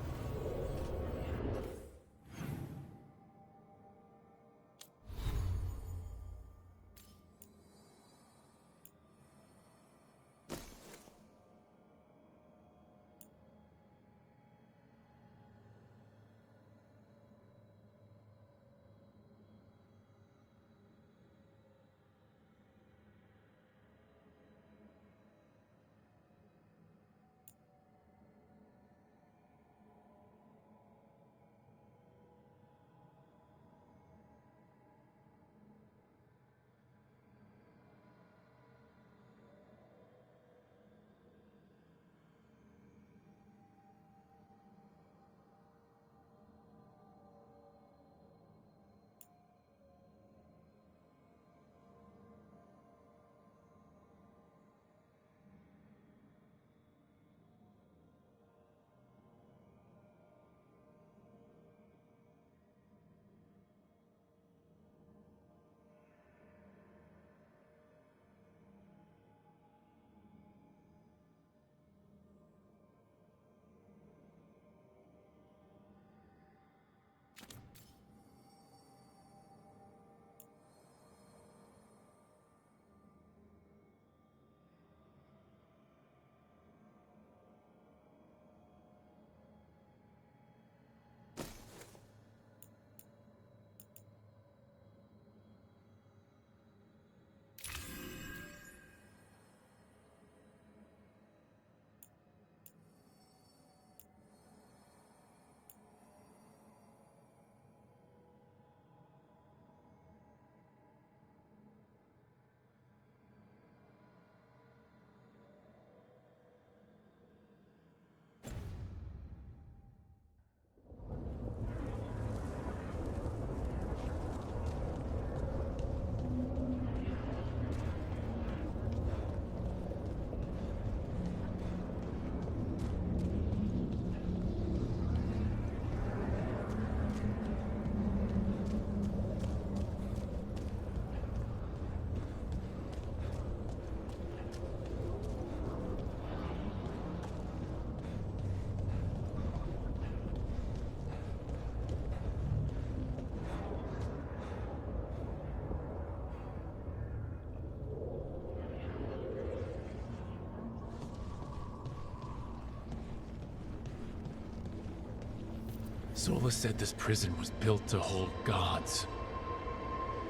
Solus said this prison was built to hold gods.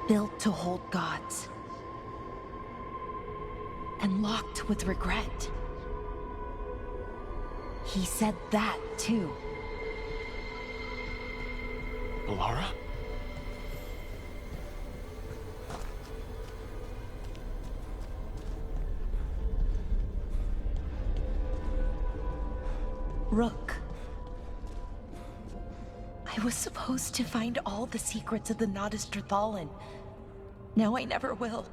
Built to hold gods. And locked with regret. He said that, too. Alara? Rook. I was supposed to find all the secrets of the Nodus Trithallan. Now I never will.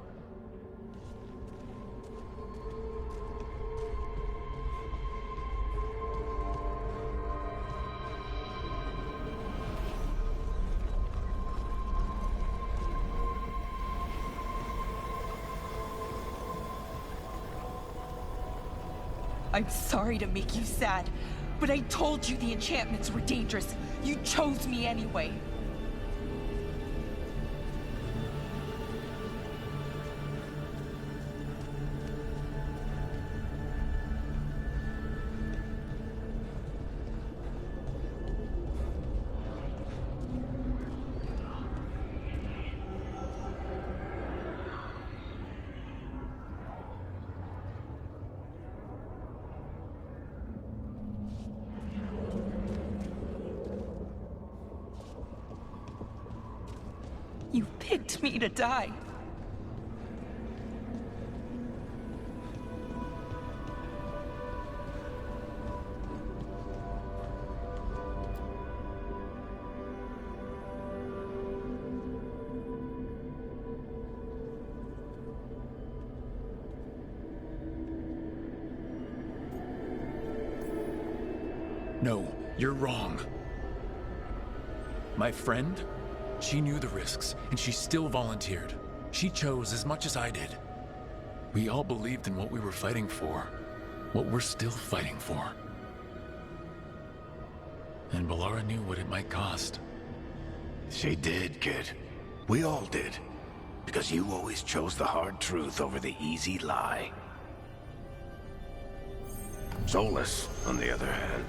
I'm sorry to make you sad, but I told you the enchantments were dangerous. You chose me anyway. You picked me to die. No, you're wrong. My friend? She knew the risks, and she still volunteered. She chose as much as I did. We all believed in what we were fighting for, what we're still fighting for. And Balara knew what it might cost. She did, kid. We all did. Because you always chose the hard truth over the easy lie. Solus, on the other hand.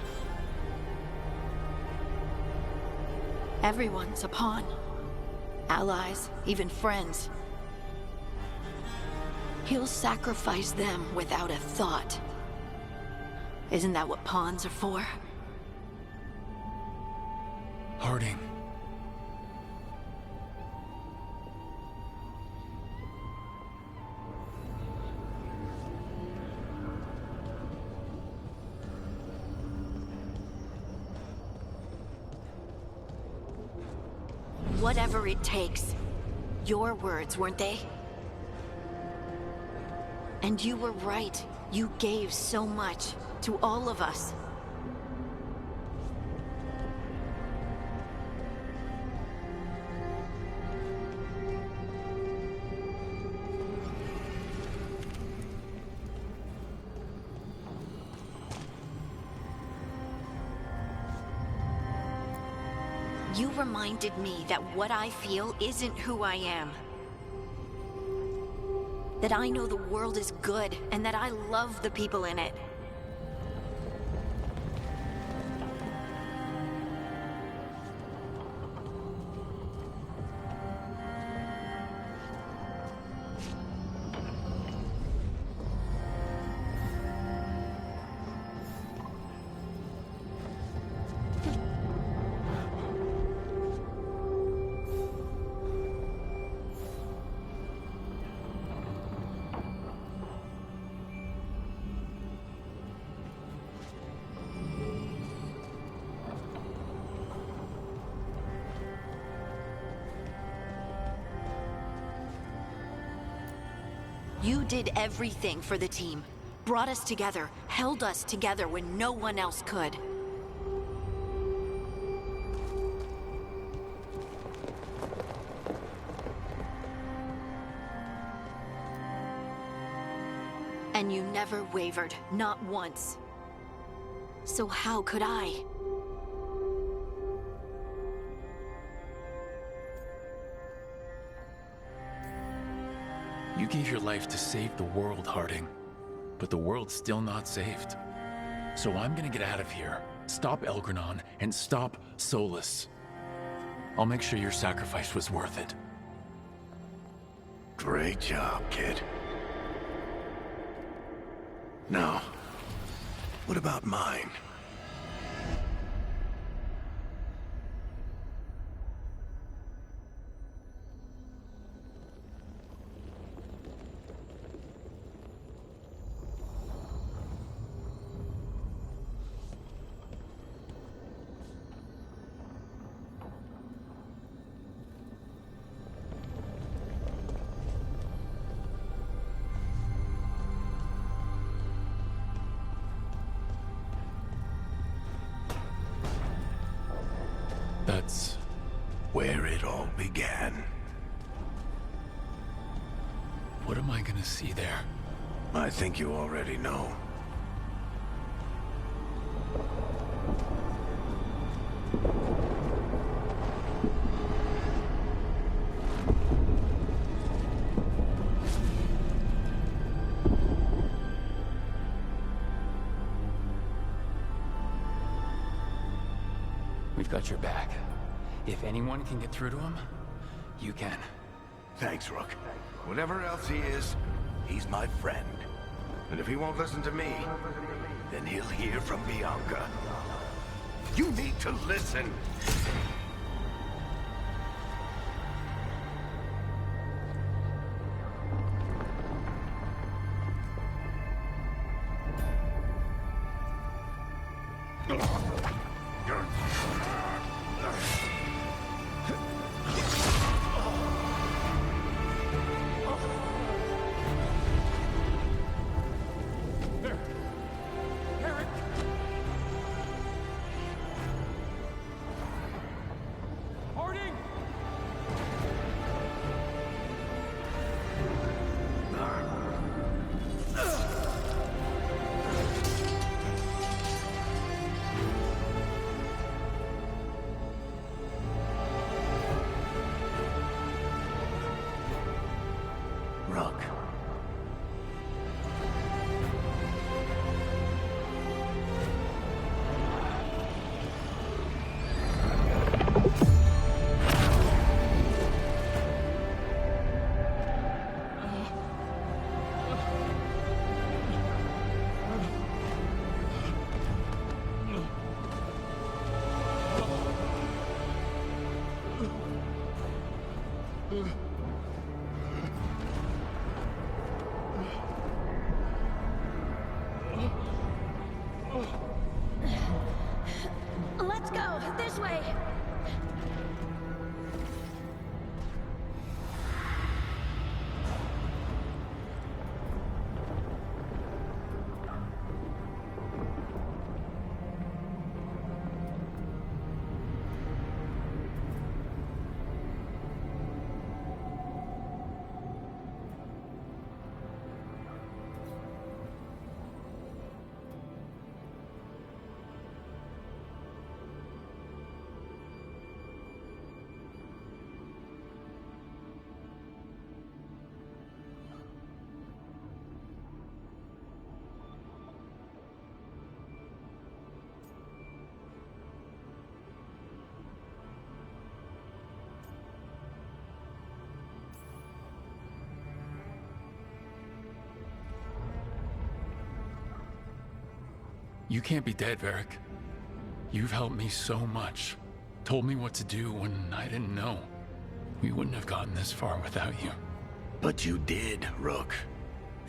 Everyone's a pawn. Allies, even friends. He'll sacrifice them without a thought. Isn't that what pawns are for? Harding. Whatever it takes. Your words, weren't they? And you were right. You gave so much to all of us. You reminded me that what I feel isn't who I am. That I know the world is good, and that I love the people in it. You did everything for the team. Brought us together, held us together when no one else could. And you never wavered, not once. So how could I? You gave your life to save the world, Harding. But the world's still not saved. So I'm gonna get out of here, stop Elgranon, and stop Solus. I'll make sure your sacrifice was worth it. Great job, kid. Now, what about mine? That's where it all began. What am I gonna see there? I think you already know. We've got your back. If anyone can get through to him, you can. Thanks, Rook. Whatever else he is, he's my friend. And if he won't listen to me, then he'll hear from Bianca. You need to listen! Rook. Let's go! This way! You can't be dead, Varric. You've helped me so much. Told me what to do when I didn't know. We wouldn't have gotten this far without you. But you did, Rook.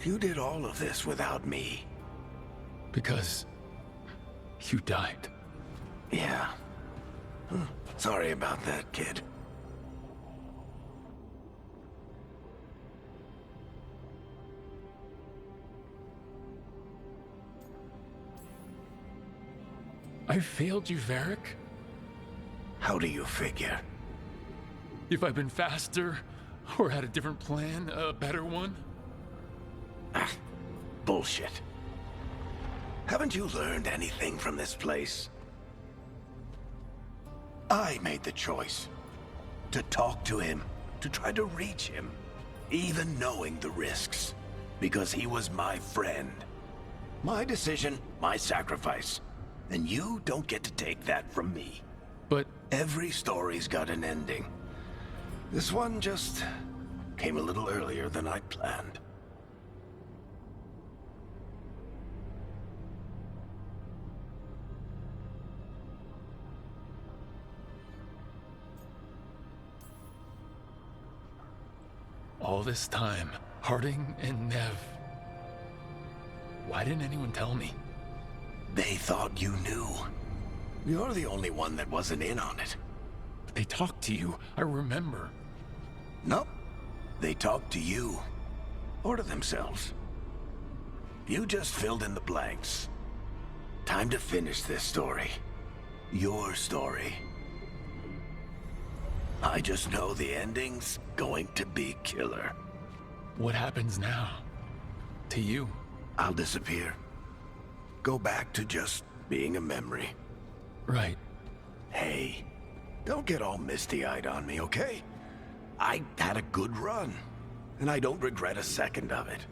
You did all of this without me. Because you died. Yeah. Sorry about that, kid. I failed you, Varric. How do you figure? If I'd been faster, or had a different plan, a better one? Bullshit. Haven't you learned anything from this place? I made the choice. To talk to him, to try to reach him, even knowing the risks. Because he was my friend. My decision, my sacrifice. And you don't get to take that from me. But every story's got an ending. This one just came a little earlier than I'd planned. All this time, Harding and Nev. Why didn't anyone tell me? They thought you knew. You're the only one that wasn't in on it. But they talked to you, I remember. Nope. They talked to you. Or to themselves. You just filled in the blanks. Time to finish this story. Your story. I just know the ending's going to be killer. What happens now? To you? I'll disappear. Go back to just being a memory. Right. Hey, don't get all misty-eyed on me, okay? I had a good run, and I don't regret a second of it.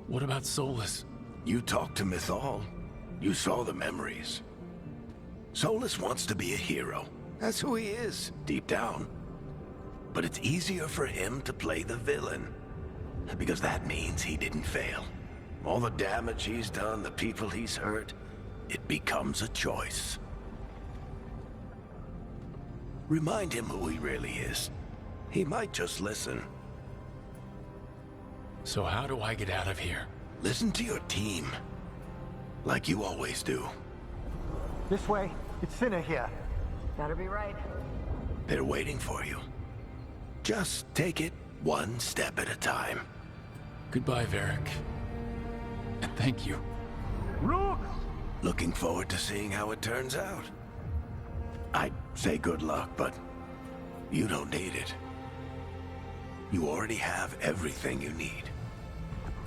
What about Solus? You talked to Mythal. You saw the memories. Solus wants to be a hero. That's who he is, deep down. But it's easier for him to play the villain, because that means he didn't fail. All the damage he's done, the people he's hurt, it becomes a choice. Remind him who he really is. He might just listen. So how do I get out of here? Listen to your team. Like you always do. This way. It's thinner here. Better be right. They're waiting for you. Just take it one step at a time. Goodbye, Varric. And thank you. Rook! Looking forward to seeing how it turns out. I'd say good luck, but you don't need it. You already have everything you need.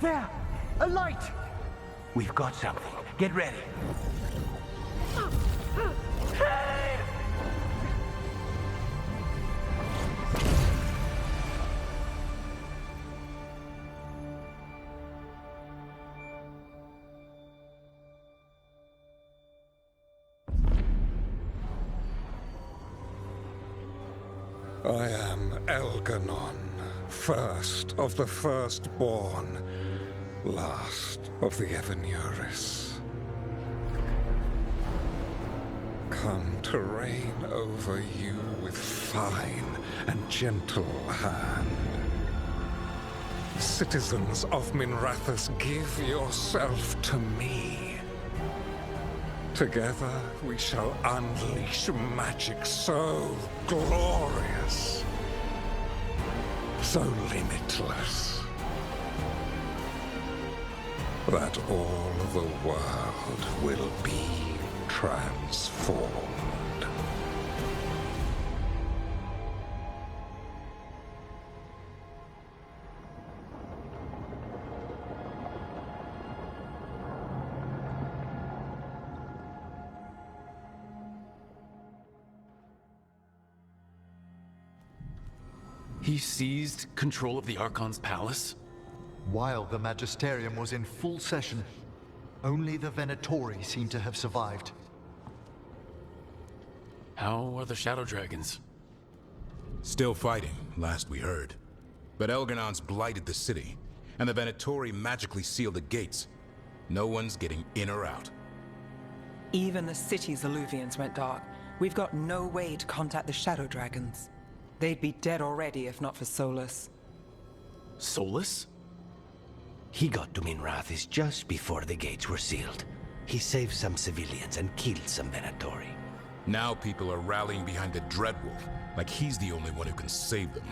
There! A light! We've got something. Get ready. I am Elganon, first of the firstborn, last of the Evenuris. Come to reign over you with fine and gentle hand. Citizens of Minrathous, give yourself to me. Together we shall unleash magic so glorious, so limitless, that all the world will be transformed. He seized control of the Archon's palace? While the Magisterium was in full session, only the Venatori seem to have survived. How are the Shadow Dragons? Still fighting, last we heard. But Elganon's blighted the city, and the Venatori magically sealed the gates. No one's getting in or out. Even the city's Illuvians went dark. We've got no way to contact the Shadow Dragons. They'd be dead already if not for Solus. Solus? He got to Minrathous just before the gates were sealed. He saved some civilians and killed some Venatori. Now people are rallying behind the Dreadwolf, like he's the only one who can save them.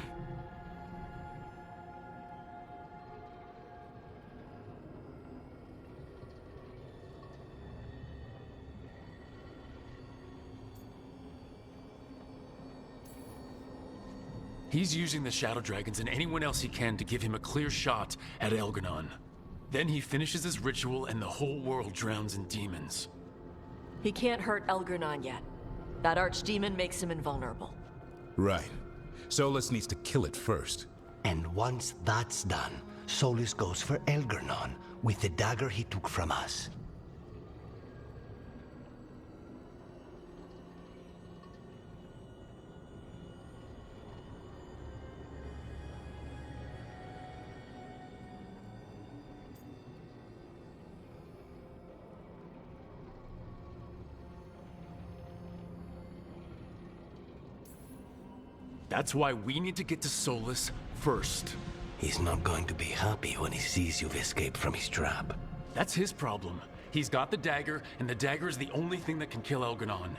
He's using the Shadow Dragons and anyone else he can to give him a clear shot at Elganon. Then he finishes his ritual and the whole world drowns in demons. He can't hurt Elganon yet. That archdemon makes him invulnerable. Right. Solus needs to kill it first. And once that's done, Solus goes for Elganon with the dagger he took from us. That's why we need to get to Solus first. He's not going to be happy when he sees you've escaped from his trap. That's his problem. He's got the dagger, and the dagger is the only thing that can kill Elganon.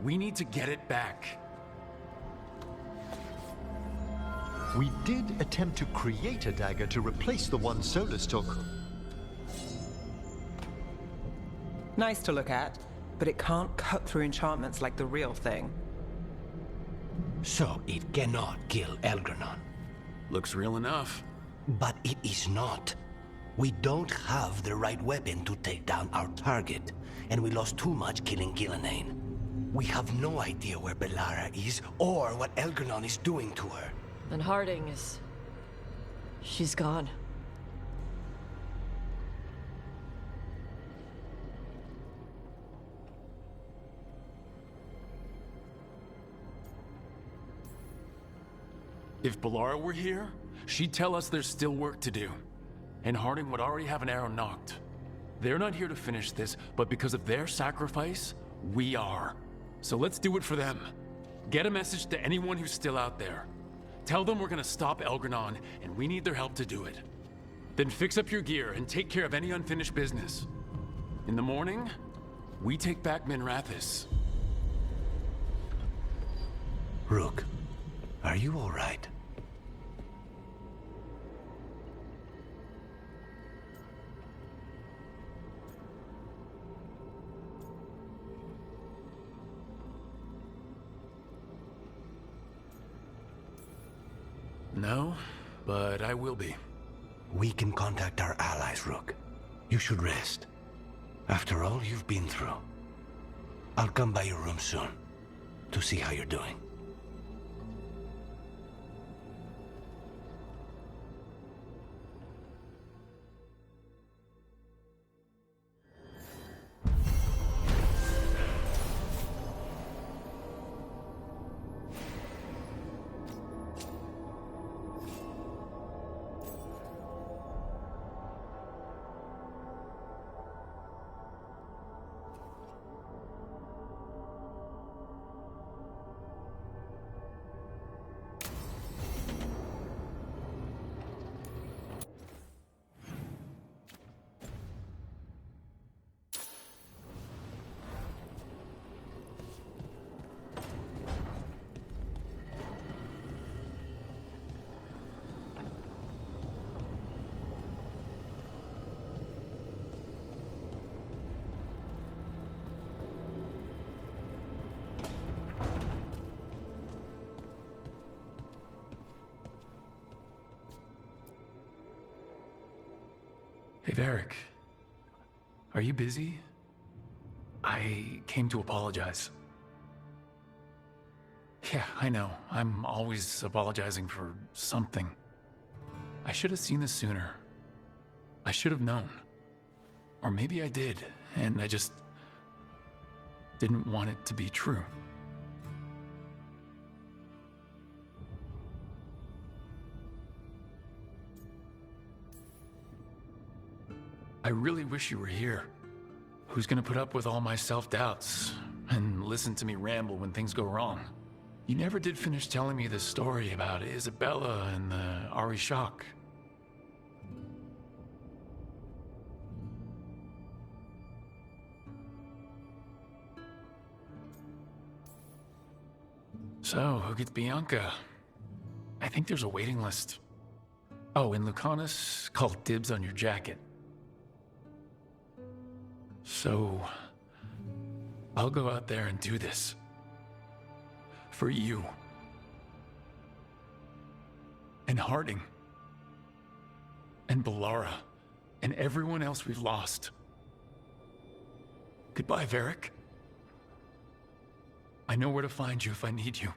We need to get it back. We did attempt to create a dagger to replace the one Solus took. Nice to look at, but it can't cut through enchantments like the real thing. So it cannot kill Elgranon. Looks real enough. But it is not. We don't have the right weapon to take down our target, and we lost too much killing Gillenane. We have no idea where Bellara is, or what Elgranon is doing to her. And Harding is... she's gone. If Bellara were here, she'd tell us there's still work to do. And Harding would already have an arrow knocked. They're not here to finish this, but because of their sacrifice, we are. So let's do it for them. Get a message to anyone who's still out there. Tell them we're gonna stop Elgranon, and we need their help to do it. Then fix up your gear and take care of any unfinished business. In the morning, we take back Minrathous. Rook, are you all right? No, but I will be. We can contact our allies, Rook. You should rest. After all you've been through. I'll come by your room soon to see how you're doing. Hey, Varric. Are you busy? I came to apologize. Yeah, I know. I'm always apologizing for something. I should have seen this sooner. I should have known. Or maybe I did, and I just didn't want it to be true. I really wish you were here. Who's gonna put up with all my self-doubts and listen to me ramble when things go wrong? You never did finish telling me the story about Isabella and the Ari Shock. So, who gets Bianca? I think there's a waiting list. Oh, and Lucanus called dibs on your jacket. So, I'll go out there and do this. For you. And Harding. And Bellara. And everyone else we've lost. Goodbye, Varric. I know where to find you if I need you.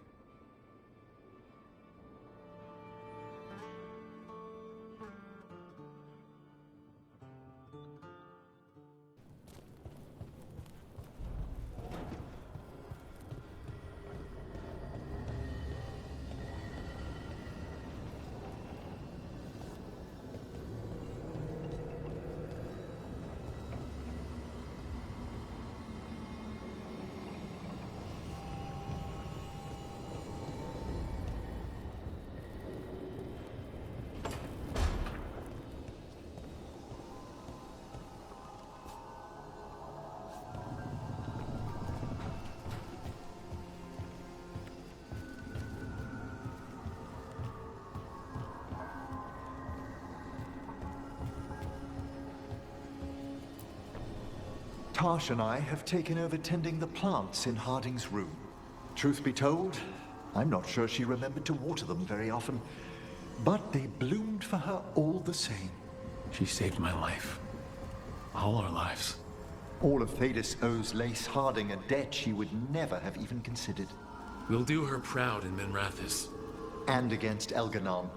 Tash and I have taken over tending the plants in Harding's room. Truth be told, I'm not sure she remembered to water them very often, but they bloomed for her all the same. She saved my life. All our lives. All of Thadis owes Lace Harding a debt she would never have even considered. We'll do her proud in Menrathis. And against Elganon.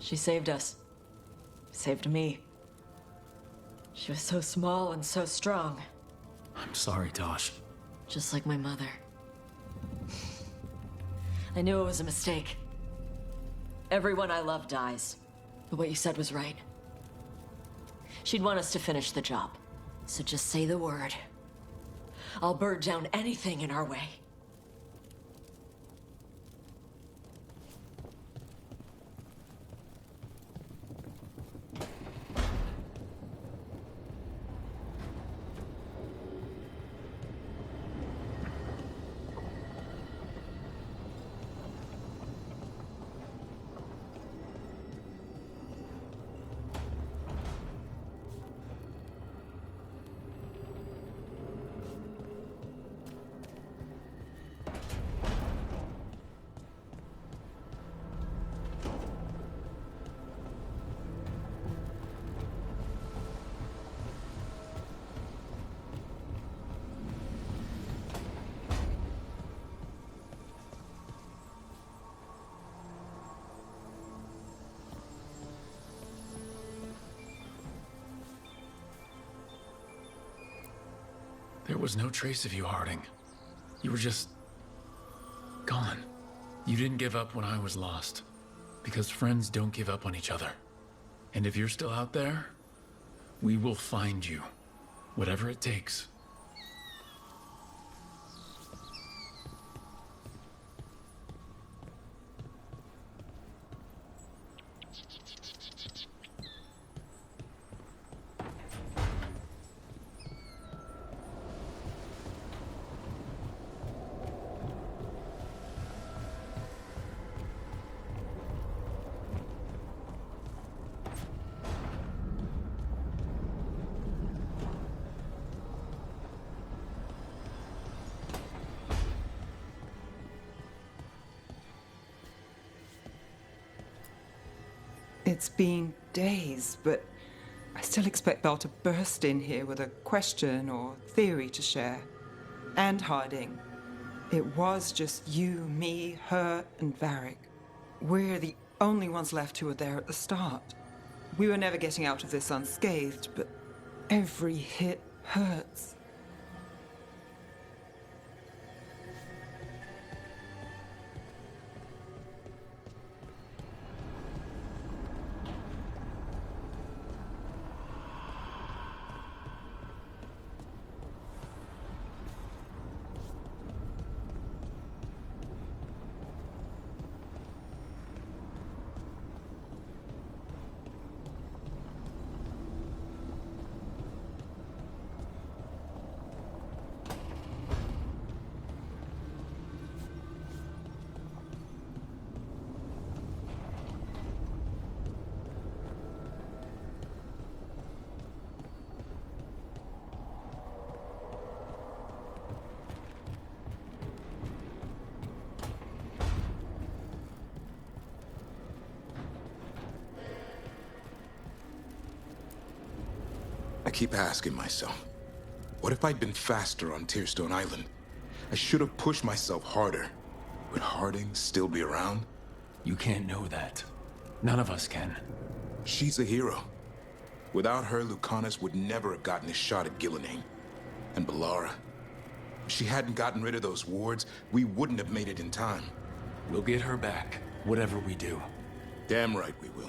She saved us. Saved me. She was so small and so strong. I'm sorry, Tosh. Just like my mother. I knew it was a mistake. Everyone I love dies. But what you said was right. She'd want us to finish the job. So just say the word. I'll burn down anything in our way. There was no trace of you, Harding. You were just... gone. You didn't give up when I was lost. Because friends don't give up on each other. And if you're still out there, we will find you. Whatever it takes. It's been days, but I still expect Belle to burst in here with a question or theory to share. And Harding. It was just you, me, her, and Varric. We're the only ones left who were there at the start. We were never getting out of this unscathed, but every hit hurts. I keep asking myself, what if I'd been faster on Tearstone Island? I should have pushed myself harder. Would Harding still be around? You can't know that. None of us can. She's a hero. Without her, Lucanus would never have gotten a shot at Gillenane. And Bellara. If she hadn't gotten rid of those wards, we wouldn't have made it in time. We'll get her back, whatever we do. Damn right we will.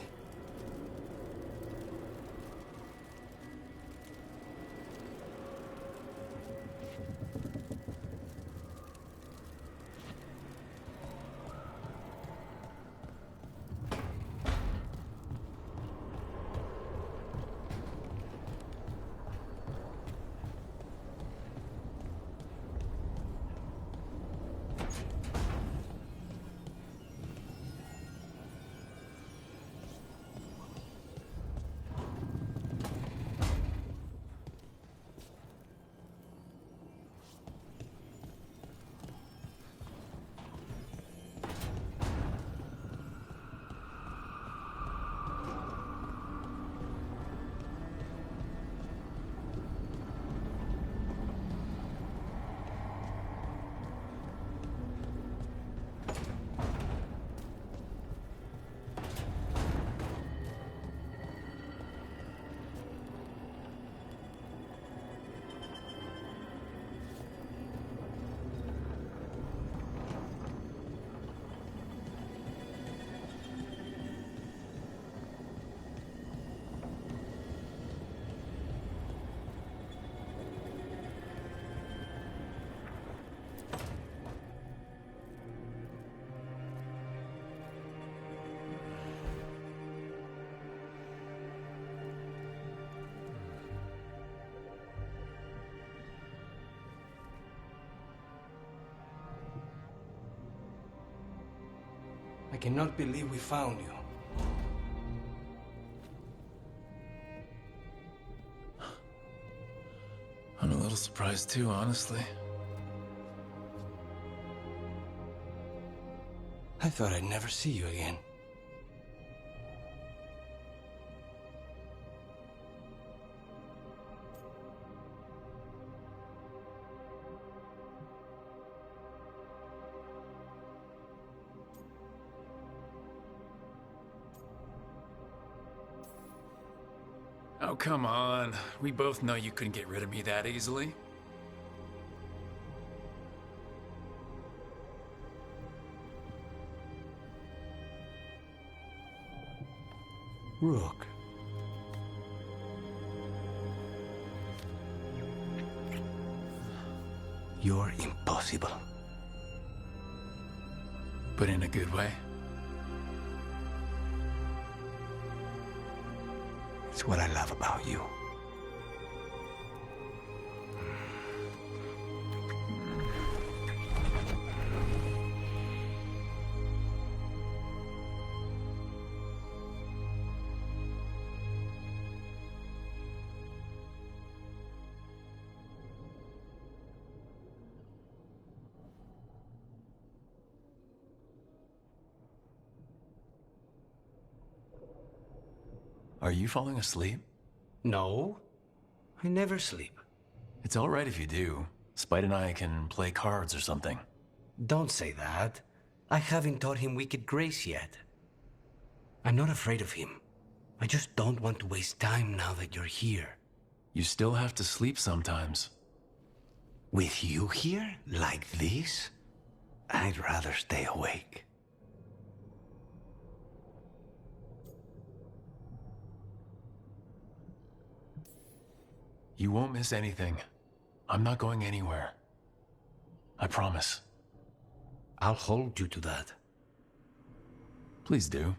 I cannot believe we found you. I'm a little surprised too, honestly. I thought I'd never see you again. Oh, come on. We both know you couldn't get rid of me that easily. Rook. You're impossible. But in a good way. It's what I love about you. Are you falling asleep? No, I never sleep. It's all right if you do. Spite and I can play cards or something. Don't say that. I haven't taught him wicked grace yet. I'm not afraid of him. I just don't want to waste time now that you're here. You still have to sleep sometimes. With you here, like this, I'd rather stay awake. You won't miss anything. I'm not going anywhere. I promise. I'll hold you to that. Please do.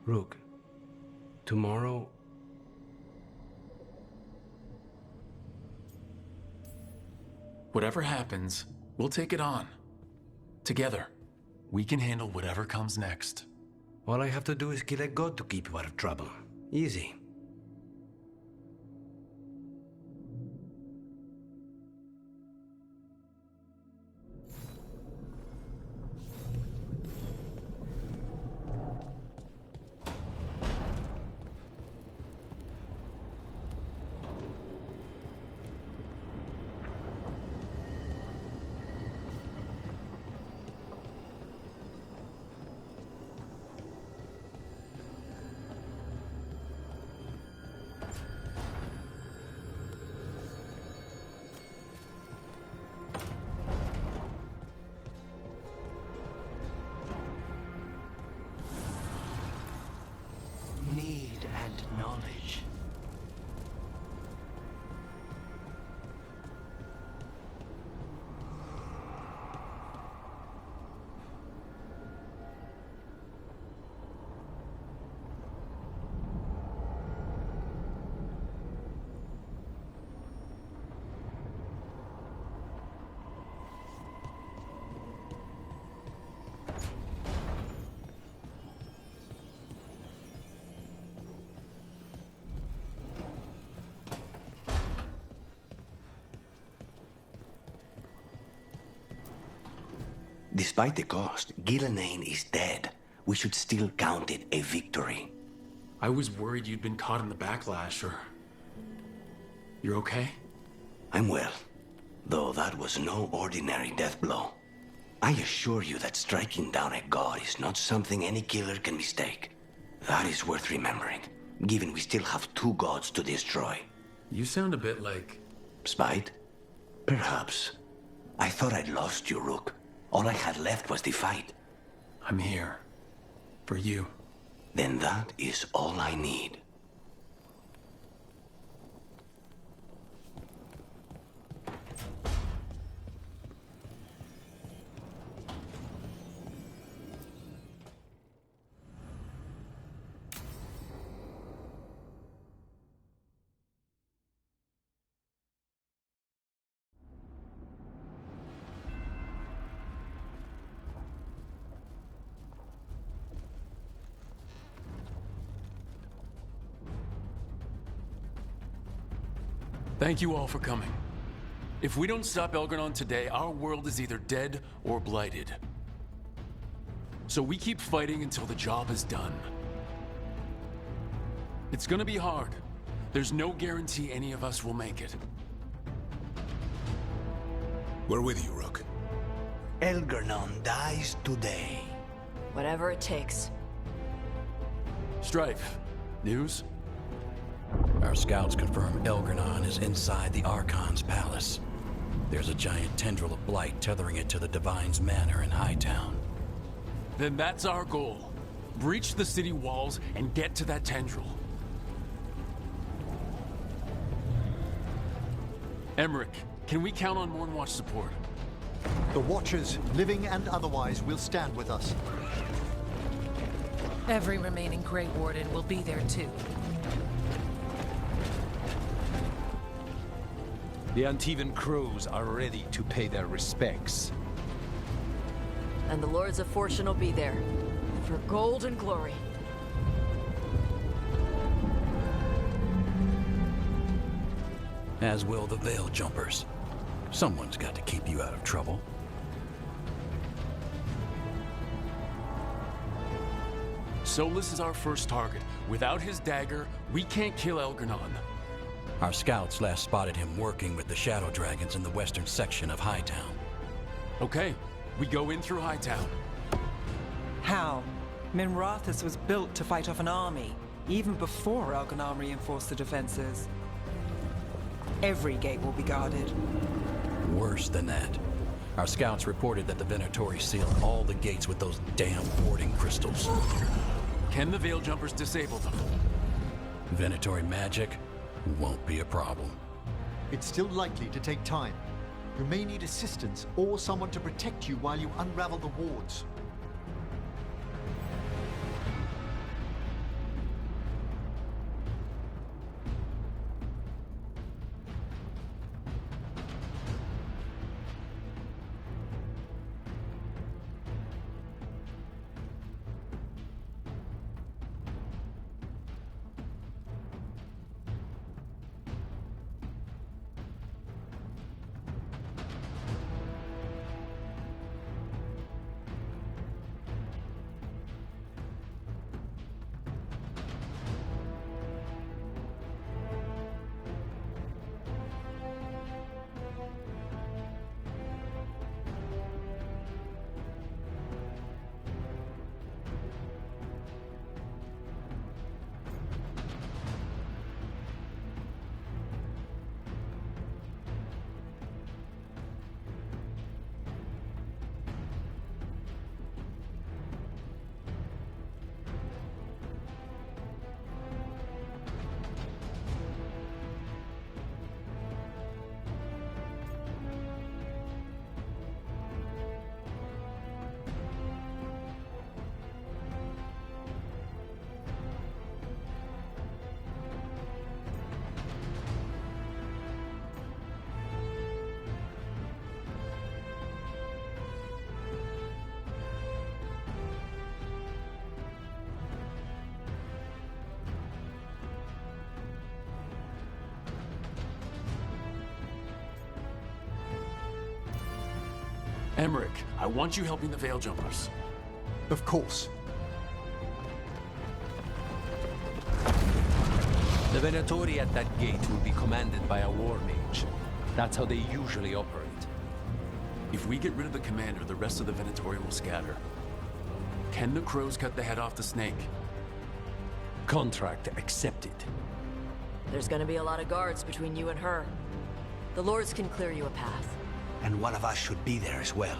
Rook, tomorrow... Whatever happens, we'll take it on. Together. We can handle whatever comes next. All I have to do is kill a god to keep you out of trouble. Easy. knowledge. Despite the cost, Gillenane is dead. We should still count it a victory. I was worried you'd been caught in the backlash, or... You're okay? I'm well, though that was no ordinary death blow. I assure you that striking down a god is not something any killer can mistake. That is worth remembering, given we still have 2 gods to destroy. You sound a bit like... Spite? Perhaps. I thought I'd lost you, Rook. All I had left was the fight. I'm here. For you. Then that is all I need. Thank you all for coming. If we don't stop Elgar'non today, our world is either dead or blighted. So we keep fighting until the job is done. It's gonna be hard. There's no guarantee any of us will make it. We're with you, Rook. Elgar'non dies today. Whatever it takes. Strife, news? Our scouts confirm Elgar'non is inside the Archon's palace. There's a giant tendril of blight tethering it to the Divine's manor in Hightown. Then that's our goal. Breach the city walls and get to that tendril. Emmerich, can we count on Mornwatch support? The Watchers, living and otherwise, will stand with us. Every remaining Grey Warden will be there too. The Antivan crows are ready to pay their respects. And the Lords of Fortune will be there. For gold and glory. As will the Veil Jumpers. Someone's got to keep you out of trouble. Solus is our first target. Without his dagger, we can't kill Elgar'non. Our scouts last spotted him working with the Shadow Dragons in the western section of Hightown. Okay, we go in through Hightown. How? Minrathous was built to fight off an army, even before Elgar'non reinforced the defenses. Every gate will be guarded. Worse than that. Our scouts reported that the Venatori sealed all the gates with those damn warding crystals. Can the Veil Jumpers disable them? Venatori magic won't be a problem. It's still likely to take time. You may need assistance or someone to protect you while you unravel the wards. Emmerich, I want you helping the Veil Jumpers. Of course. The Venatori at that gate will be commanded by a war mage. That's how they usually operate. If we get rid of the commander, the rest of the Venatori will scatter. Can the crows cut the head off the snake? Contract accepted. There's gonna be a lot of guards between you and her. The Lords can clear you a path. And one of us should be there as well.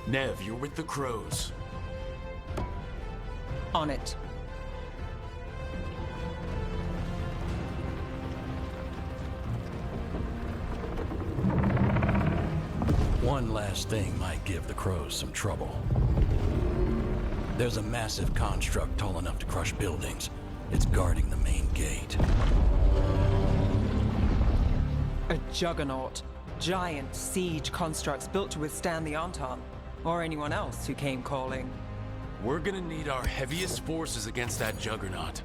Nev, you're with the crows. On it. One last thing might give the crows some trouble. There's a massive construct tall enough to crush buildings. It's guarding the main gate. A juggernaut. Giant siege constructs built to withstand the Anton. Or anyone else who came calling. We're gonna need our heaviest forces against that juggernaut.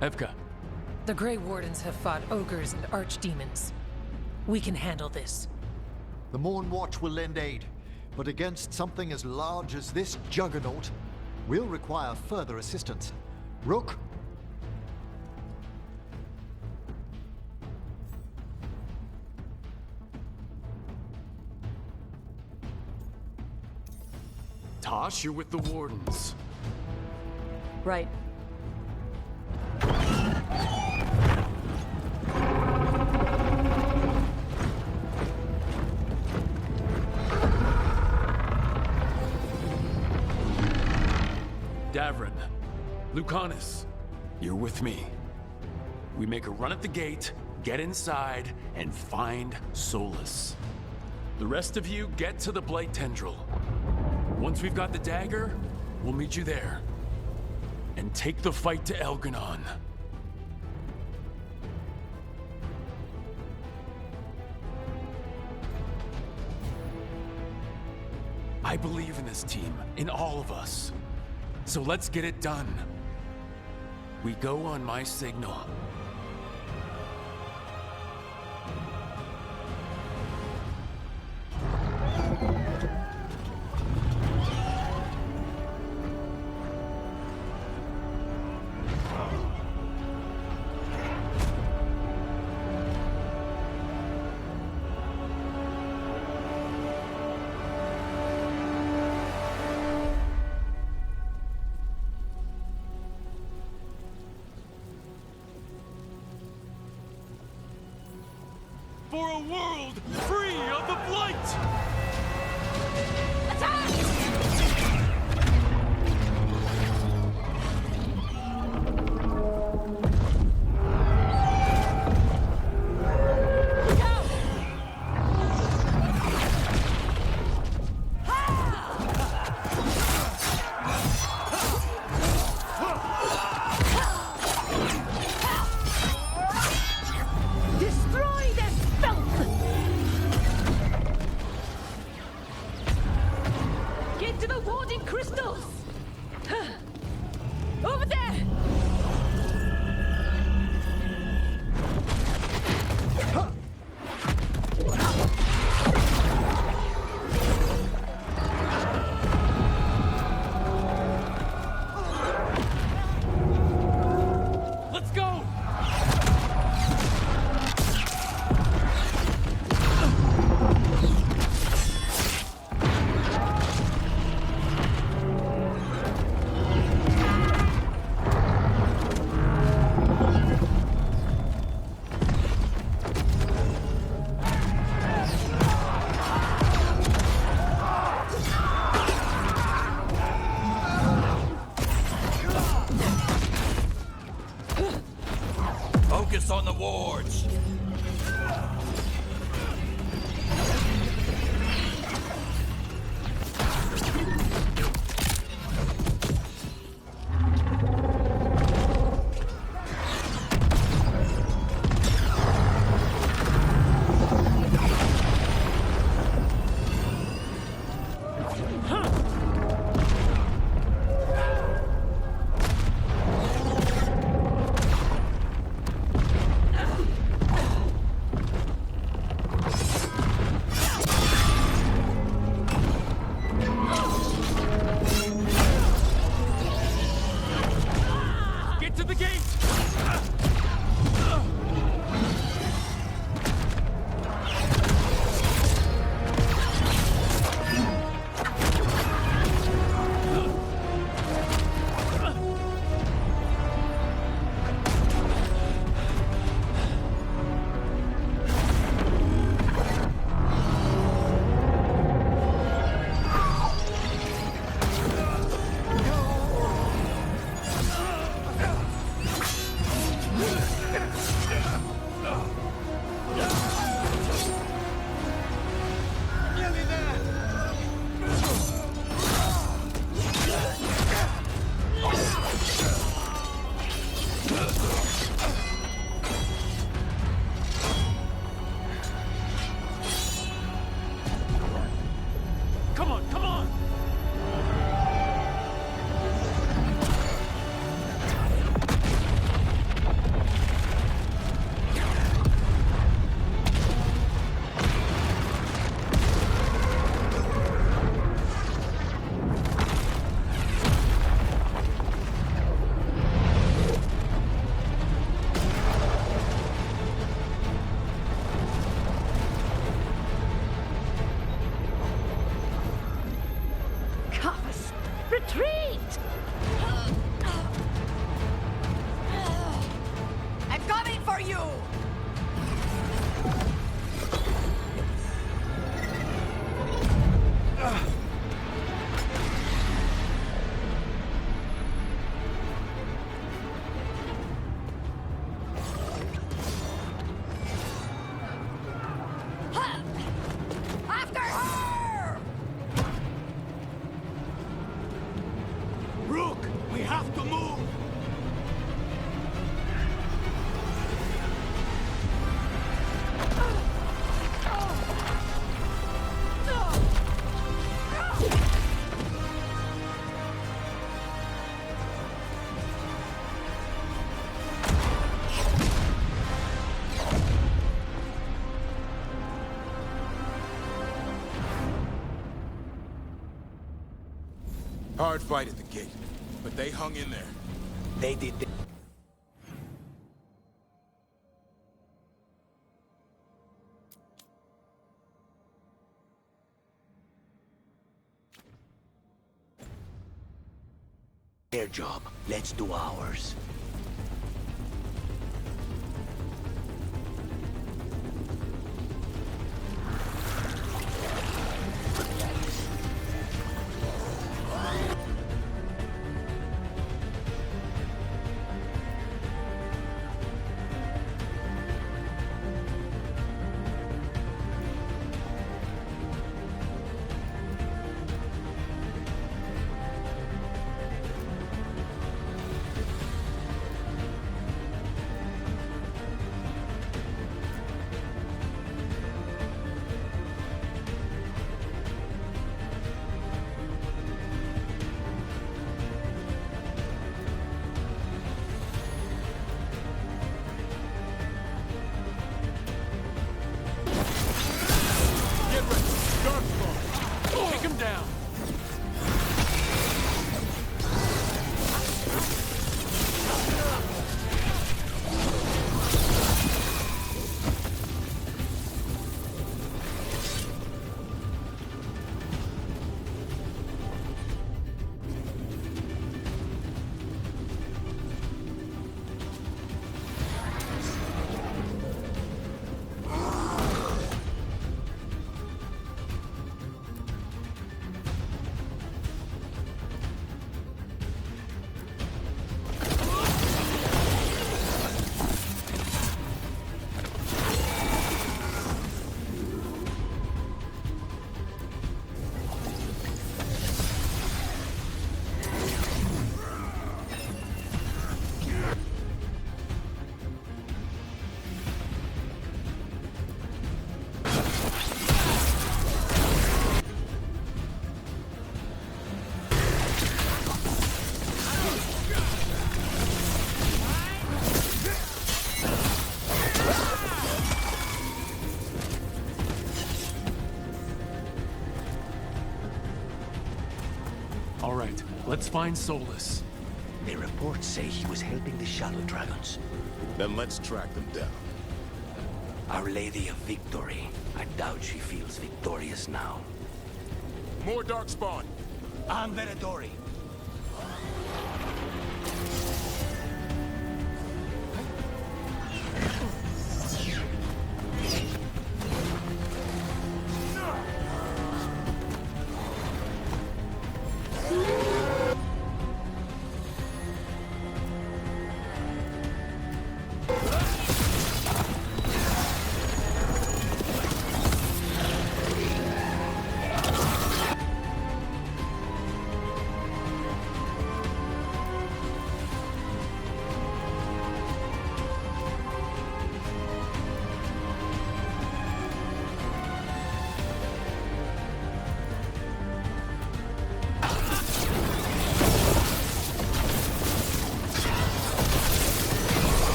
Evka. The Grey Wardens have fought ogres and archdemons. We can handle this. The Morn Watch will lend aid, but against something as large as this juggernaut, we'll require further assistance. Rook? Tosh, you're with the Wardens. Right. Davrin, Lucanus, you're with me. We make a run at the gate, get inside, and find Solus. The rest of you get to the Blight Tendril. Once we've got the dagger, we'll meet you there. And take the fight to Elganon. I believe in this team, in all of us. So let's get it done. We go on my signal. For a world free of the Blight! Attack! to the warding crystals! Over there! Let's go! Focus on the wards. Get to the gate! Come on, come on! Cofus, retreat! I'm coming for you! After her! Rook, we have to move! Hard fight at the gate, but they hung in there. They did their job. Let's do ours. All right, let's find Solus. The reports say he was helping the Shadow Dragons. Then let's track them down. Our Lady of Victory. I doubt she feels victorious now. More Darkspawn! I'm Venatori.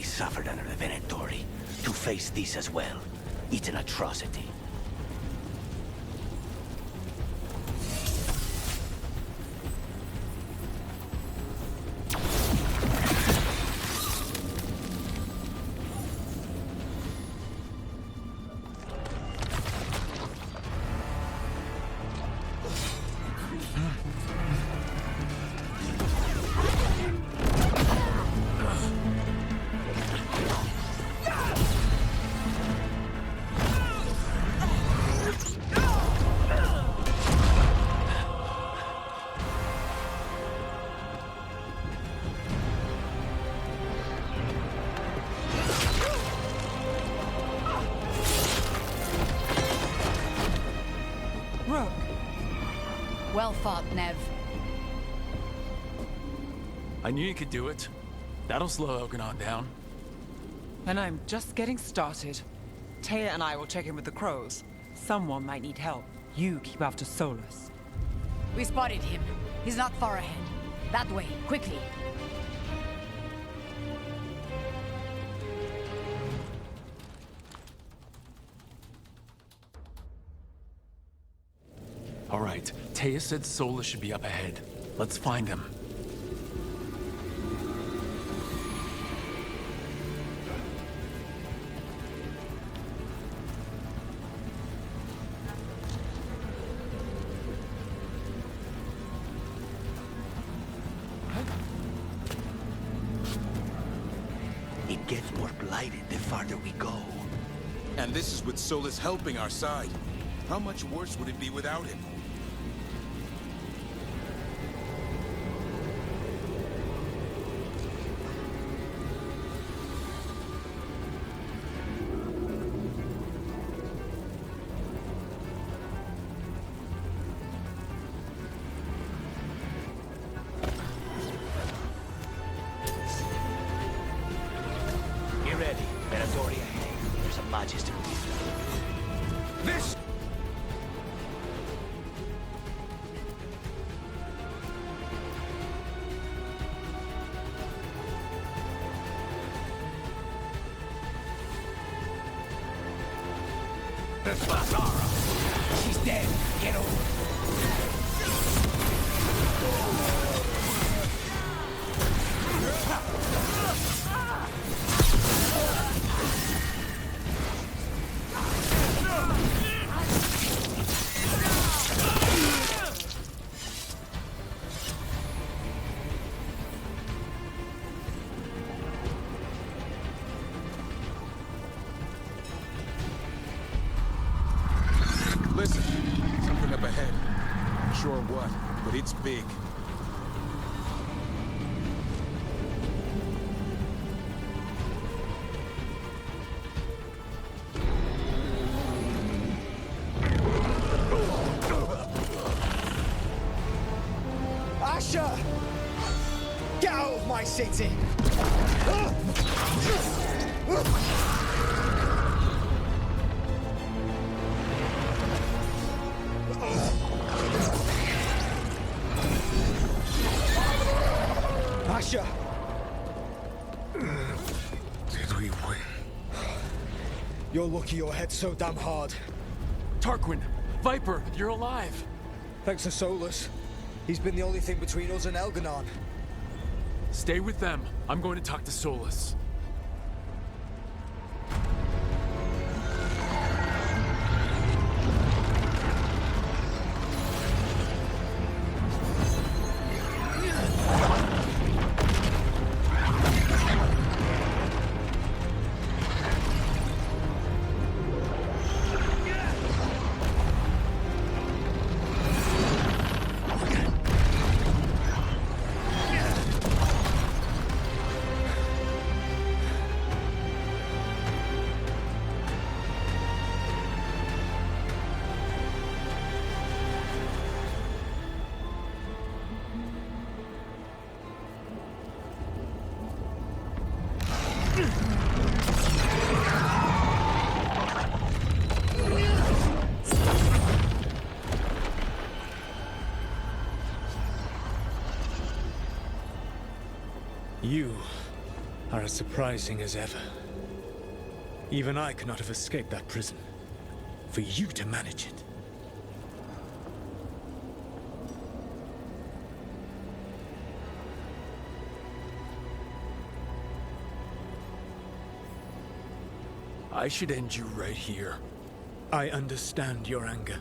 Suffered under the Venatori. To face this as well, it's an atrocity. Well fought, Nev. I knew you could do it. That'll slow Elganon down. And I'm just getting started. Taya and I will check in with the crows. Someone might need help. You keep after Solus. We spotted him. He's not far ahead. That way, quickly. All right, Taya said Solus should be up ahead. Let's find him. It gets more blighted the farther we go. And this is with Solus helping our side. How much worse would it be without him? Be ready. Venatori ahead. There's a Magister. This! That's Lara. She's dead. Get over it. Listen, something up ahead. Not sure what, but it's big. Asher! Get out of my city! Asher! Did we win? You're lucky your head's so damn hard. Tarquin! Viper! You're alive! Thanks to Solus. He's been the only thing between us and Elganon. Stay with them. I'm going to talk to Solus. You are as surprising as ever. Even I could not have escaped that prison. For you to manage it. I should end you right here. I understand your anger.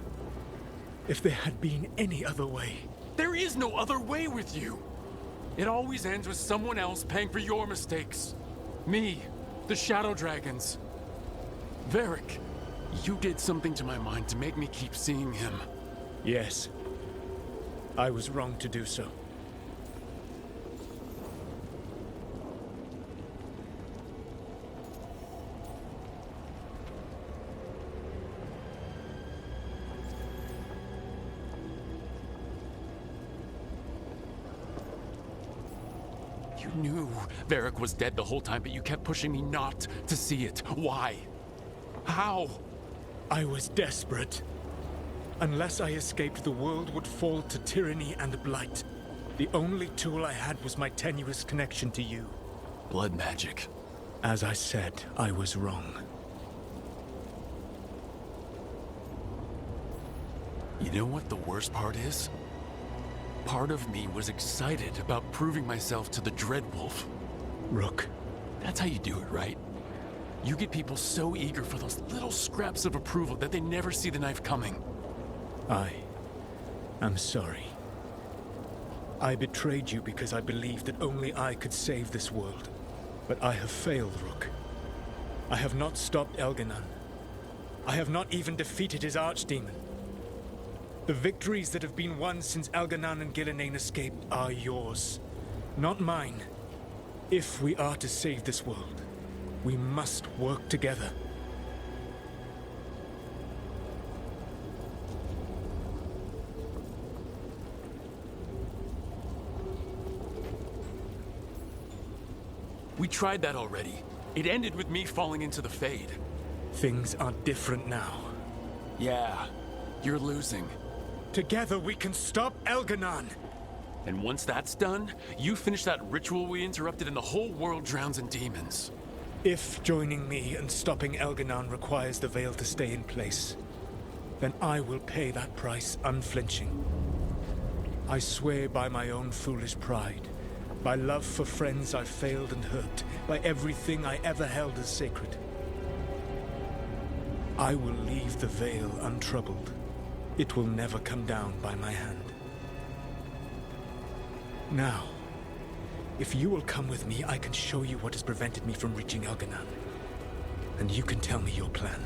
If there had been any other way... There is no other way with you! It always ends with someone else paying for your mistakes. Me, the Shadow Dragons. Varric, you did something to my mind to make me keep seeing him. Yes. I was wrong to do so. You knew Varric was dead the whole time, but you kept pushing me not to see it. Why? How? I was desperate. Unless I escaped, the world would fall to tyranny and blight. The only tool I had was my tenuous connection to you. Blood magic. As I said, I was wrong. You know what the worst part is? Part of me was excited about proving myself to the Dreadwolf. Rook. That's how you do it, right? You get people so eager for those little scraps of approval that they never see the knife coming. I am sorry. I betrayed you because I believed that only I could save this world. But I have failed, Rook. I have not stopped Elganon. I have not even defeated his archdemon. The victories that have been won since Elganan and Gillenane escaped are yours, not mine. If we are to save this world, we must work together. We tried that already. It ended with me falling into the Fade. Things are different now. Yeah, you're losing. Together we can stop Elganan! And once that's done, you finish that ritual we interrupted and the whole world drowns in demons. If joining me and stopping Elganan requires the Veil to stay in place, then I will pay that price unflinching. I swear by my own foolish pride, by love for friends I've failed and hurt, by everything I ever held as sacred. I will leave the Veil untroubled. It will never come down by my hand. Now, if you will come with me, I can show you what has prevented me from reaching Elganan. And you can tell me your plan.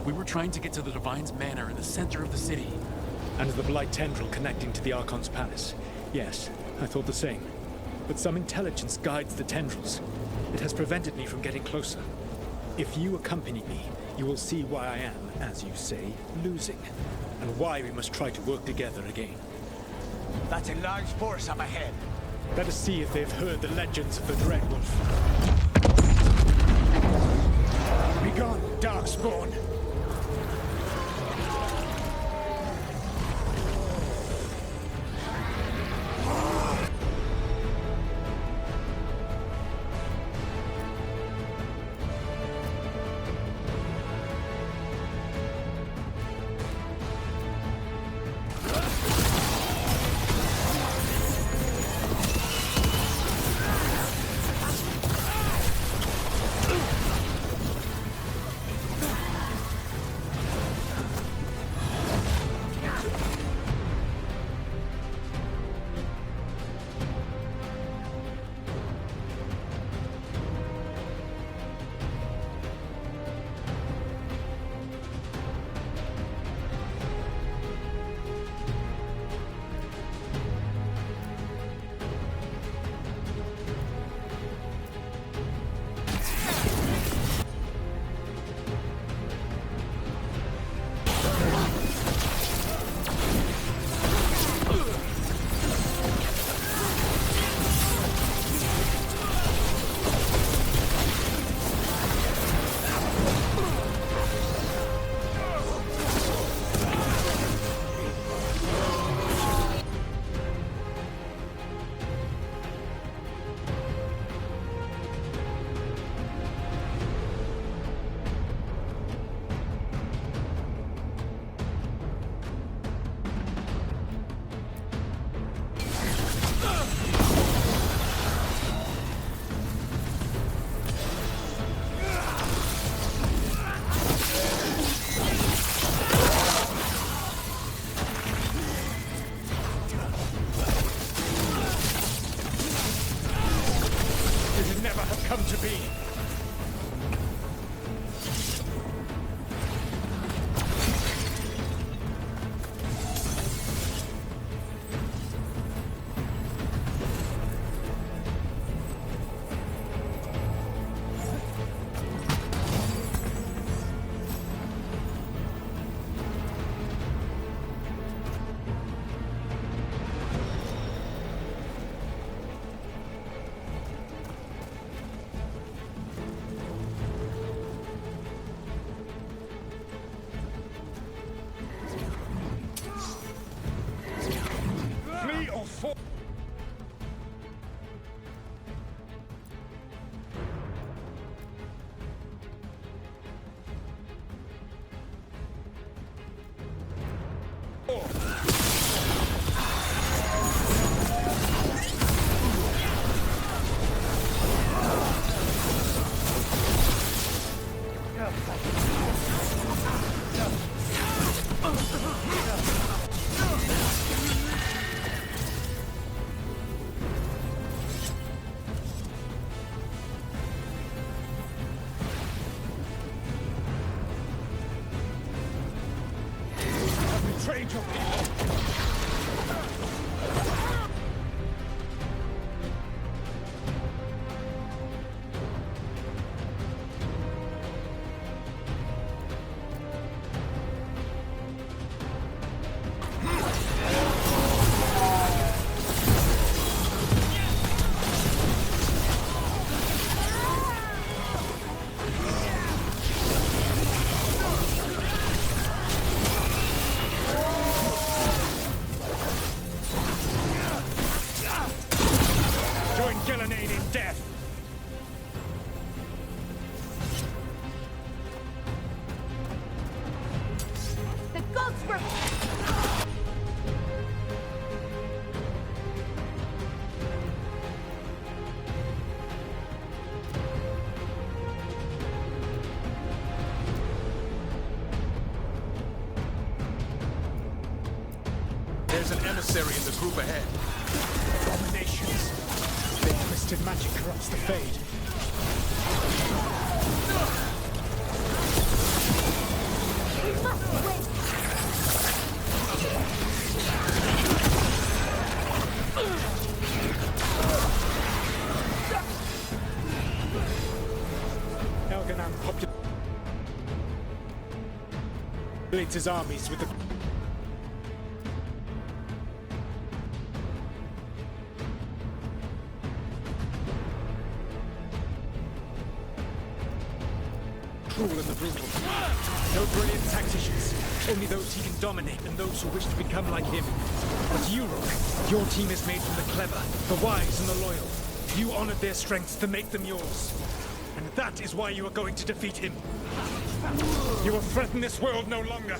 We were trying to get to the Divine's Manor in the center of the city. And the Blight Tendril connecting to the Archon's Palace. Yes, I thought the same. But some intelligence guides the tendrils. It has prevented me from getting closer. If you accompany me, you will see why I am, as you say, losing. And why we must try to work together again. That's a large force up ahead. Let us see if they've heard the legends of the Dreadwolf. Begone, Darkspawn! betrayed your people! There's an emissary in the group ahead. Abominations. Their twisted magic corrupts the Fade. We must wait. Elganan populates his armies with the cruel and the brutal. No brilliant tacticians, only those he can dominate and those who wish to become like him. But you, Rook, your team is made from the clever, the wise and the loyal. You honored their strengths to make them yours. And that is why you are going to defeat him. You will threaten this world no longer.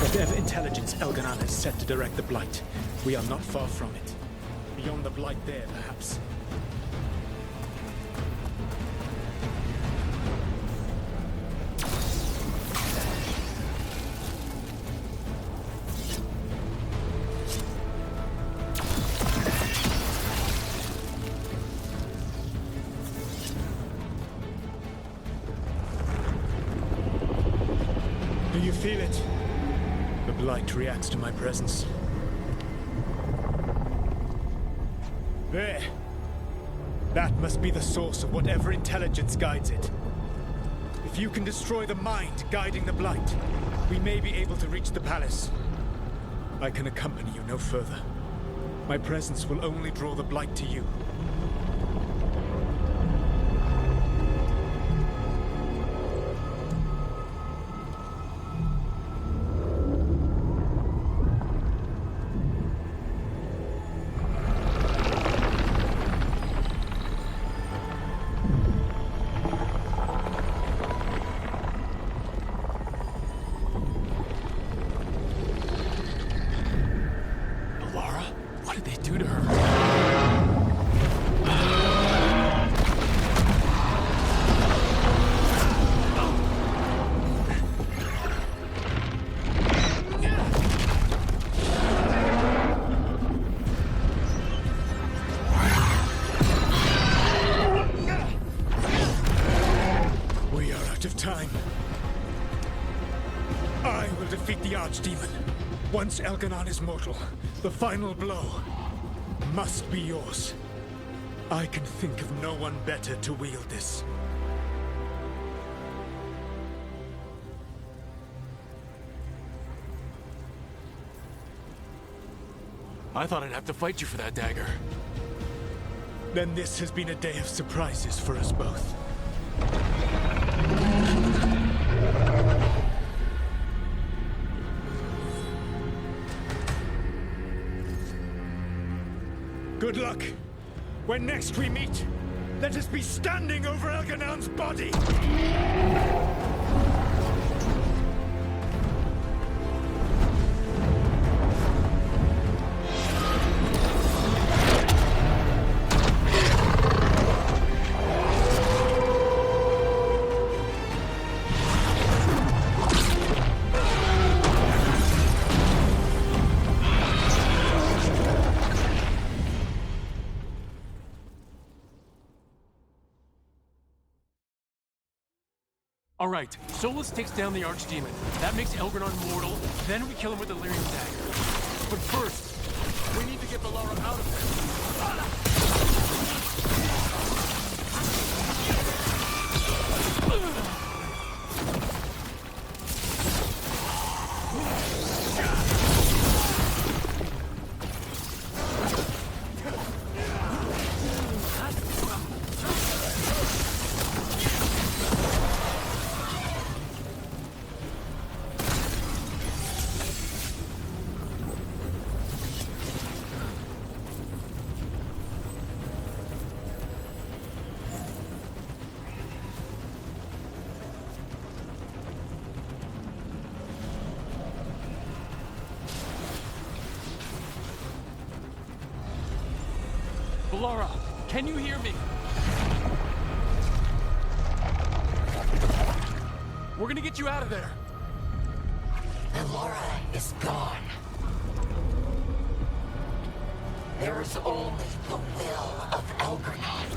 Whatever intelligence Elganan has set to direct the Blight, we are not far from it. Beyond the Blight there, perhaps. Do you feel it? The Blight reacts to my presence. There. That must be the source of whatever intelligence guides it. If you can destroy the mind guiding the Blight, we may be able to reach the palace. I can accompany you no further. My presence will only draw the Blight to you. Once Elganon is mortal, the final blow must be yours. I can think of no one better to wield this. I thought I'd have to fight you for that dagger. Then this has been a day of surprises for us both. Good luck. When next we meet, let us be standing over Elganon's body! All right, Solus takes down the Archdemon. That makes Elganon mortal. Then we kill him with the Lyrium dagger. But first, we need to get Valara out of there. Valara, can you hear me? We're gonna get you out of there. Valara is gone. There is only the will of Elganon.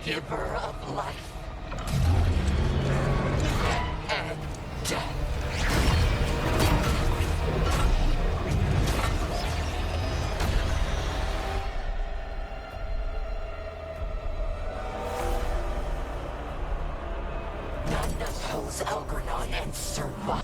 Giver of life and death. Elganon and survive.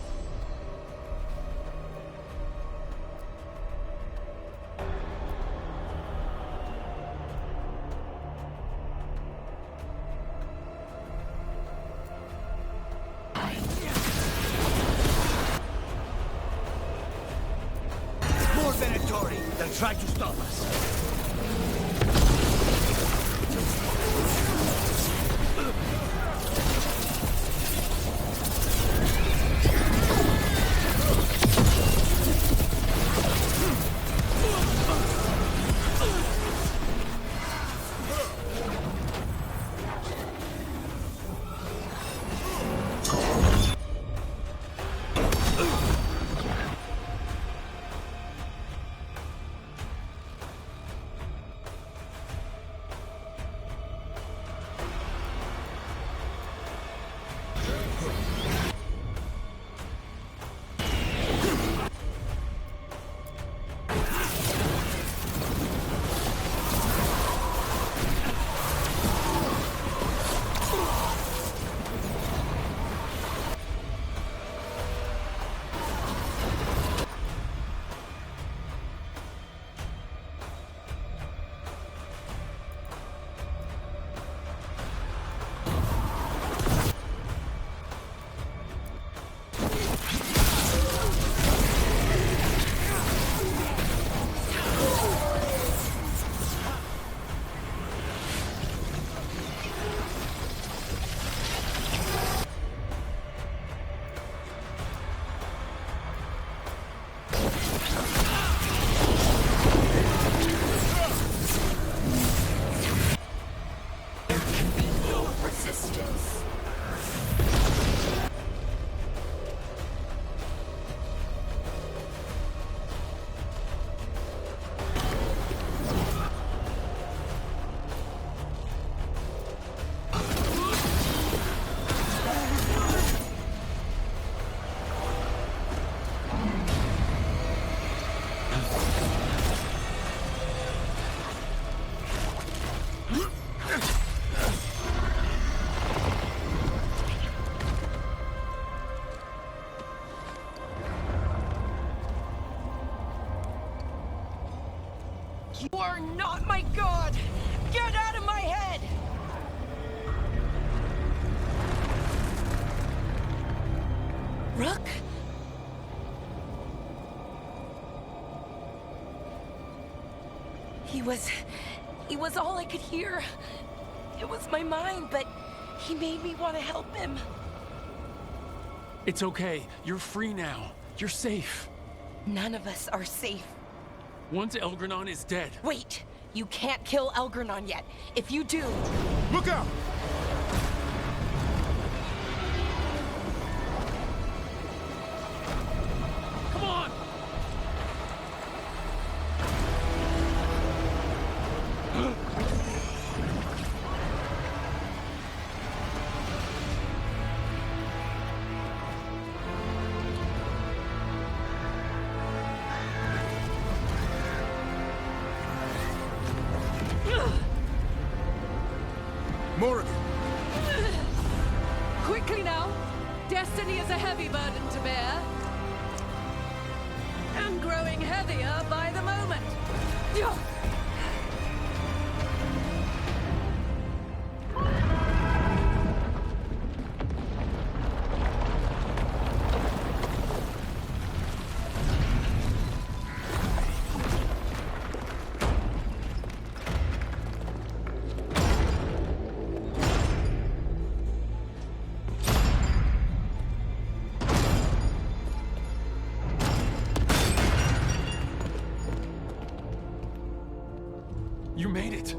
More Venatori that try to stop us. You are not my god! Get out of my head! Rook? He was all I could hear. It was my mind, but he made me want to help him. It's okay. You're free now. You're safe. None of us are safe. Once Elgranon is dead... Wait! You can't kill Elgranon yet. If you do... Look out! Come on! Morrigan! Quickly now! Destiny is a heavy burden to bear. And growing heavier by the moment. You made it!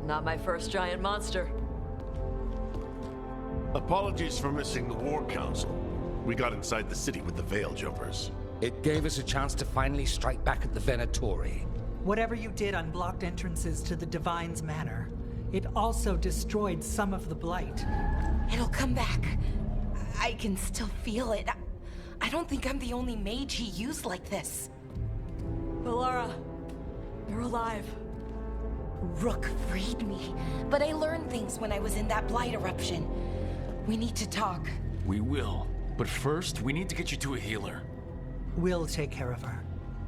Not my first giant monster. Apologies for missing the War Council. We got inside the city with the Veil Jumpers. It gave us a chance to finally strike back at the Venatori. Whatever you did unblocked entrances to the Divine's Manor. It also destroyed some of the Blight. It'll come back. I can still feel it. I don't think I'm the only mage he used like this. Valara, you're alive. Rook freed me, but I learned things when I was in that Blight eruption. We need to talk. We will. But first, we need to get you to a healer. We'll take care of her.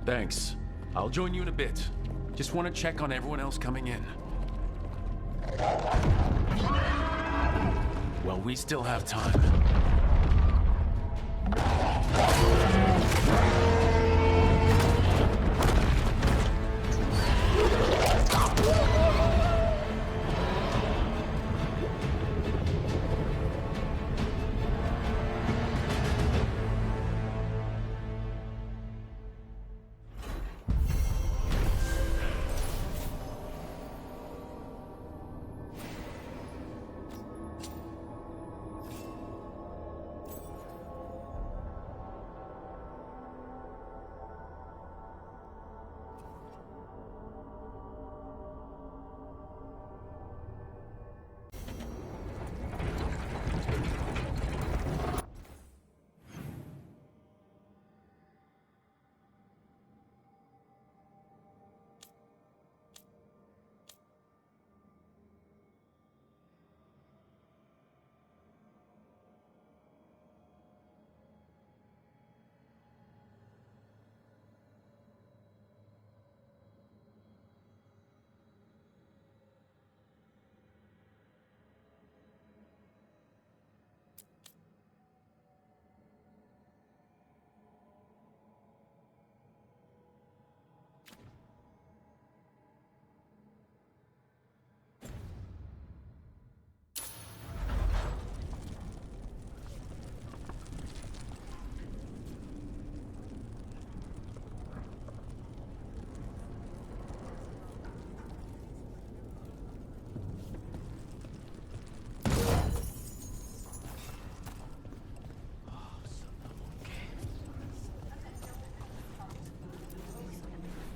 Thanks. I'll join you in a bit. Just want to check on everyone else coming in. Well, we still have time.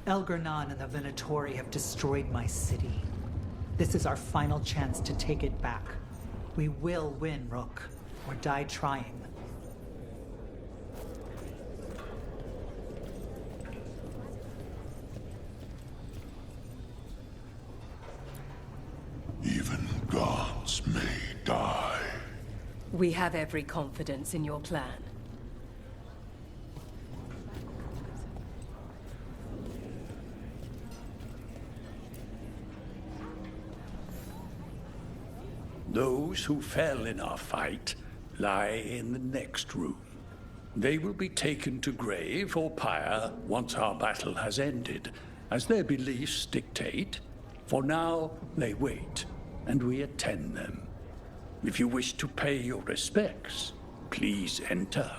Elgranon and the Venatori have destroyed my city. This is our final chance to take it back. We will win, Rook, or die trying. We have every confidence in your plan. Those who fell in our fight lie in the next room. They will be taken to grave or pyre once our battle has ended, as their beliefs dictate. For now, they wait, and we attend them. If you wish to pay your respects, please enter.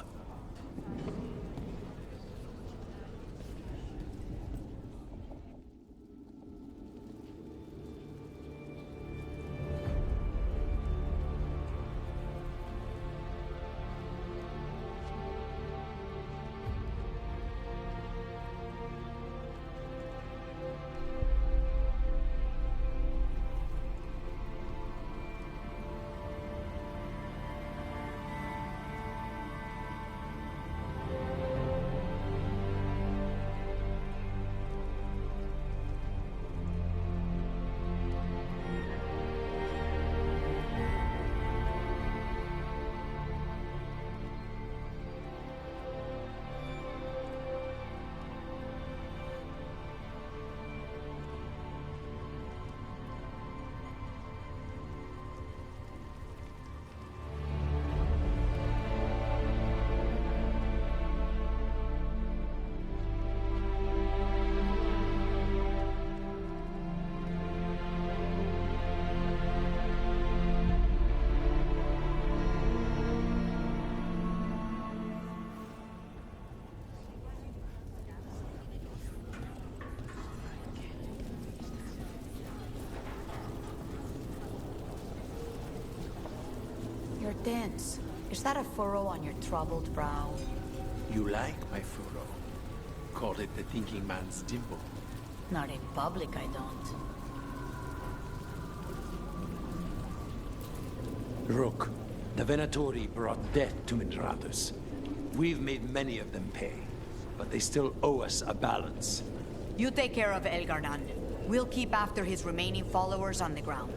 You're tense. Is that a furrow on your troubled brow? You like my furrow. Call it the thinking man's dimple. Not in public, I don't. Rook, the Venatori brought death to Minrathus. We've made many of them pay, but they still owe us a balance. You take care of Elgardan. We'll keep after his remaining followers on the ground.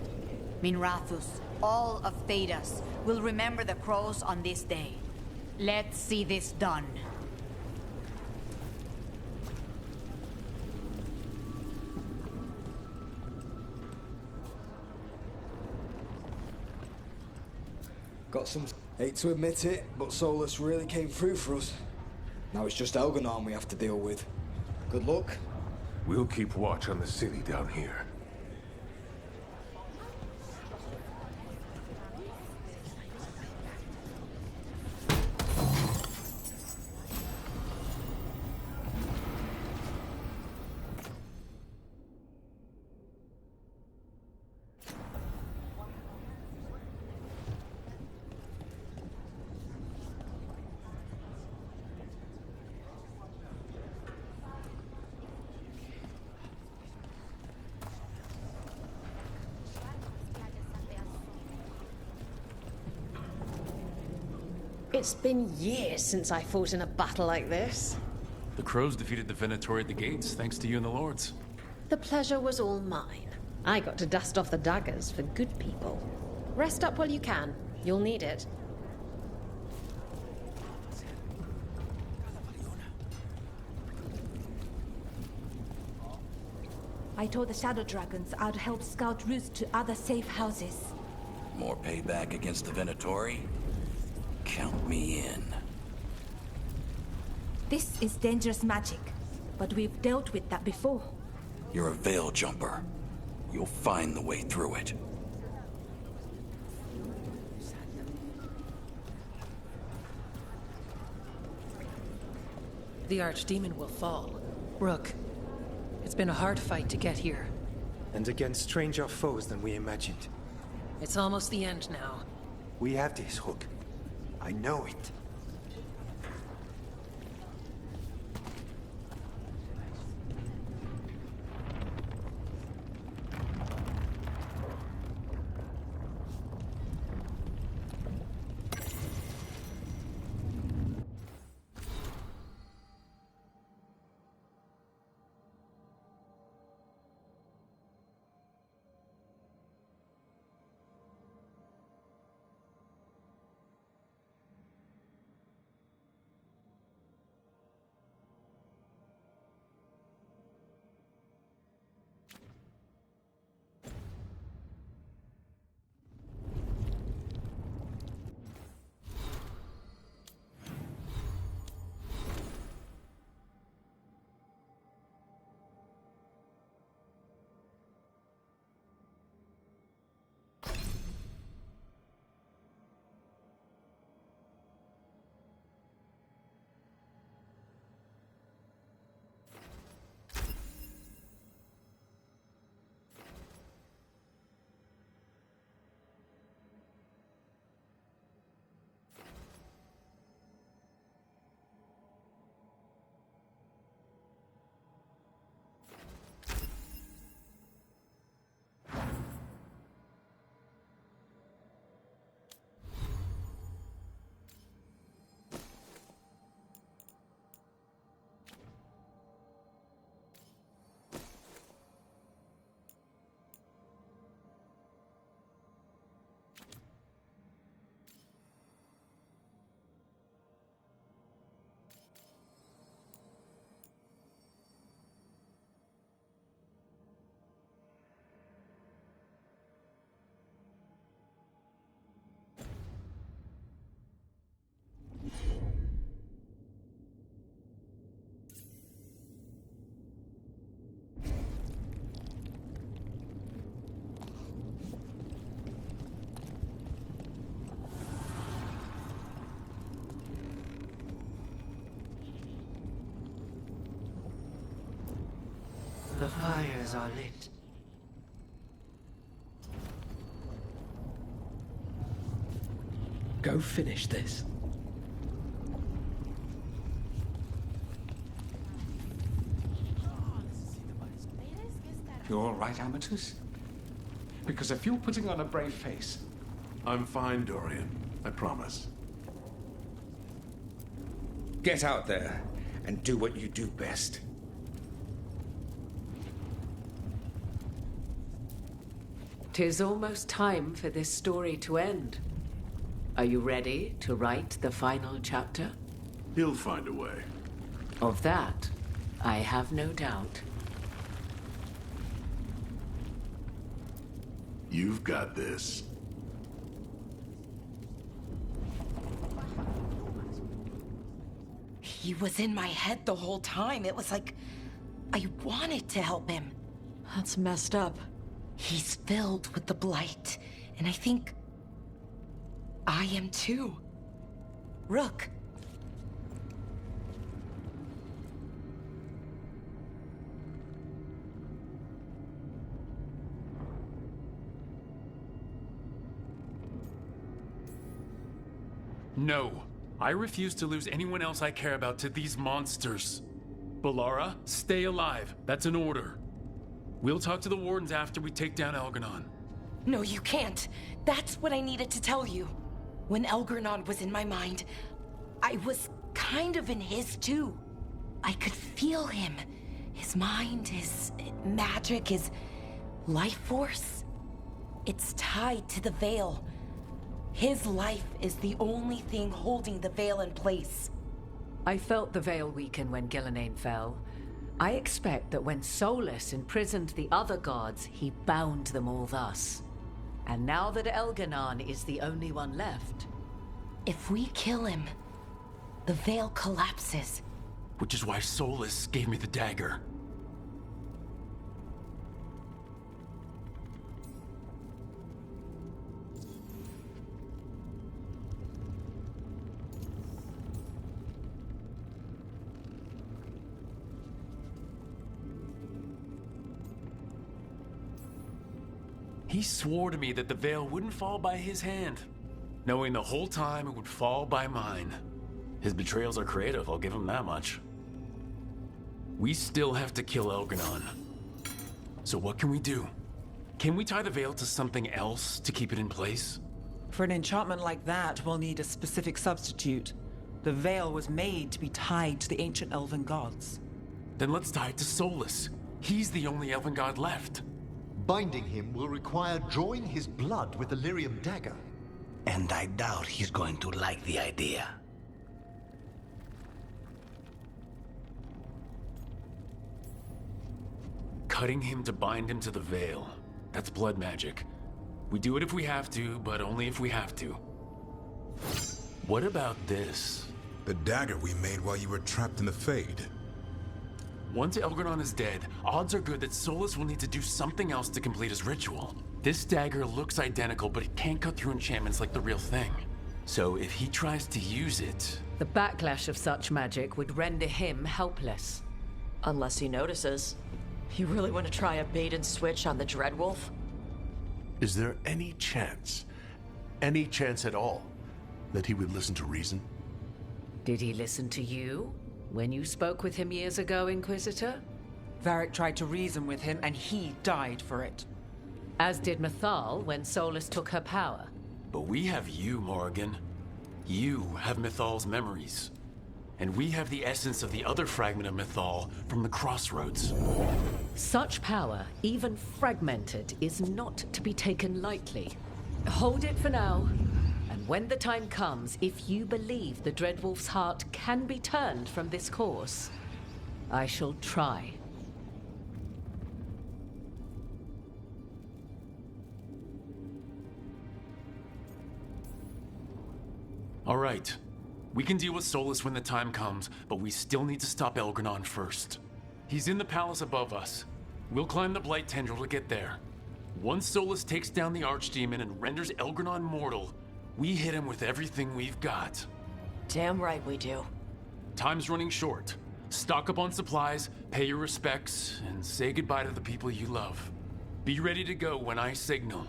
Minrathus, all of Thedas, will remember the crows on this day. Let's see this done. Got some... Hate to admit it, but Solus really came through for us. Now it's just Elganon we have to deal with. Good luck. We'll keep watch on the city down here. It's been years since I fought in a battle like this. The crows defeated the Venatori at the gates, thanks to you and the lords. The pleasure was all mine. I got to dust off the daggers for good people. Rest up while you can. You'll need it. I told the Shadow Dragons I'd help scout routes to other safe houses. More payback against the Venatori? Count me in. This is dangerous magic, but we've dealt with that before. You're a veil jumper. You'll find the way through it. The Archdemon will fall. Rook, it's been a hard fight to get here. And against stranger foes than we imagined. It's almost the end now. We have this, Rook. I know it. The fires are lit. Go finish this. You all right, Amatus? Because if you're putting on a brave face... I'm fine, Dorian. I promise. Get out there and do what you do best. "'Tis almost time for this story to end. Are you ready to write the final chapter? He'll find a way. Of that, I have no doubt. You've got this. He was in my head the whole time. It was like I wanted to help him. That's messed up. He's filled with the blight, and I think I am too. Rook. No. I refuse to lose anyone else I care about to these monsters. Balara, stay alive. That's an order. We'll talk to the wardens after we take down Elganon. No, you can't. That's what I needed to tell you. When Elganon was in my mind, I was kind of in his too. I could feel him. His mind, his magic, his life force. It's tied to the Veil. His life is the only thing holding the Veil in place. I felt the Veil weaken when Gillenane fell. I expect that when Solus imprisoned the other gods, he bound them all thus. And now that Elganon is the only one left... If we kill him, the Veil collapses. Which is why Solus gave me the dagger. He swore to me that the Veil wouldn't fall by his hand, knowing the whole time it would fall by mine. His betrayals are creative, I'll give him that much. We still have to kill Elganon. So what can we do? Can we tie the Veil to something else to keep it in place? For an enchantment like that, we'll need a specific substitute. The Veil was made to be tied to the ancient elven gods. Then let's tie it to Solus. He's the only elven god left. Binding him will require drawing his blood with the lyrium dagger. And I doubt he's going to like the idea. Cutting him to bind him to the Veil. That's blood magic. We do it if we have to, but only if we have to. What about this? The dagger we made while you were trapped in the Fade. Once Elganon is dead, odds are good that Solus will need to do something else to complete his ritual. This dagger looks identical, but it can't cut through enchantments like the real thing. So if he tries to use it... The backlash of such magic would render him helpless. Unless he notices. You really want to try a bait and switch on the Dreadwolf? Is there any chance at all, that he would listen to reason? Did he listen to you? When you spoke with him years ago, Inquisitor? Varric tried to reason with him, and he died for it. As did Mythal when Solus took her power. But we have you, Morrigan. You have Mythal's memories. And we have the essence of the other fragment of Mythal from the Crossroads. Such power, even fragmented, is not to be taken lightly. Hold it for now. And when the time comes, if you believe the Dreadwolf's heart can be turned from this course, I shall try. All right. We can deal with Solus when the time comes, but we still need to stop Elganon first. He's in the palace above us. We'll climb the Blight Tendril to get there. Once Solus takes down the Archdemon and renders Elganon mortal, we hit him with everything we've got. Damn right we do. Time's running short, Stock up on supplies, pay your respects, and say goodbye to the people you love. Be ready to go when I signal.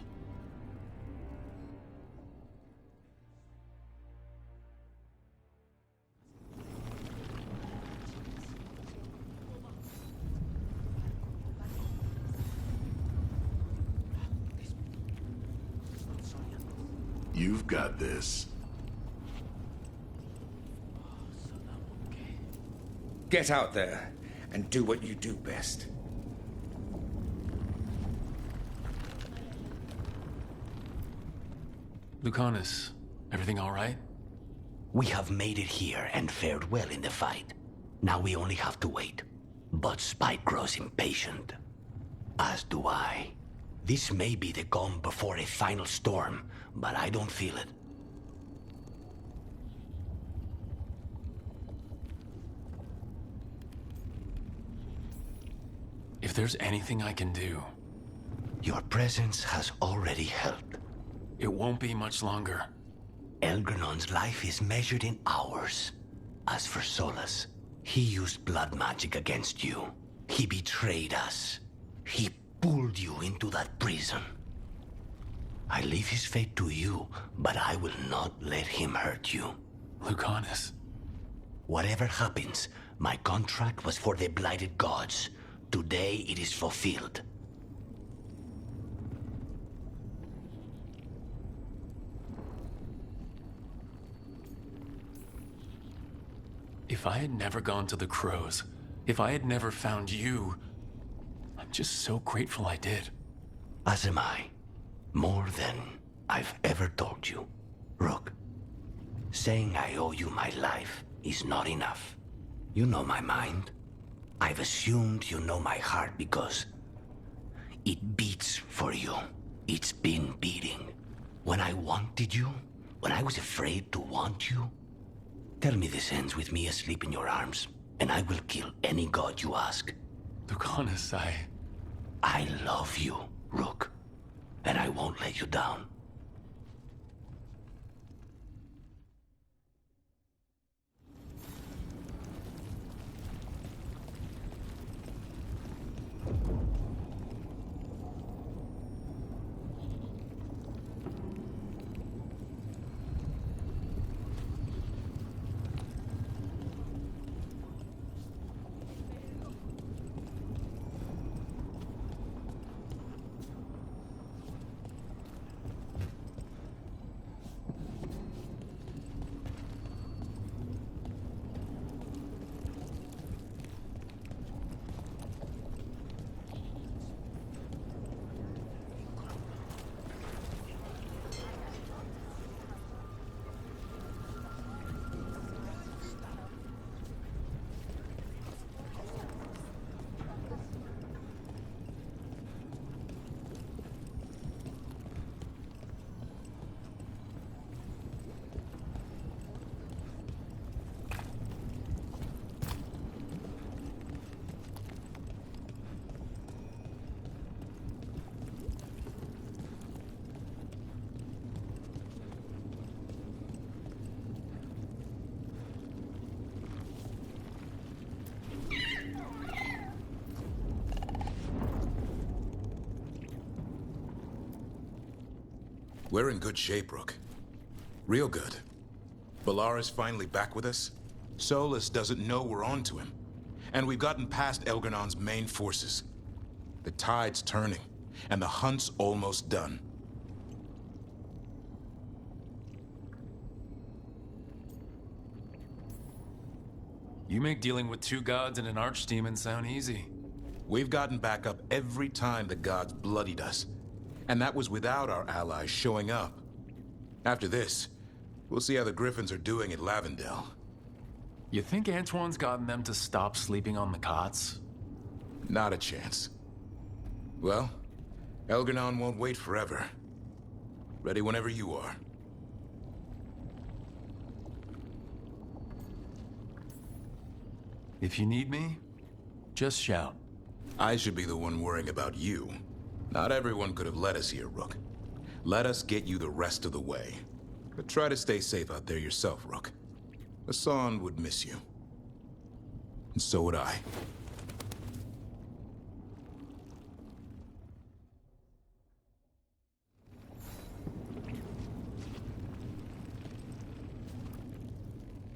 You've got this. Get out there and do what you do best. Lucanus, everything all right? We have made it here and fared well in the fight. Now we only have to wait. But Spike grows impatient. As do I. This may be the calm before a final storm, but I don't feel it. If there's anything I can do... Your presence has already helped. It won't be much longer. Elgernon's life is measured in hours. As for Solus, he used blood magic against you. He betrayed us. He pulled you into that prison. I leave his fate to you, but I will not let him hurt you. Lucanus. Whatever happens, my contract was for the blighted gods. Today it is fulfilled. If I had never gone to the Crows, if I had never found you, I'm just so grateful I did. As am I. More than I've ever told you. Rook, saying I owe you my life is not enough. You know my mind. I've assumed you know my heart because it beats for you. It's been beating. When I wanted you, when I was afraid to want you, tell me this ends with me asleep in your arms, and I will kill any god you ask. Lucanus, I love you, Rook, and I won't let you down. We're in good shape, Rook. Real good. Balar is finally back with us. Solus doesn't know we're on to him. And we've gotten past Elgernon's main forces. The tide's turning, and the hunt's almost done. You make dealing with two gods and an archdemon sound easy. We've gotten back up every time the gods bloodied us. And that was without our allies showing up. After this, we'll see how the Griffins are doing at Lavendel. You think Antoine's gotten them to stop sleeping on the cots? Not a chance. Well, Elgernon won't wait forever. Ready whenever you are. If you need me, just shout. I should be the one worrying about you. Not everyone could have led us here, Rook. Let us get you the rest of the way. But try to stay safe out there yourself, Rook. Hassan would miss you. And so would I.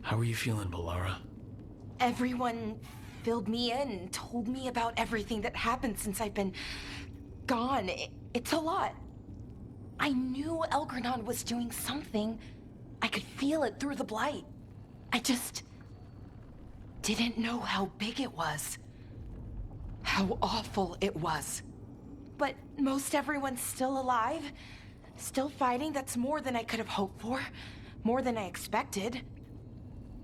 How are you feeling, Balara? Everyone filled me in, told me about everything that happened since I've been gone. It's a lot. I knew Elgranon was doing something. I could feel it through the blight. I just didn't know how big it was. How awful it was. But most everyone's still alive. Still fighting. That's more than I could have hoped for. More than I expected.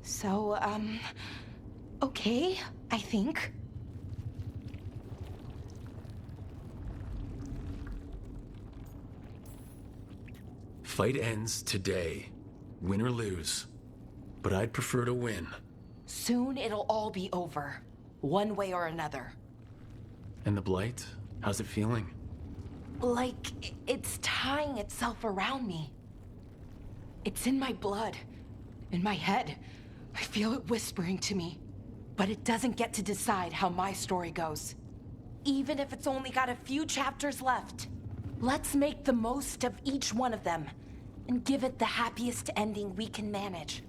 So, okay, I think. Fight ends today, win or lose. But I'd prefer to win. Soon it'll all be over, one way or another. And the Blight? How's it feeling? Like it's tying itself around me. It's in my blood, in my head. I feel it whispering to me. But it doesn't get to decide how my story goes. Even if it's only got a few chapters left. Let's make the most of each one of them and give it the happiest ending we can manage.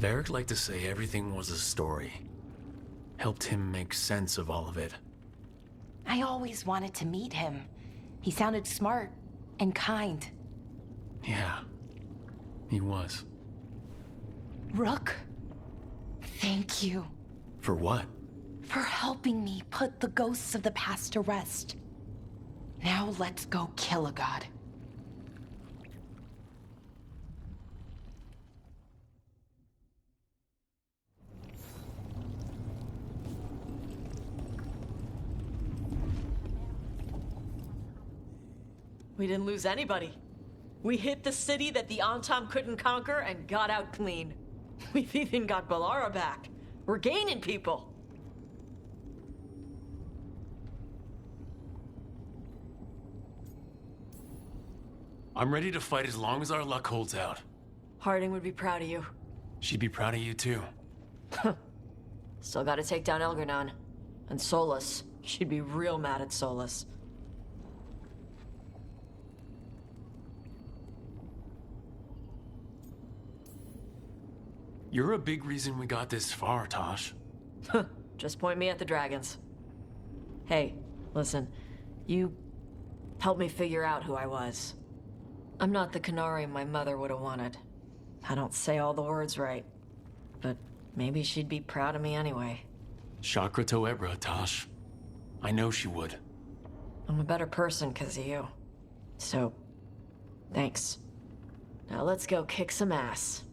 Varric liked to say everything was a story. Helped him make sense of all of it. I always wanted to meet him. He sounded smart and kind. Yeah, he was. Rook, thank you. For what? For helping me put the ghosts of the past to rest. Now let's go kill a god. We didn't lose anybody. We hit the city that the Antam couldn't conquer and got out clean. We've even got Balara back. We're gaining people. I'm ready to fight as long as our luck holds out. Harding would be proud of you. She'd be proud of you too. Still gotta take down Elgranon. And Solus. She'd be real mad at Solus. You're a big reason we got this far, Tosh. Just point me at the dragons. Hey, listen. You helped me figure out who I was. I'm not the Canary my mother would have wanted. I don't say all the words right. But maybe she'd be proud of me anyway. Chakra to Ebra, Tosh. I know she would. I'm a better person because of you. So, thanks. Now let's go kick some ass.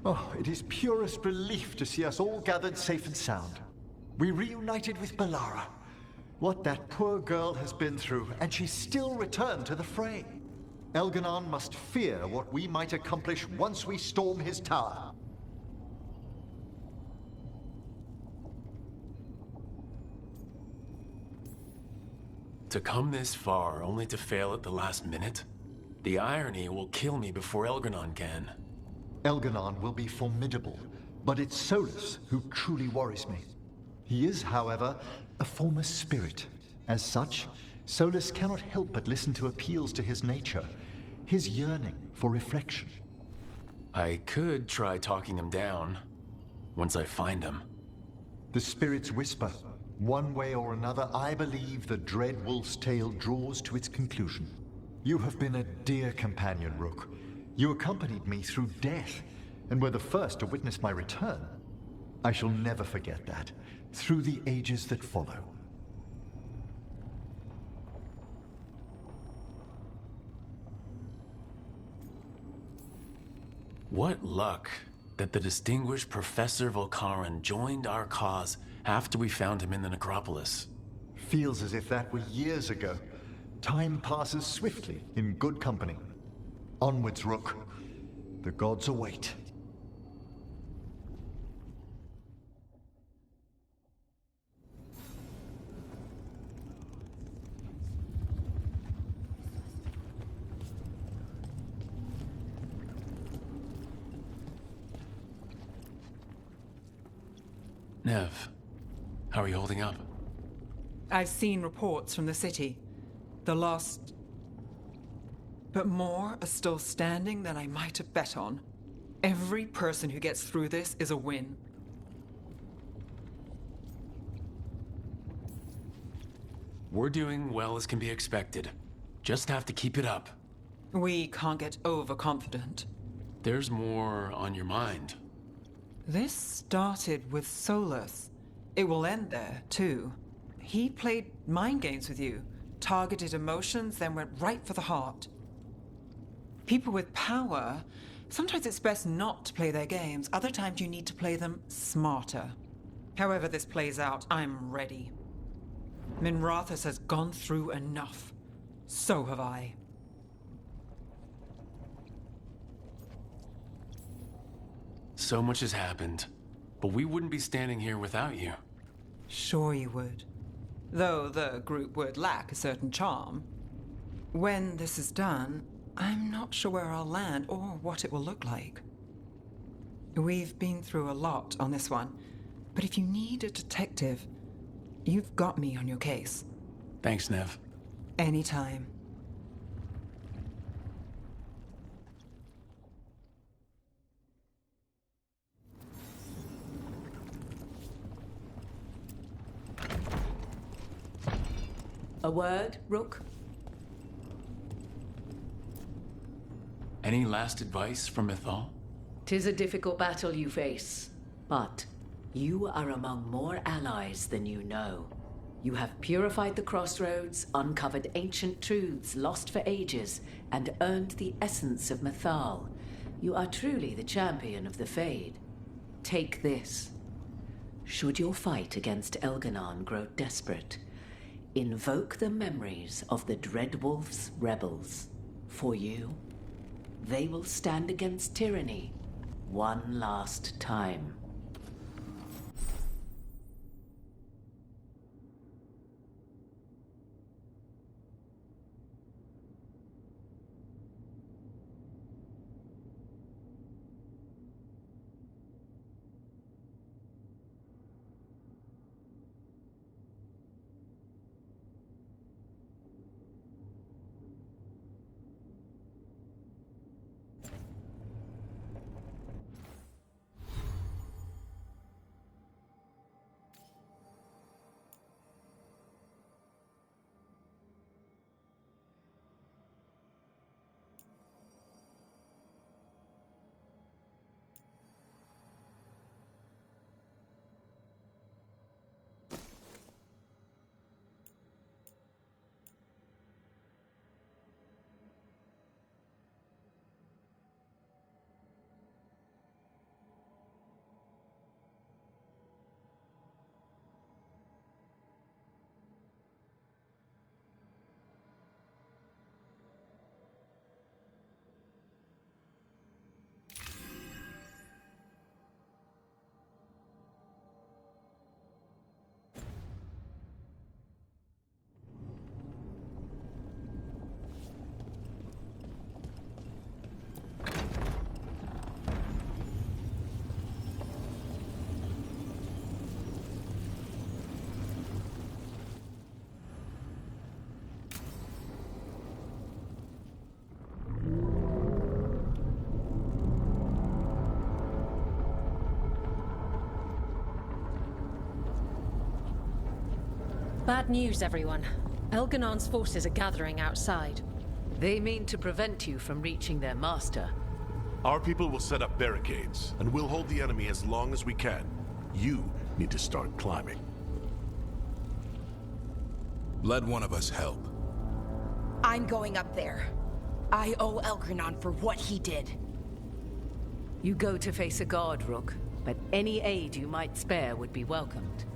Oh, it is purest relief to see us all gathered safe and sound. We reunited with Balara. What that poor girl has been through, and she still returned to the fray. Elganon must fear what we might accomplish once we storm his tower. To come this far only to fail at the last minute? The irony will kill me before Elgranon can. Elganon will be formidable, but it's Solus who truly worries me. He is, however, a former spirit. As such, Solus cannot help but listen to appeals to his nature, his yearning for reflection. I could try talking him down, once I find him. The spirits whisper. One way or another, I believe the dread wolf's tale draws to its conclusion. You have been a dear companion, Rook. You accompanied me through death, and were the first to witness my return. I shall never forget that, through the ages that follow. What luck that the distinguished Professor Volcaran joined our cause after we found him in the necropolis. Feels as if that were years ago. Time passes swiftly in good company. Onwards, Rook. The gods await. Nev, how are you holding up? I've seen reports from the city. The lost... But more are still standing than I might have bet on. Every person who gets through this is a win. We're doing well as can be expected. Just have to keep it up. We can't get overconfident. There's more on your mind. This started with Solus. It will end there, too. He played mind games with you, targeted emotions, then went right for the heart. People with power, sometimes it's best not to play their games. Other times you need to play them smarter. However this plays out, I'm ready. Minrathous has gone through enough. So have I. So much has happened, but we wouldn't be standing here without you. Sure you would. Though the group would lack a certain charm. When this is done, I'm not sure where I'll land or what it will look like. We've been through a lot on this one, but if you need a detective, you've got me on your case. Thanks, Nev. Anytime. A word, Rook? Any last advice from Ithal? 'Tis a difficult battle you face, but you are among more allies than you know. You have purified the crossroads, uncovered ancient truths lost for ages, and earned the essence of Mythal. You are truly the champion of the Fade. Take this. Should your fight against Elganon grow desperate, invoke the memories of the Dreadwolf's rebels. For you, they will stand against tyranny one last time. Bad news, everyone. Elganon's forces are gathering outside. They mean to prevent you from reaching their master. Our people will set up barricades, and we'll hold the enemy as long as we can. You need to start climbing. Let one of us help. I'm going up there. I owe Elgranon for what he did. You go to face a guard, Rook, but any aid you might spare would be welcomed.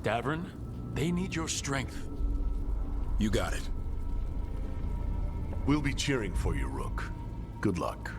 Davern, they need your strength. You got it. We'll be cheering for you, Rook. Good luck.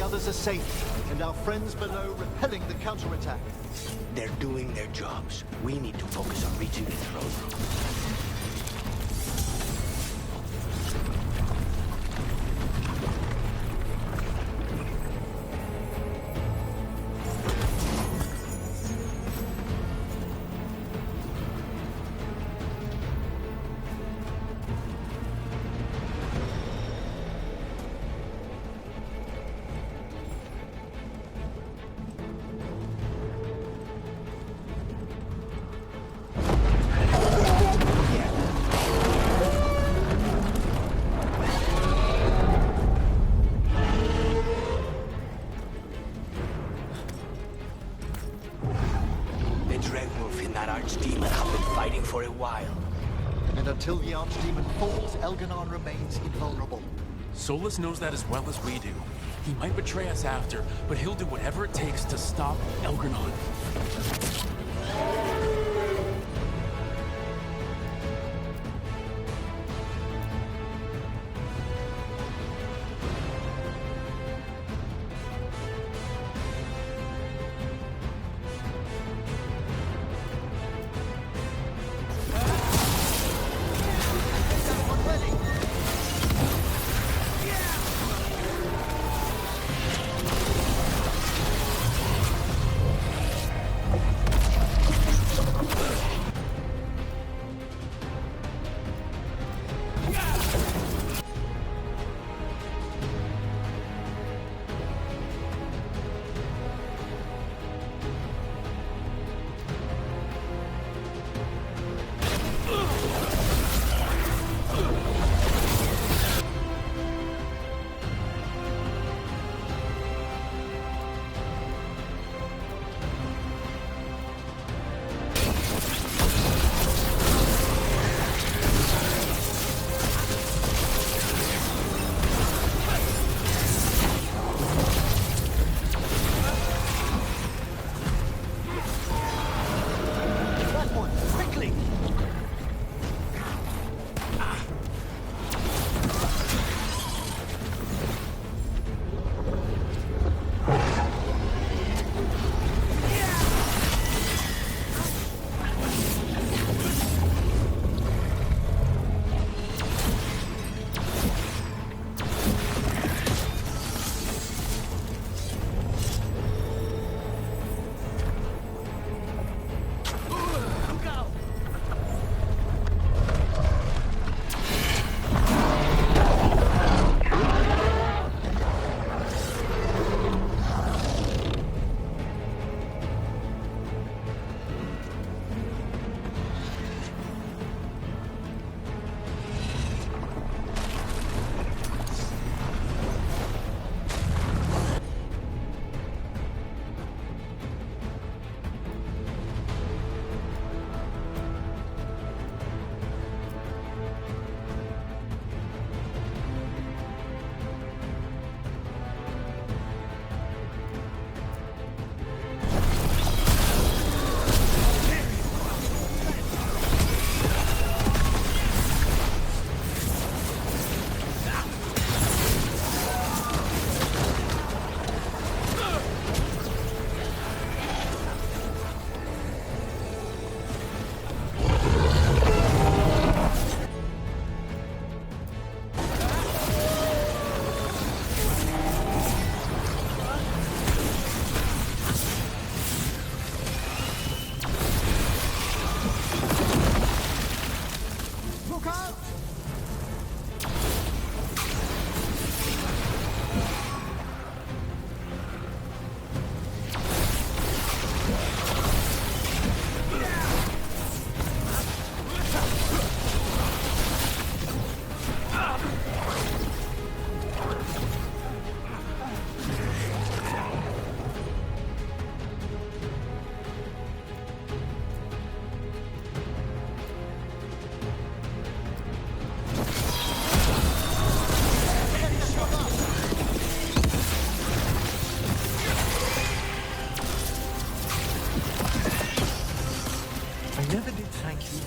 others are safe, and our friends below repelling the counterattack. They're doing their jobs. We need to focus on reaching the throne room. And until the Archdemon falls, Elganon remains invulnerable. Solus knows that as well as we do. He might betray us after, but he'll do whatever it takes to stop Elganon.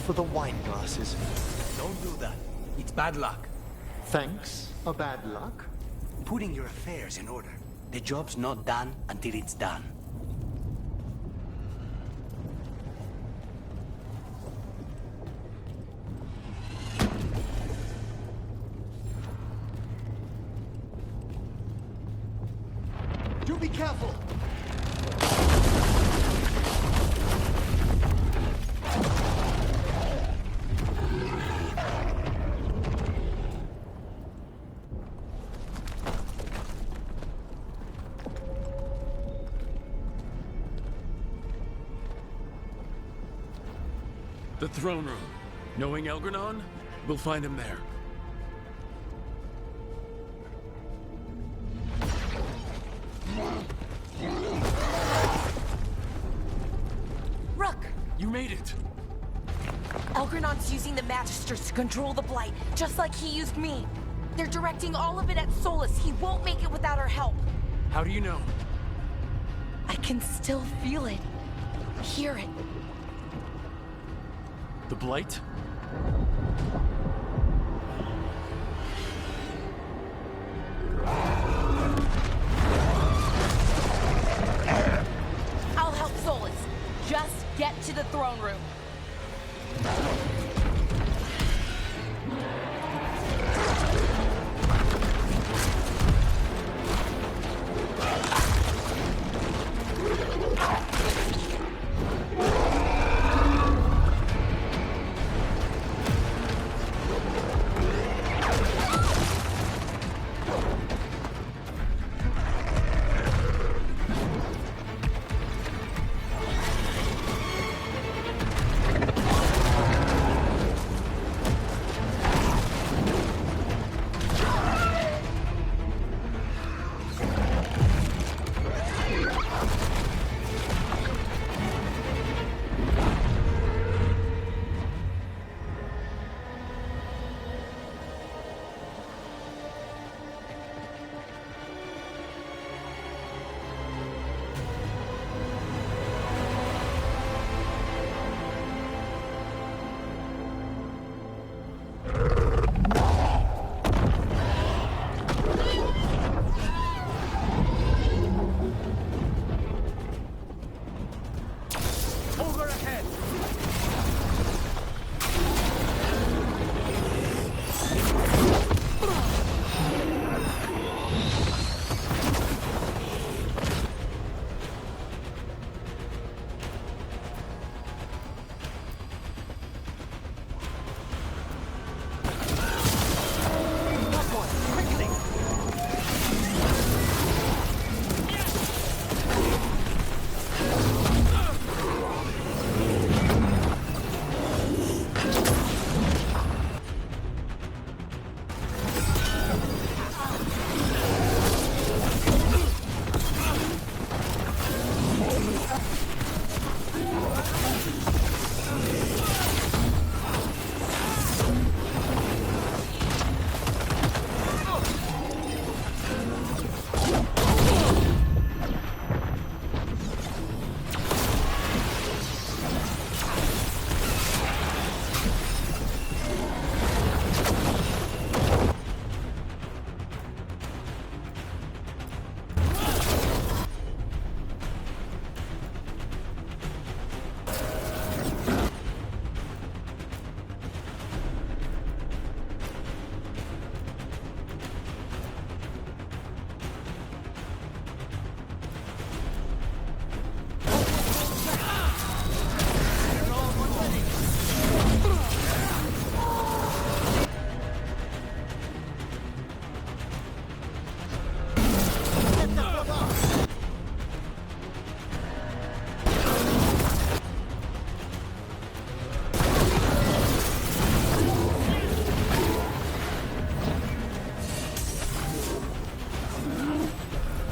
for the wine glasses. Don't do that. It's bad luck. Thanks? A bad luck? Putting your affairs in order. The job's not done until it's done. Do be careful! The throne room. Knowing Elgranon, we'll find him there. Rook! You made it! Elgranon's using the Magisters to control the Blight, just like he used me. They're directing all of it at Solus. He won't make it without our help. How do you know? I can still feel it. Hear it. The Blight? I'll help Solus. Just get to the throne room.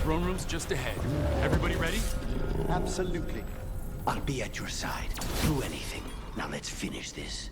Throne room's just ahead. Everybody ready? Absolutely. I'll be at your side. Do anything. Now let's finish this.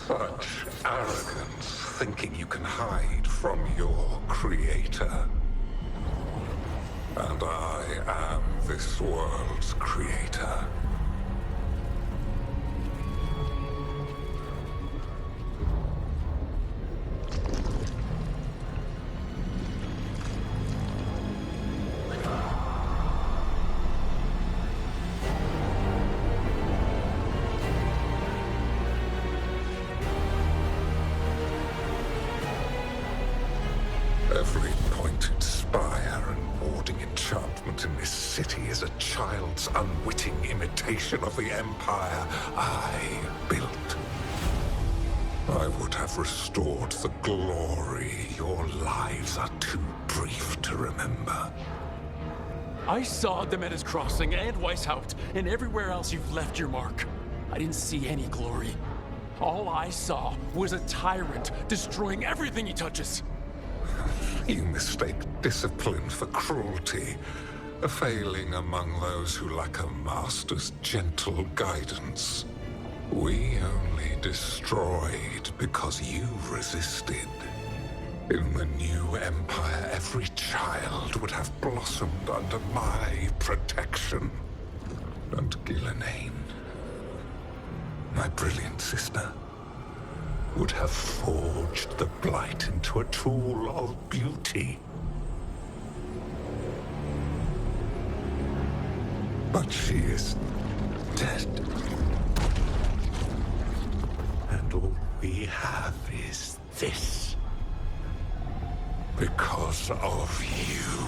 Such arrogance, thinking you can hide from your creator. And I am this world's creator. Every pointed spire and warding enchantment in this city is a child's unwitting imitation of the empire I built. I would have restored the glory. Your lives are too brief to remember. I saw Demeter's Crossing and Weishaupt and everywhere else you've left your mark. I didn't see any glory. All I saw was a tyrant destroying everything he touches. You mistake discipline for cruelty, a failing among those who lack a master's gentle guidance. We only destroyed because you resisted. In the new empire, every child would have blossomed under my protection. And Ghilanane, my brilliant sister, would have forged the Blight into a tool of beauty. But she is dead. And all we have is this. Because of you.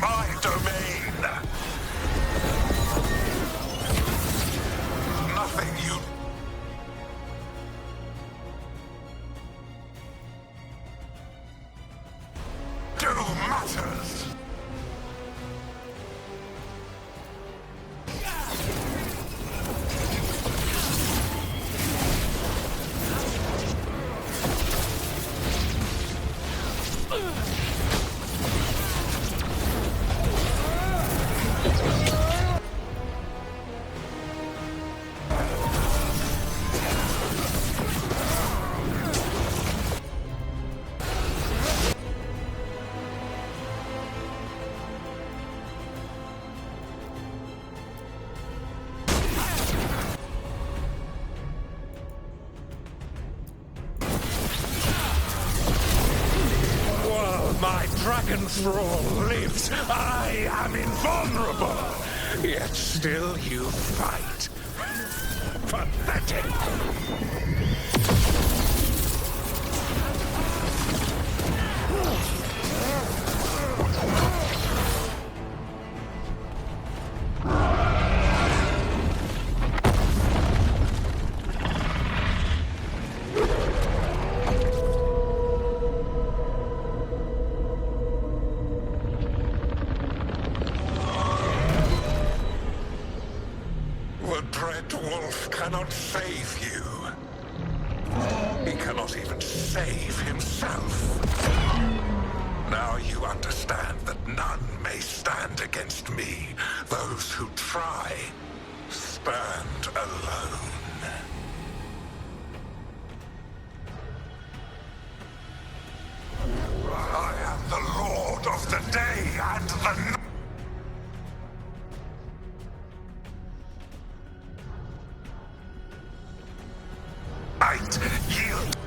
My domain! Nothing you... do matters! My dragon thrall lives. I am invulnerable. Yet still you fight. Pathetic. The Dread Wolf cannot save you. He cannot even save himself. Now you understand that none may stand against me. Those who try stand alone. I am the Lord of the Day and the Night. Yield.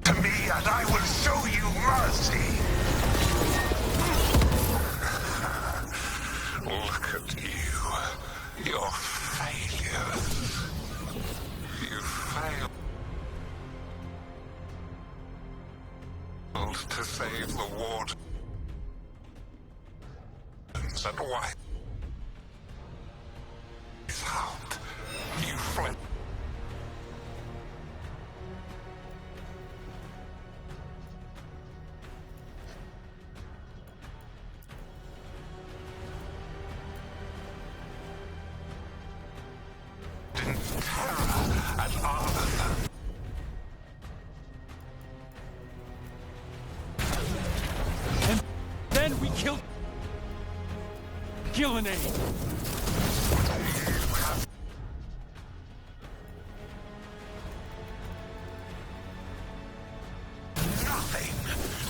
To me, and I will show you mercy. Look at you. Your failures. You failed to save the wardens and wipe out. You fled. In terror at Arden. And then we killed Gillenade. Nothing.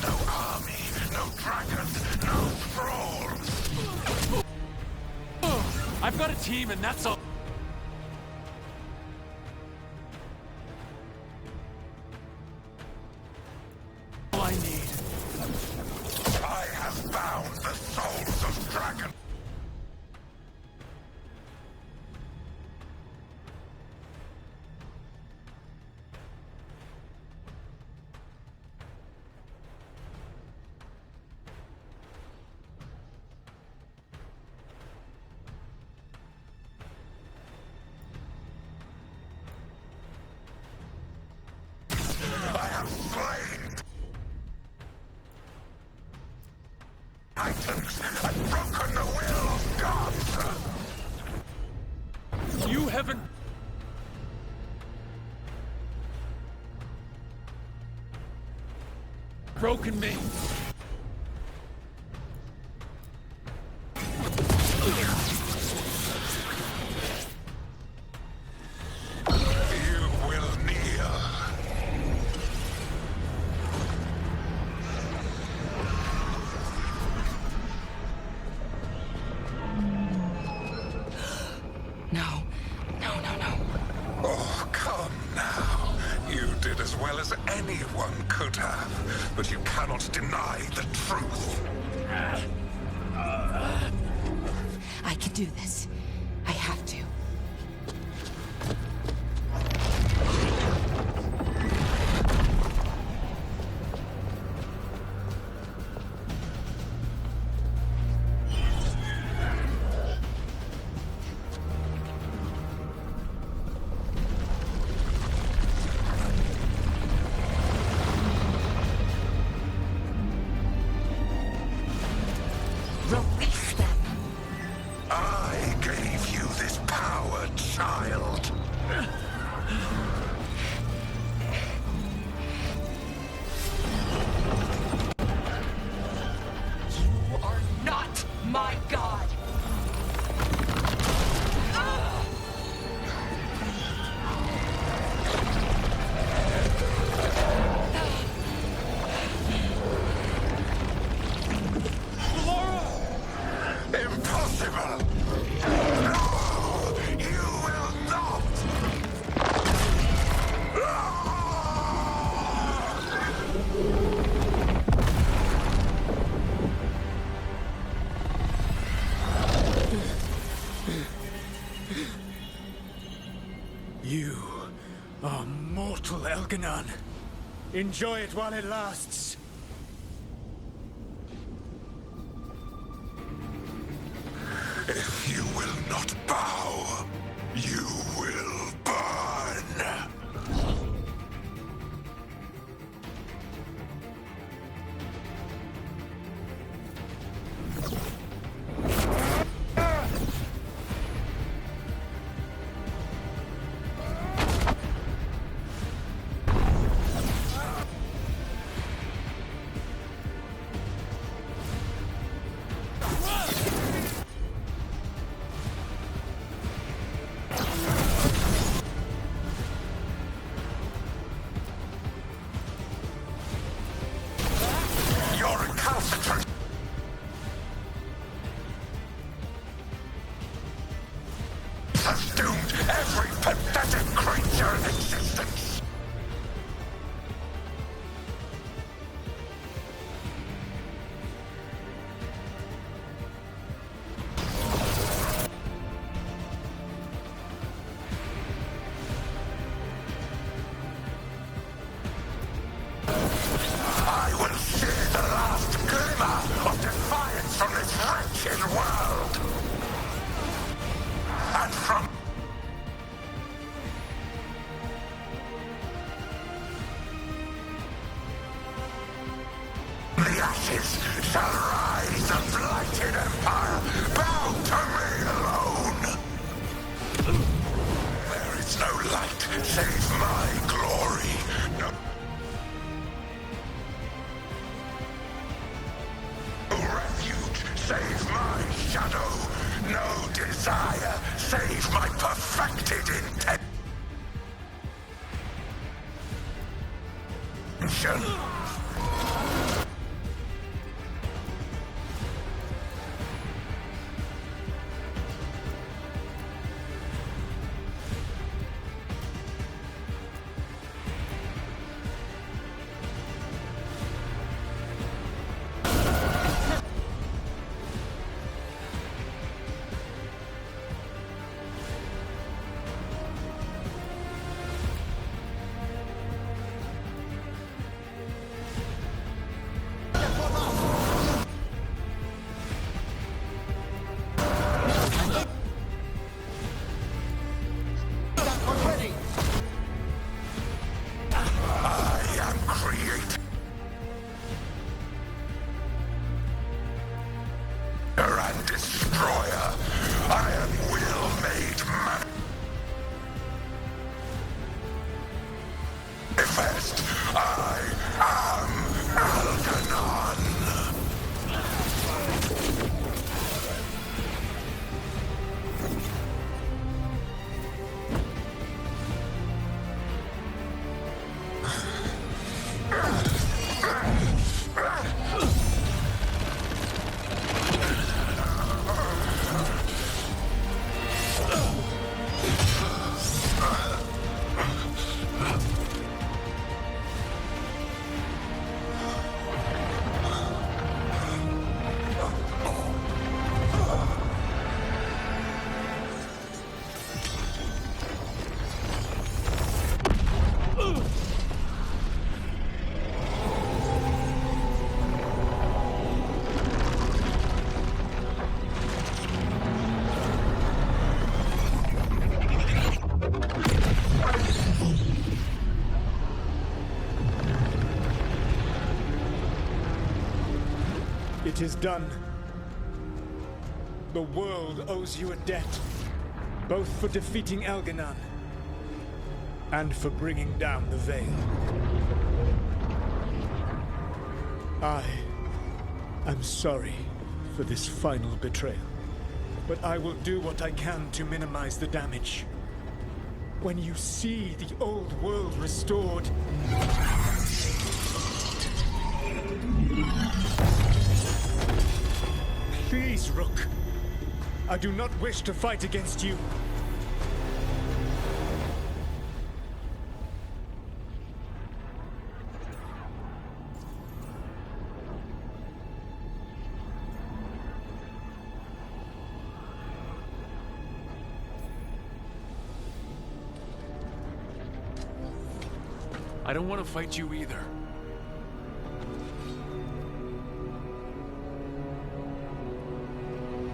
No army, no dragons, no thralls. I've got a team and that's all. I need. I have bound the souls of dragons. I have slain Titans and broken the will of gods. You haven't. Broken me. You will kneel. No. No, no, no. Oh, come now. You did as well as anyone could have, but you cannot deny the truth. I can do this. I have to. Release them. I gave you this power, child. You are not my god. Impossible! No! You will not! You are mortal, Elganon. Enjoy it while it lasts. If you will not bow, you will burn. You're recalcitrant. Has doomed every pathetic creature in existence. shall rise, a blighted empire, bound to me alone. There is no light save my glory. No refuge save my shadow. No desire save my perfected intention. And destroyer, I am will made manifest. I am Algernon. It is done. The world owes you a debt, both for defeating Elganon and for bringing down the Veil. I am sorry for this final betrayal, but I will do what I can to minimize the damage. When you see the old world restored, please, Rook. I do not wish to fight against you. I don't want to fight you either.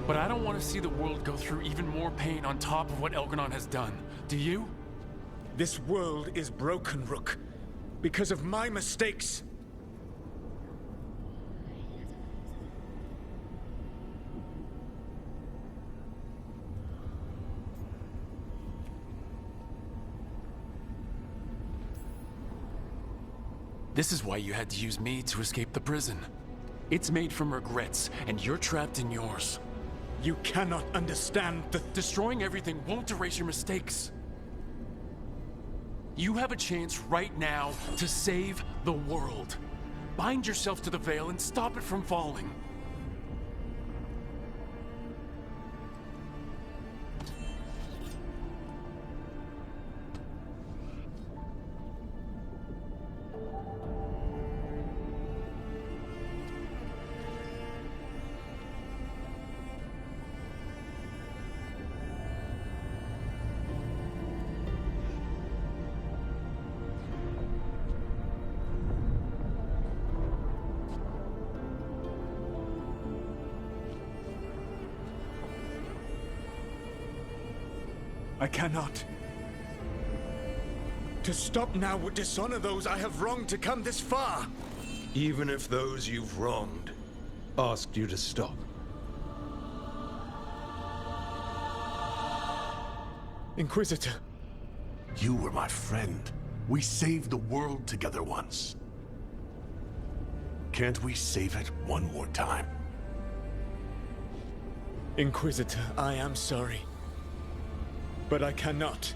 But I don't want to see the world go through even more pain on top of what Elgernon has done. Do you? This world is broken, Rook, because of my mistakes. This is why you had to use me to escape the prison. It's made from regrets, and you're trapped in yours. You cannot understand that destroying everything won't erase your mistakes. You have a chance right now to save the world. Bind yourself to the Veil and stop it from falling. I cannot. To stop now would dishonor those I have wronged to come this far. Even if those you've wronged asked you to stop. Inquisitor. You were my friend. We saved the world together once. Can't we save it one more time? Inquisitor, I am sorry. But I cannot.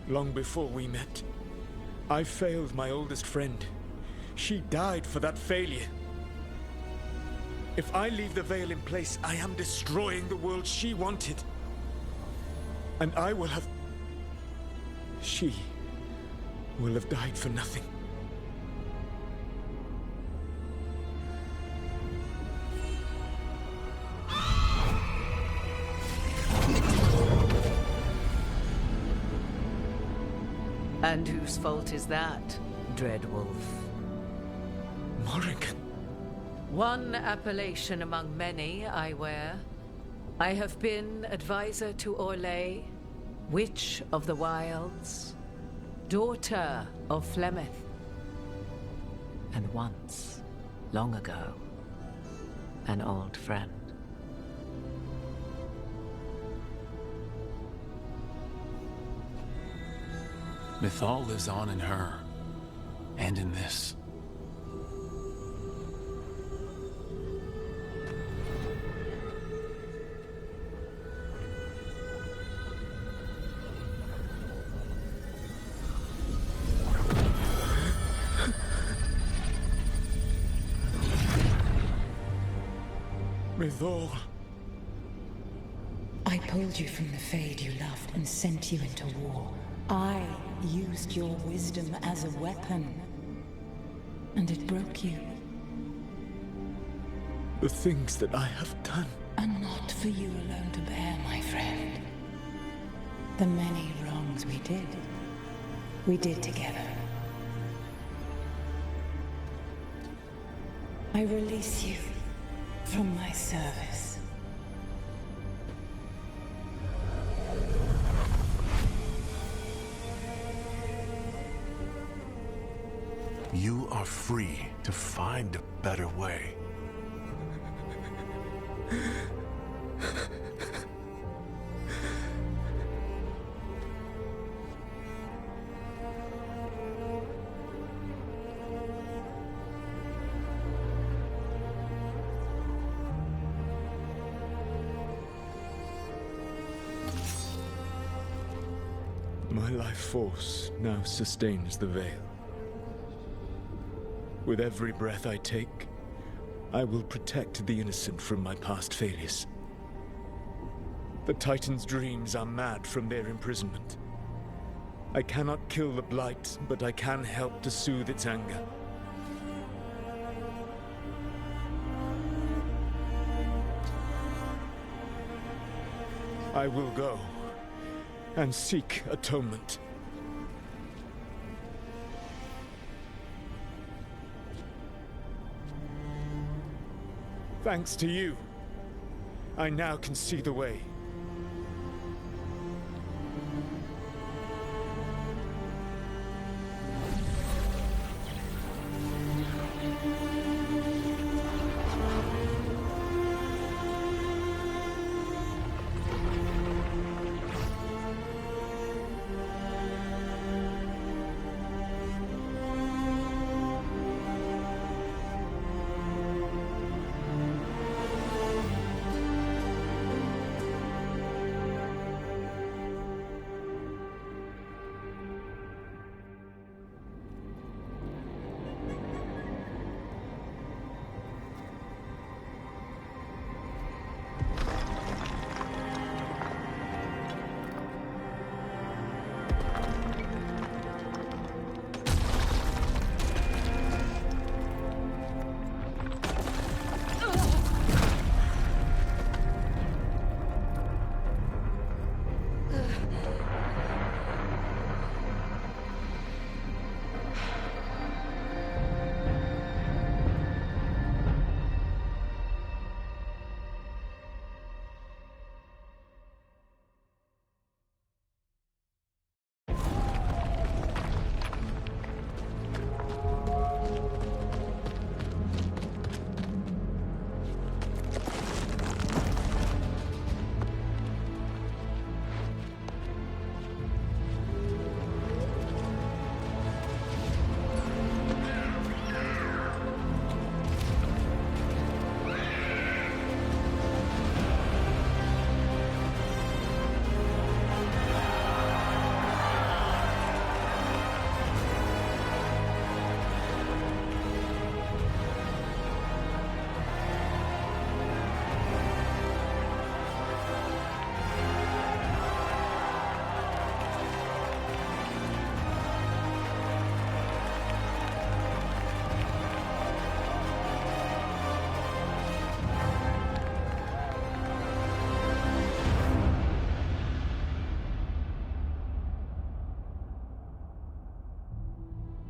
Long before we met, I failed my oldest friend. She died for that failure. If I leave the Veil in place, I am destroying the world she wanted. And I will have... She will have died for nothing. And whose fault is that, Dreadwolf? Morrigan. One appellation among many, I wear. I have been advisor to Orlais, Witch of the Wilds, daughter of Flemeth, and once, long ago, an old friend. Mythal lives on in her, and in this. Mythal. I pulled you from the Fade you loved and sent you into war. I used your wisdom as a weapon. And it broke you. The things that I have done are not for you alone to bear, my friend. The many wrongs we did together. I release you from my service. You are free to find a better way. My life force now sustains the Veil. With every breath I take, I will protect the innocent from my past failures. The Titan's dreams are mad from their imprisonment. I cannot kill the Blight, but I can help to soothe its anger. I will go and seek atonement. Thanks to you, I now can see the way.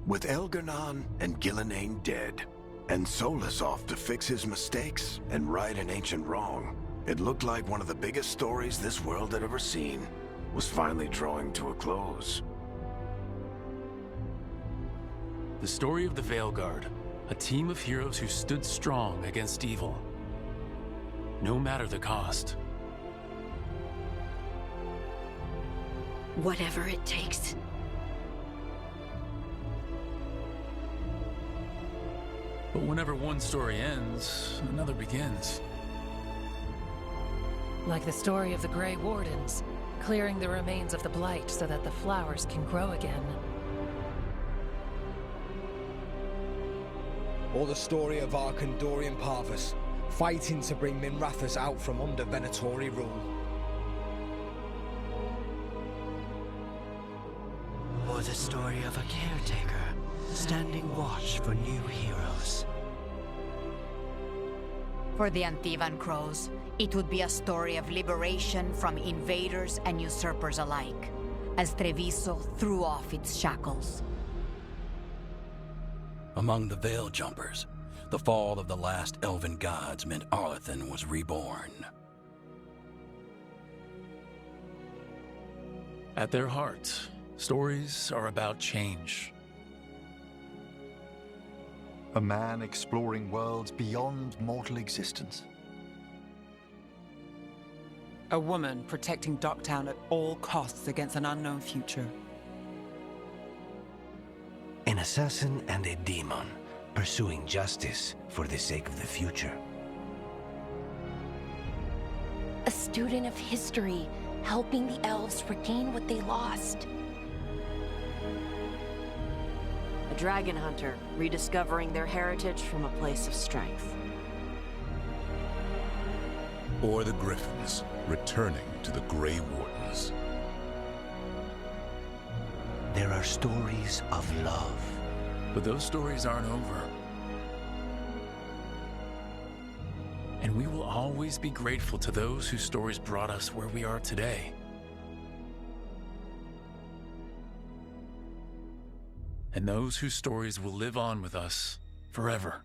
With Elgar'nan and Gillenane dead, and Solus off to fix his mistakes and right an ancient wrong, it looked like one of the biggest stories this world had ever seen was finally drawing to a close. The story of the Veilguard, a team of heroes who stood strong against evil, no matter the cost. Whatever it takes. But whenever one story ends, another begins. Like the story of the Grey Wardens, clearing the remains of the Blight so that the flowers can grow again. Or the story of Arkandorian Parvus, fighting to bring Minrathous out from under Venatori rule. Or the story of a caretaker, standing watch for new heroes. For the Antivan Crows, it would be a story of liberation from invaders and usurpers alike, as Treviso threw off its shackles. Among the Veil Jumpers, the fall of the last elven gods meant Arlathan was reborn. At their heart, stories are about change. A man exploring worlds beyond mortal existence. A woman protecting Docktown at all costs against an unknown future. An assassin and a demon, pursuing justice for the sake of the future. A student of history, helping the elves regain what they lost. A dragon hunter, rediscovering their heritage from a place of strength. Or the Griffins, returning to the Grey Wardens. There are stories of love. But those stories aren't over. And we will always be grateful to those whose stories brought us where we are today. And those whose stories will live on with us forever.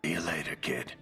See you later, kid.